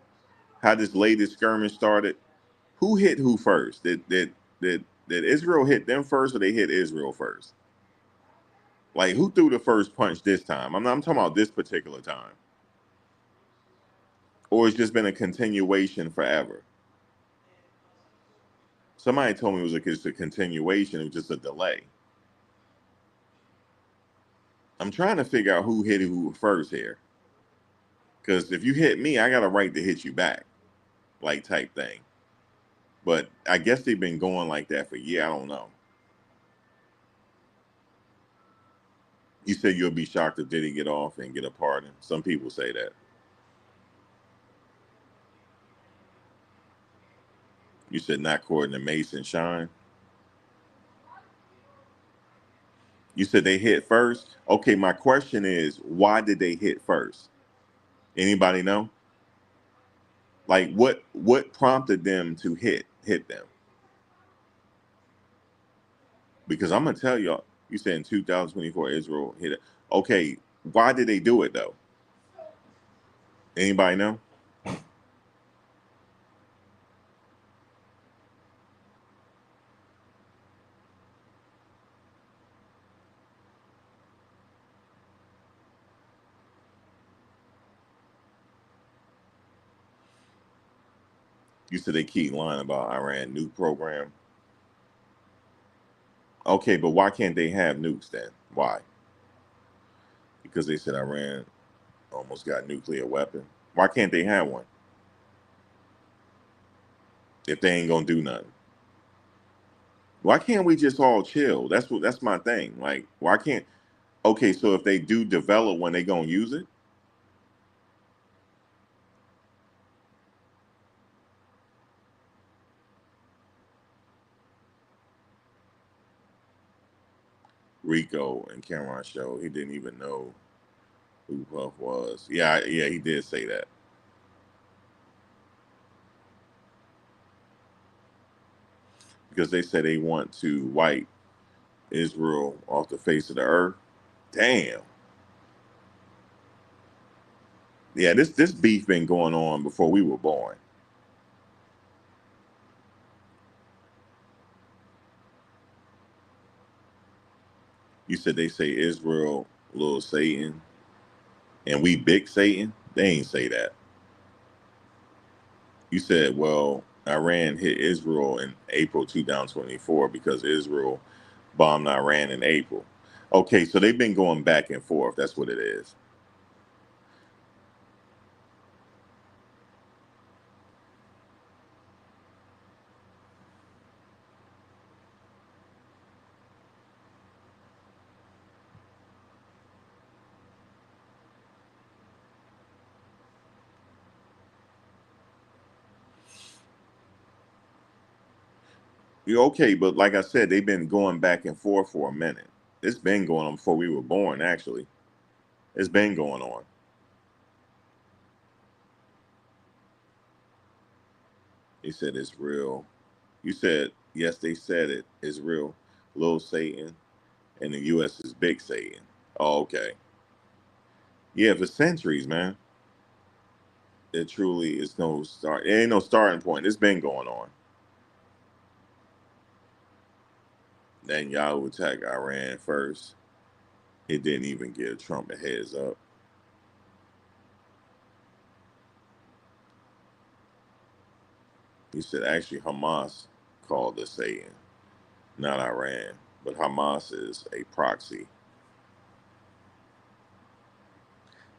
how this latest skirmish started? Who hit who first? Did Israel hit them first, or they hit Israel first? Like who threw the first punch this time? I'm talking about this particular time, or it's just been a continuation forever. Somebody told me it was just a continuation. It was just a delay. I'm trying to figure out who hit who first here. Because if you hit me, I got a right to hit you back, like type thing. But I guess they've been going like that for years. I don't know. You said you'll be shocked if Diddy get off and get a pardon. Some people say that. You said not according to Mason Shine. You said they hit first. Okay, my question is, why did they hit first? Anybody know? Like what prompted them to hit them? Because I'm gonna tell y'all. You said in 2024 Israel hit it. Okay, why did they do it though? Anybody know? You said they keep lying about Iran nuke program. Okay, but why can't they have nukes then? Why? Because they said Iran almost got nuclear weapon. Why can't they have one if they ain't gonna do nothing? Why can't we just all chill? That's my thing. Like, why can't? Okay, so if they do develop one, they gonna use it? Rico and Cameron show he didn't even know. who Puff was. Yeah, yeah, he did say that. Because they said they want to wipe Israel off the face of the earth. Damn. Yeah, this beef been going on before we were born. You said they say Israel, little Satan, and we big Satan. They ain't say that. You said, well, Iran hit Israel in April 2024 because Israel bombed Iran in April. Okay, so they've been going back and forth. That's what it is. You okay, but like I said, they've been going back and forth for a minute. It's been going on before we were born, actually. It's been going on. They said it's real. You said, yes, they said it. It's real. Little Satan, and the U.S. is big Satan. Oh, okay. Yeah, for centuries, man. It truly is no start. It ain't no starting point. It's been going on. Then Yahoo attacked Iran first. It didn't even give Trump a heads up. He said actually Hamas called us Satan, not Iran. But Hamas is a proxy.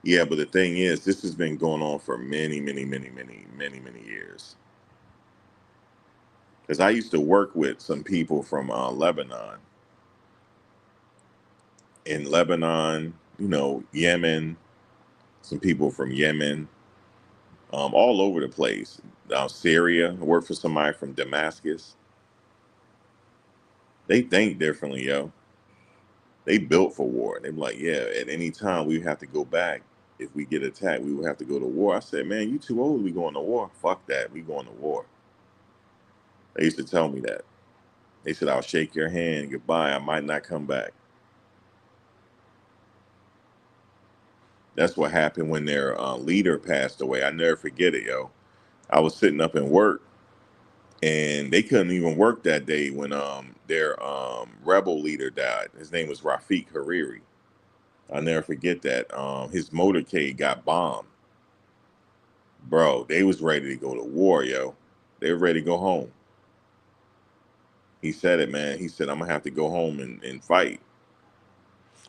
Yeah, but the thing is, this has been going on for many, many, many, many, many, many years. Because I used to work with some people from Lebanon. In Lebanon, Yemen, some people from Yemen, all over the place. Syria, I worked for somebody from Damascus. They think differently, yo. They built for war. They're like, yeah, at any time we have to go back. If we get attacked, we would have to go to war. I said, man, you too old to be going to war. Fuck that. We going to war. They used to tell me that. They said, I'll shake your hand. Goodbye. I might not come back. That's what happened when their leader passed away. I never forget it, yo. I was sitting up in work, and they couldn't even work that day when their rebel leader died. His name was Rafiq Hariri. I'll never forget that. His motorcade got bombed. Bro, they was ready to go to war, yo. They were ready to go home. He said it, man. He said, I'm gonna have to go home and fight.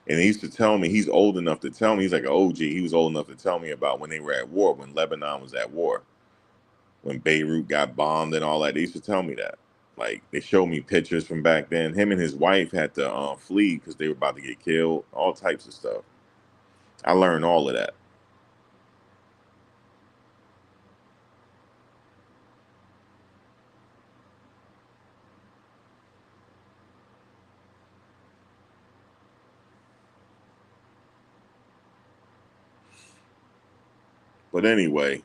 And he used to tell me, he's old enough to tell me, he's like an OG. He was old enough to tell me about when they were at war, when Lebanon was at war, when Beirut got bombed and all that. They used to tell me that. Like, they showed me pictures from back then. Him and his wife had to flee because they were about to get killed, all types of stuff. I learned all of that. But anyway,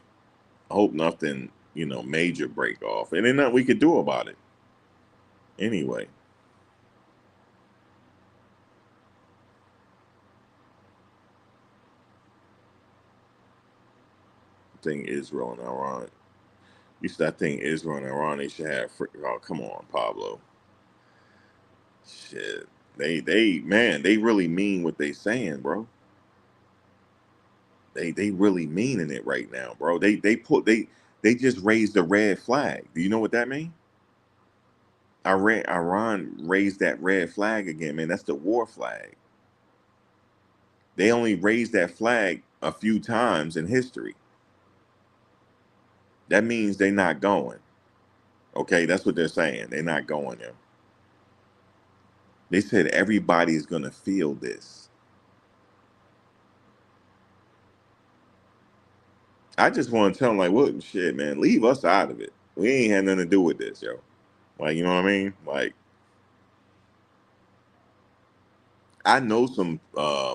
I hope nothing, major break off. And ain't nothing we could do about it. Anyway, I think Israel and Iran. You said I think Israel and Iran, they should have free. Oh, come on, Pablo. Shit. Man, they really mean what they saying, bro. They really meaning it right now, bro. They just raised the red flag. Do you know what that mean? Iran raised that red flag again, man. That's the war flag. They only raised that flag a few times in history. That means they're not going. Okay, that's what they're saying. They're not going there. They said everybody's gonna feel this. I just want to tell them, like, what shit, man, leave us out of it. We ain't had nothing to do with this, yo. Like, you know what I mean? Like, I know some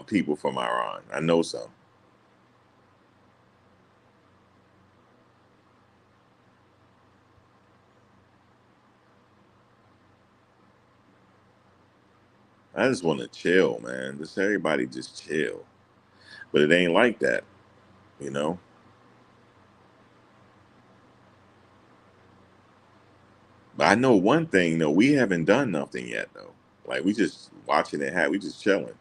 people from Iran. I know some. I just want to chill, man. Just everybody just chill. But it ain't like that, you know? But I know one thing, though. We haven't done nothing yet, though. Like, we just watching it happen. We just chilling.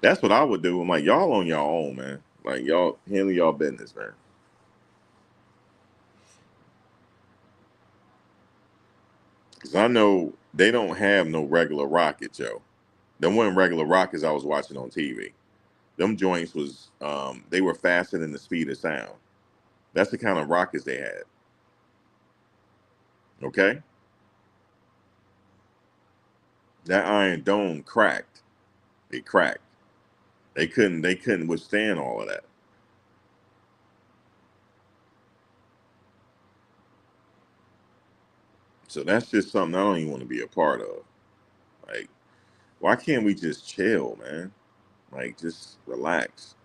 That's what I would do. I'm like, y'all on your own, man. Like, y'all handle y'all business, man. Because I know they don't have no regular rockets, yo. Them weren't regular rockets I was watching on TV. Them joints was, they were faster than the speed of sound. That's the kind of rockets they had. Okay? That Iron Dome cracked. It cracked. They couldn't withstand all of that. So that's just something I don't even want to be a part of. Like, why can't we just chill, man? Like, just relax.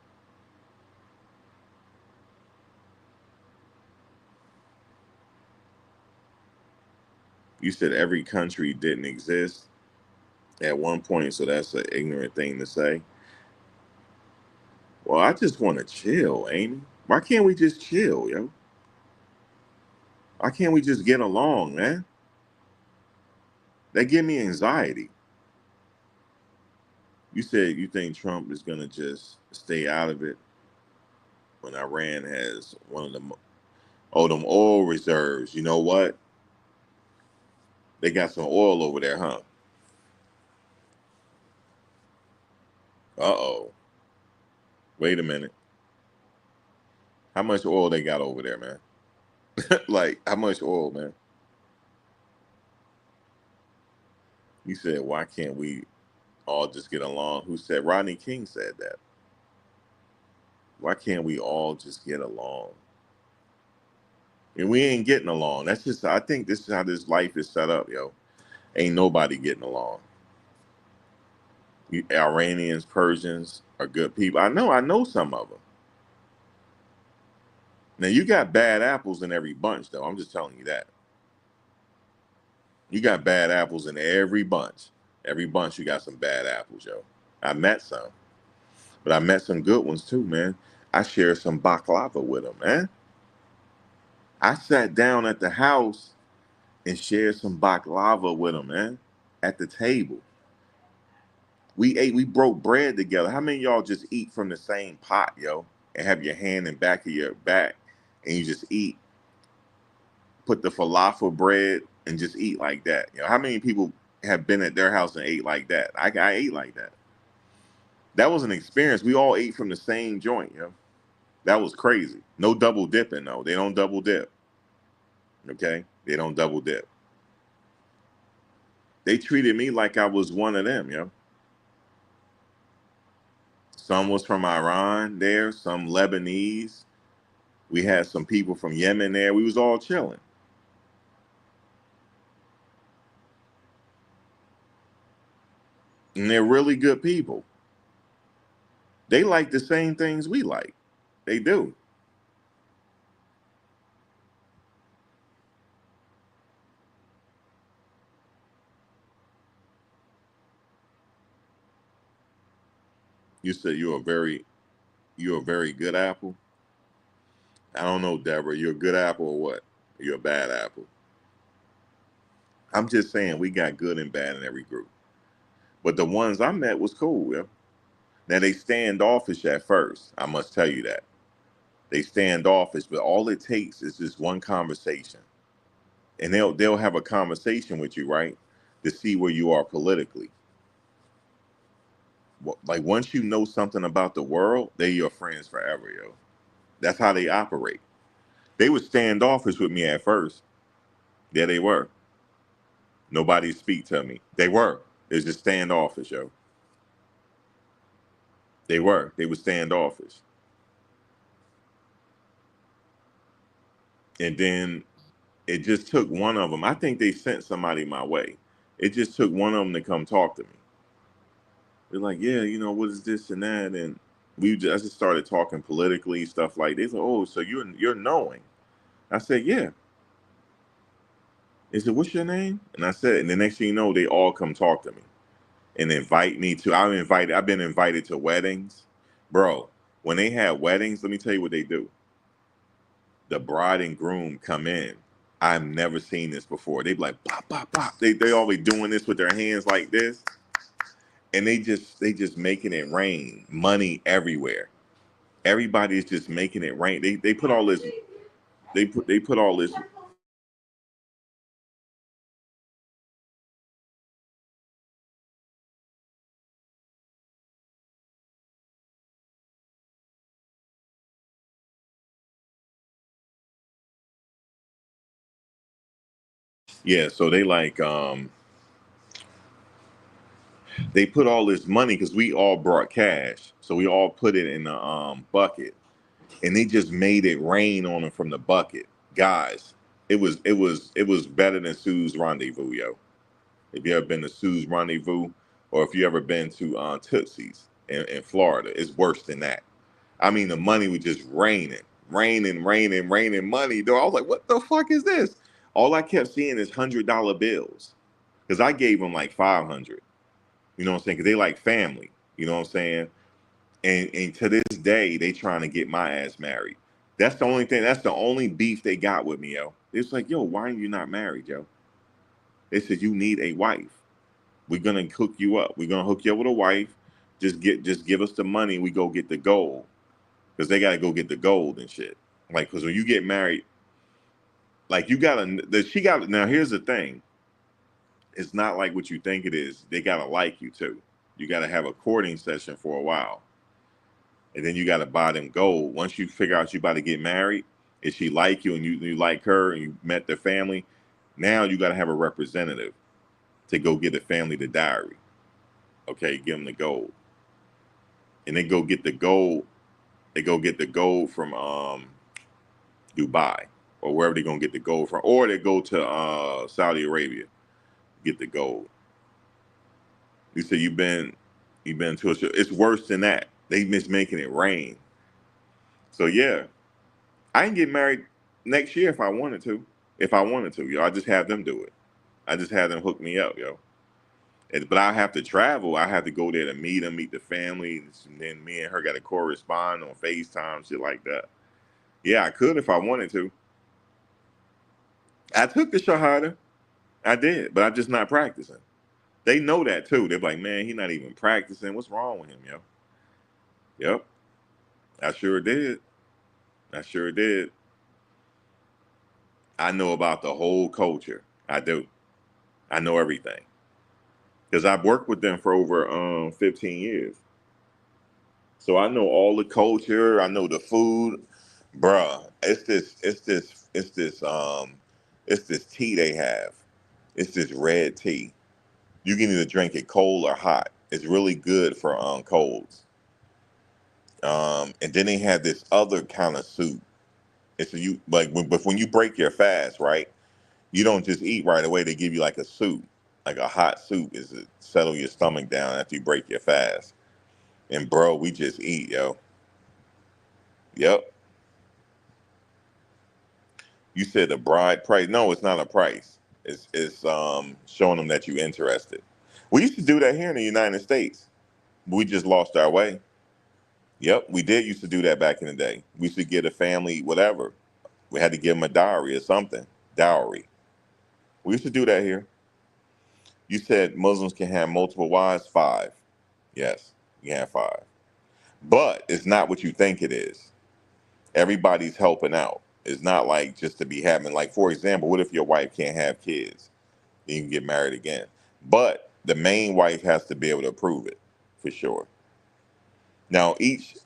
You said every country didn't exist at one point, so that's an ignorant thing to say. Well, I just want to chill, Amy. Why can't we just chill, yo? Why can't we just get along, man? That give me anxiety. You said you think Trump is gonna just stay out of it when Iran has one of them, oh, them oil reserves. You know what? They got some oil over there, huh? Uh-oh. Wait a minute. How much oil they got over there, man? Like, how much oil, man? You said, why can't we all just get along? Who said? Rodney King said that. Why can't we all just get along? And we ain't getting along. That's just, I think this is how this life is set up, yo. Ain't nobody getting along. Iranians, Persians are good people. I know some of them. Now, you got bad apples in every bunch, though. I'm just telling you that. You got bad apples in every bunch. Every bunch, you got some bad apples, yo. I met some, but I met some good ones too, man. I shared some baklava with them, man. I sat down at the house and shared some baklava with them, man, at the table. We ate, we broke bread together. How many of y'all just eat from the same pot, yo, and have your hand in back of your back and you just eat, put the falafel bread and just eat like that? You know, how many people have been at their house and ate like that? I ate like that. That was an experience. We all ate from the same joint, yo. That was crazy. No double dipping, though. They don't double dip. Okay? They don't double dip. They treated me like I was one of them, yo. Some was from Iran there, some Lebanese. We had some people from Yemen there. We was all chilling. And they're really good people. They like the same things we like. They do. You said you're a very good apple. I don't know, Deborah. You're a good apple or what? You're a bad apple. I'm just saying we got good and bad in every group. But the ones I met was cool, yeah. Now they standoffish at first. I must tell you that. They standoffish, but all it takes is just one conversation. And they'll have a conversation with you, right? To see where you are politically. Like once you know something about the world, they're your friends forever, yo. That's how they operate. They were standoffish with me at first. Yeah, they were. Nobody speak to me. They were. It's just standoffish, yo. They were. They were standoffish. And then it just took one of them. I think they sent somebody my way. It just took one of them to come talk to me. They're like, yeah, you know, what is this and that? And I just started talking politically, stuff like this. Oh, so you're knowing. I said, yeah. They said, what's your name? And I said, and the next thing you know, they all come talk to me. and invite me to. I've been invited to weddings, bro. When they have weddings, let me tell you what they do. The bride and groom come in. I've never seen this before. They be like pop, pop, pop. They always doing this with their hands like this, and they just making it rain, money everywhere. Everybody's just making it rain. They put all this. They put all this. Yeah, so they put all this money because we all brought cash, so we all put it in a bucket, and they just made it rain on them from the bucket. Guys, it was better than Sue's Rendezvous, yo. If you ever been to Sue's Rendezvous, or if you ever been to Tootsie's in Florida, it's worse than that. I mean, the money was just raining, raining, raining, raining money. Though I was like, what the fuck is this? All I kept seeing is $100 bills because I gave them like 500. You know what I'm saying? Because they like family. You know what I'm saying? And to this day, they trying to get my ass married. That's the only thing. That's the only beef they got with me, yo. It's like, yo, why are you not married, yo? They said you need a wife. We're gonna hook you up. We're gonna hook you up with a wife. Just give us the money. We go get the gold because they gotta go get the gold and shit. Like, because when you get married, like you gotta, she got. Now here's the thing. It's not like what you think it is. They gotta like you too. You gotta have a courting session for a while, and then you gotta buy them gold. Once you figure out you about to get married, if she like you and you like her and you met the family, now you gotta have a representative to go get the family the diary. Okay, give them the gold, and they go get the gold. They go get the gold from Dubai or wherever they're gonna get the gold from, or they go to Saudi Arabia get the gold. You say you've been to a show. It's worse than that. They miss making it rain. So yeah, I can get married next year if I wanted to. If I wanted to, yo, I just have them do it. I just have them hook me up, yo. But I have to travel. I have to go there to meet them, meet the family, and then me and her got to correspond on FaceTime, shit like that. Yeah, I could if I wanted to. I took the Shahada. I did, but I'm just not practicing. They know that too. They're like, man, he's not even practicing. What's wrong with him, yo? Yep, I sure did. I sure did. I know about the whole culture. I do. I know everything because I've worked with them for over 15 years. So I know all the culture. I know the food, bruh. It's this tea they have. It's this red tea. You can either drink it cold or hot. It's really good for colds. And then they have this other kind of soup. It's but when you break your fast, right? You don't just eat right away. They give you like a soup, like a hot soup, is to settle your stomach down after you break your fast. And bro, we just eat, yo. Yep. You said the bride price. No, it's not a price. It's showing them that you're interested. We used to do that here in the United States. We just lost our way. Yep, we did used to do that back in the day. We used to get a family whatever. We had to give them a dowry or something. Dowry. We used to do that here. You said Muslims can have multiple wives. Five. Yes, you can have five. But it's not what you think it is. Everybody's helping out. It's not like just to be having, like, for example, what if your wife can't have kids? Then you can get married again. But the main wife has to be able to approve it, for sure. Now each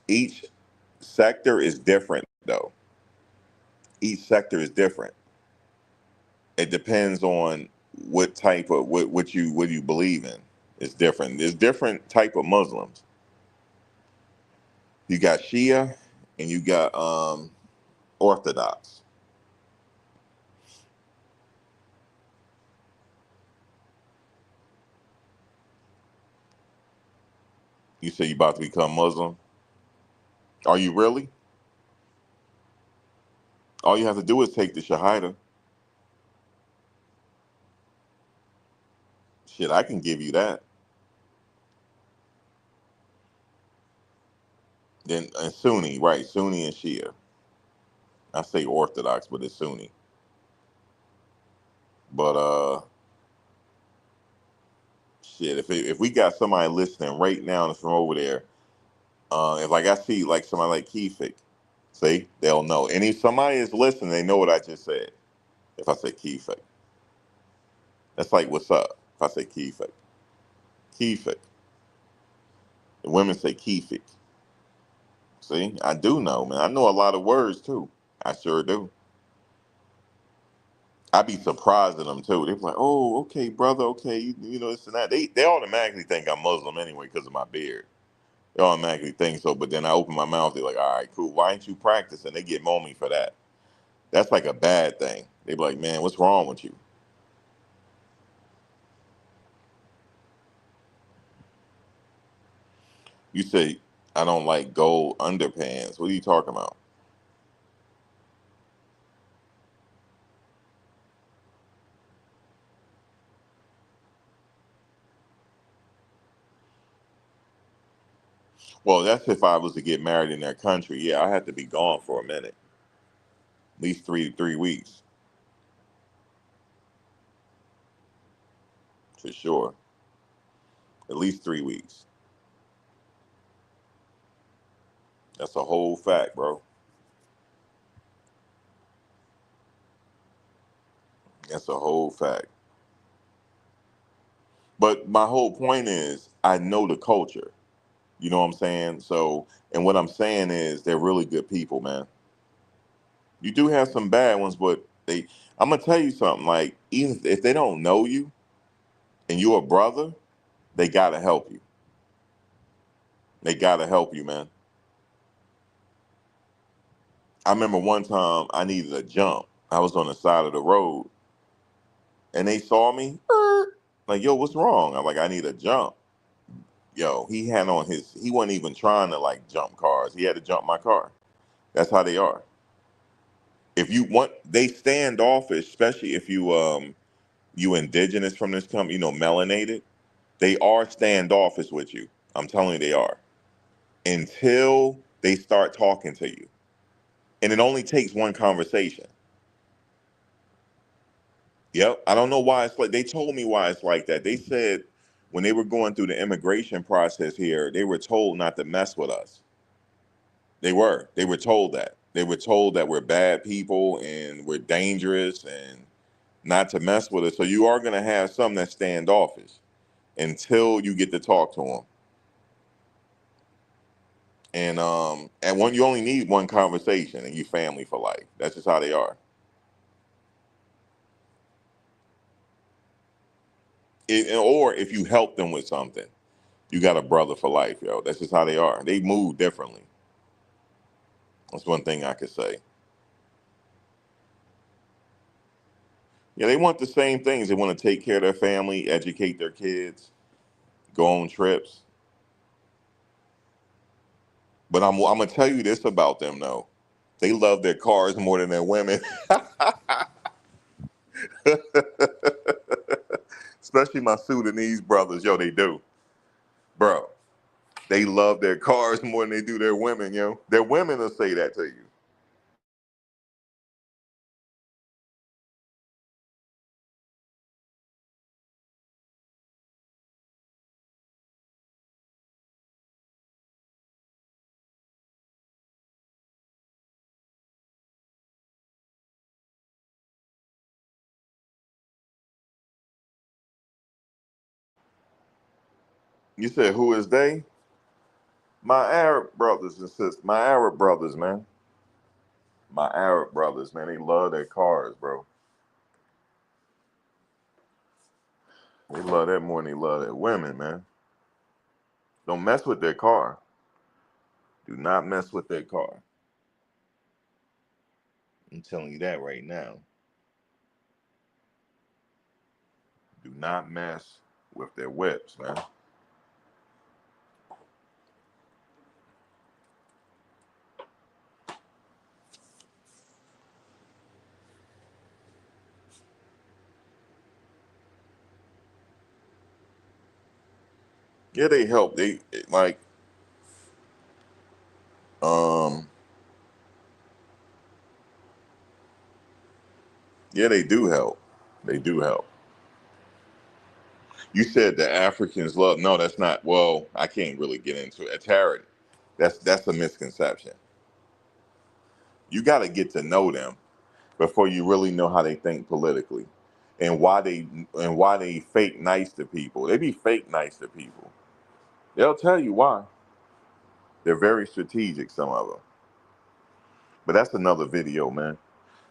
sector is different though. Each sector is different. It depends on what type of what you believe in. It's different. There's different type of Muslims. You got Shia and you got Orthodox. You say you about to become Muslim. Are you really? All you have to do is take the Shahada. Shit, I can give you that. Then and Sunni, right? Sunni and Shia. I say Orthodox, but it's Sunni. But shit, if we got somebody listening right now that's from over there, if like I see like somebody like Keefik, see, they'll know. And if somebody is listening, they know what I just said. If I say Keefik, that's like what's up. If I say Keefik, Keefik, the women say Keefik. See, I do know, man. I know a lot of words too. I sure do. I be surprised at them too. They're like, "Oh, okay, brother, okay, you know this and that." They automatically think I'm Muslim anyway because of my beard. They automatically think so. But then I open my mouth. They're like, "All right, cool. Why ain't you practicing?" They get on me for that. That's like a bad thing. They be like, "Man, what's wrong with you?" You say, "I don't like gold underpants." What are you talking about? Well, that's if I was to get married in their country. Yeah, I had to be gone for a minute, at least three weeks for sure. At least 3 weeks. That's a whole fact, bro. That's a whole fact. But my whole point is, I know the culture. You know what I'm saying? So, and what I'm saying is, they're really good people, man. You do have some bad ones, but they. I'm gonna tell you something. Like, even if they don't know you and you're a brother, they gotta help you. They gotta help you, man. I remember one time I needed a jump. I was on the side of the road, and they saw me. Like, yo, what's wrong? I'm like, I need a jump. Yo, he had on his. He wasn't even trying to like jump cars. He had to jump my car. That's how they are. If you want, they standoffish, especially if you indigenous from this country, melanated. They are standoffish with you. I'm telling you, they are until they start talking to you, and it only takes one conversation. Yep. I don't know why it's like. They told me why it's like that. They said when they were going through the immigration process here, they were told not to mess with us. They were. They were told that. They were told that we're bad people and we're dangerous and not to mess with us. So you are going to have some that standoffish until you get to talk to them. And one, you only need one conversation and you family for life. That's just how they are. Or if you help them with something, you got a brother for life, yo. That's just how they are. They move differently. That's one thing I could say. Yeah, they want the same things. They want to take care of their family, educate their kids, go on trips. But I'm gonna tell you this about them though. They love their cars more than their women. Especially my Sudanese brothers, yo, they do. Bro, they love their cars more than they do their women, yo. Their women will say that to you. You said, who is they? My Arab brothers and sisters. My Arab brothers, man. My Arab brothers, man. They love their cars, bro. They love that more than they love their women, man. Don't mess with their car. Do not mess with their car. I'm telling you that right now. Do not mess with their whips, man. Yeah, they help. They like, Um, yeah, they do help. They do help. You said the Africans love. No, that's not. Well, I can't really get into it. Tarot. That's a misconception. You got to get to know them before you really know how they think politically, and why they fake nice to people. They be fake nice to people. They'll tell you why. They're very strategic. Some of them. But that's another video, man.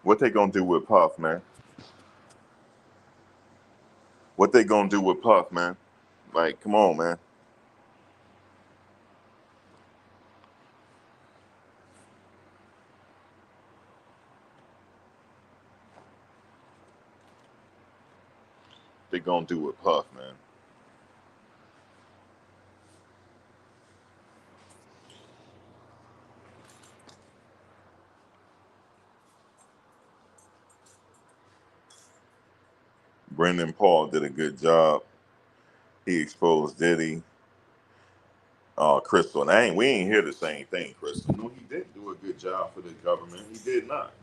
What they gonna do with Puff, man? What they gonna do with Puff, man? Like, come on, man. They gonna do with Puff, man. Brendan Paul did a good job. He exposed Diddy. Crystal, and we ain't hear the same thing, Crystal. No, he didn't do a good job for the government. He did not.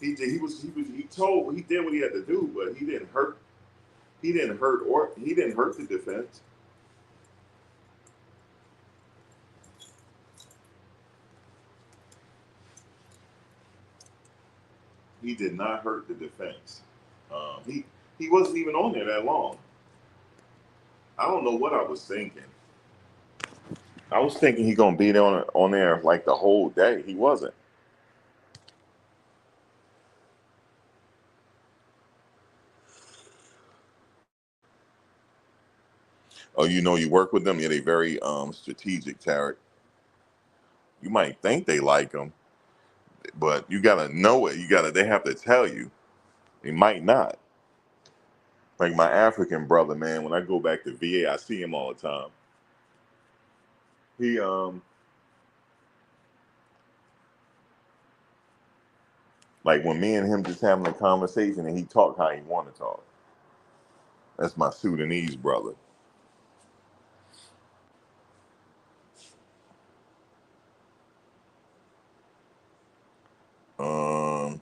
He did. He did what he had to do, but he didn't hurt. He didn't hurt the defense. He did not hurt the defense. He wasn't even on there that long. I don't know what I was thinking. I was thinking he gonna be on there like the whole day. He wasn't. Oh, you work with them. Yeah, they very strategic, Tarek. You might think they like him, but you gotta know it. They have to tell you. They might not. Like my African brother, man. When I go back to VA, I see him all the time. He like when me and him just having a conversation, and he talk how he want to talk. That's my Sudanese brother. Um,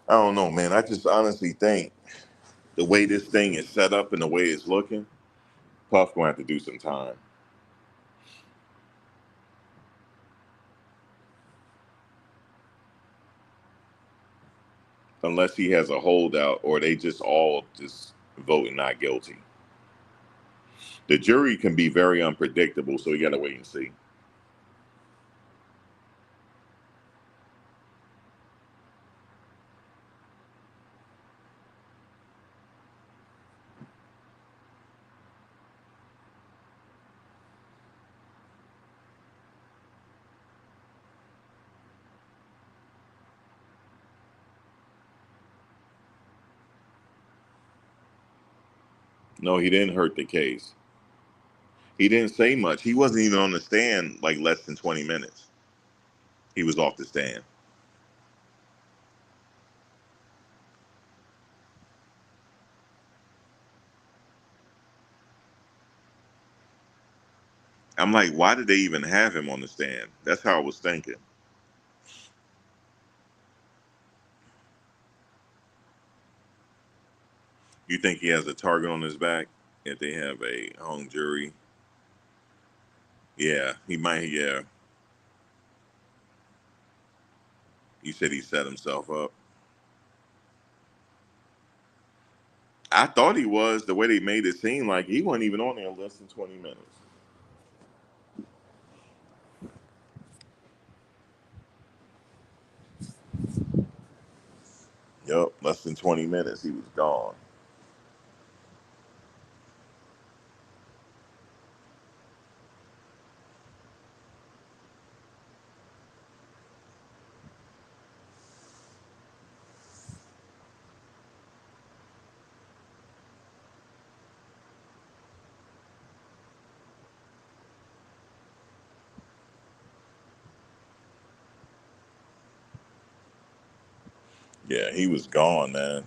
I don't know, man. I just honestly think the way this thing is set up and the way it's looking, Puff gonna have to do some time. Unless he has a holdout or they just all just voting not guilty. The jury can be very unpredictable, so you gotta wait and see. No, he didn't hurt the case. He didn't say much. He wasn't even on the stand like less than 20 minutes. He was off the stand. I'm like, why did they even have him on the stand? That's how I was thinking. You think he has a target on his back if they have a hung jury? Yeah, he might. Yeah, you said he set himself up. I thought he was. The way they made it seem like he wasn't even on there in less than 20 minutes. Yup, less than 20 minutes, he was gone. Yeah, he was gone, man.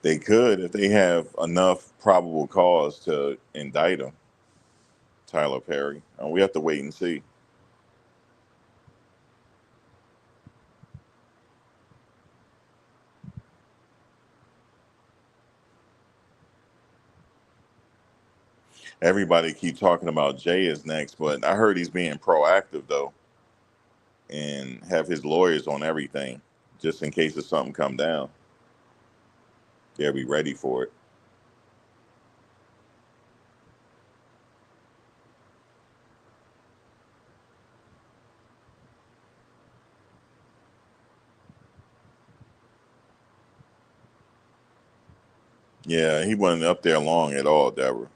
They could if they have enough probable cause to indict him, Tyler Perry. We have to wait and see. Everybody keep talking about Jay is next, but I heard he's being proactive though, and have his lawyers on everything, just in case if something come down, they'll be ready for it. Yeah, he wasn't up there long at all, Deborah.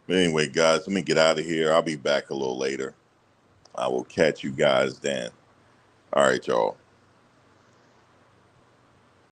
But anyway, guys, let me get out of here. I'll be back a little later. I will catch you guys then. All right, y'all.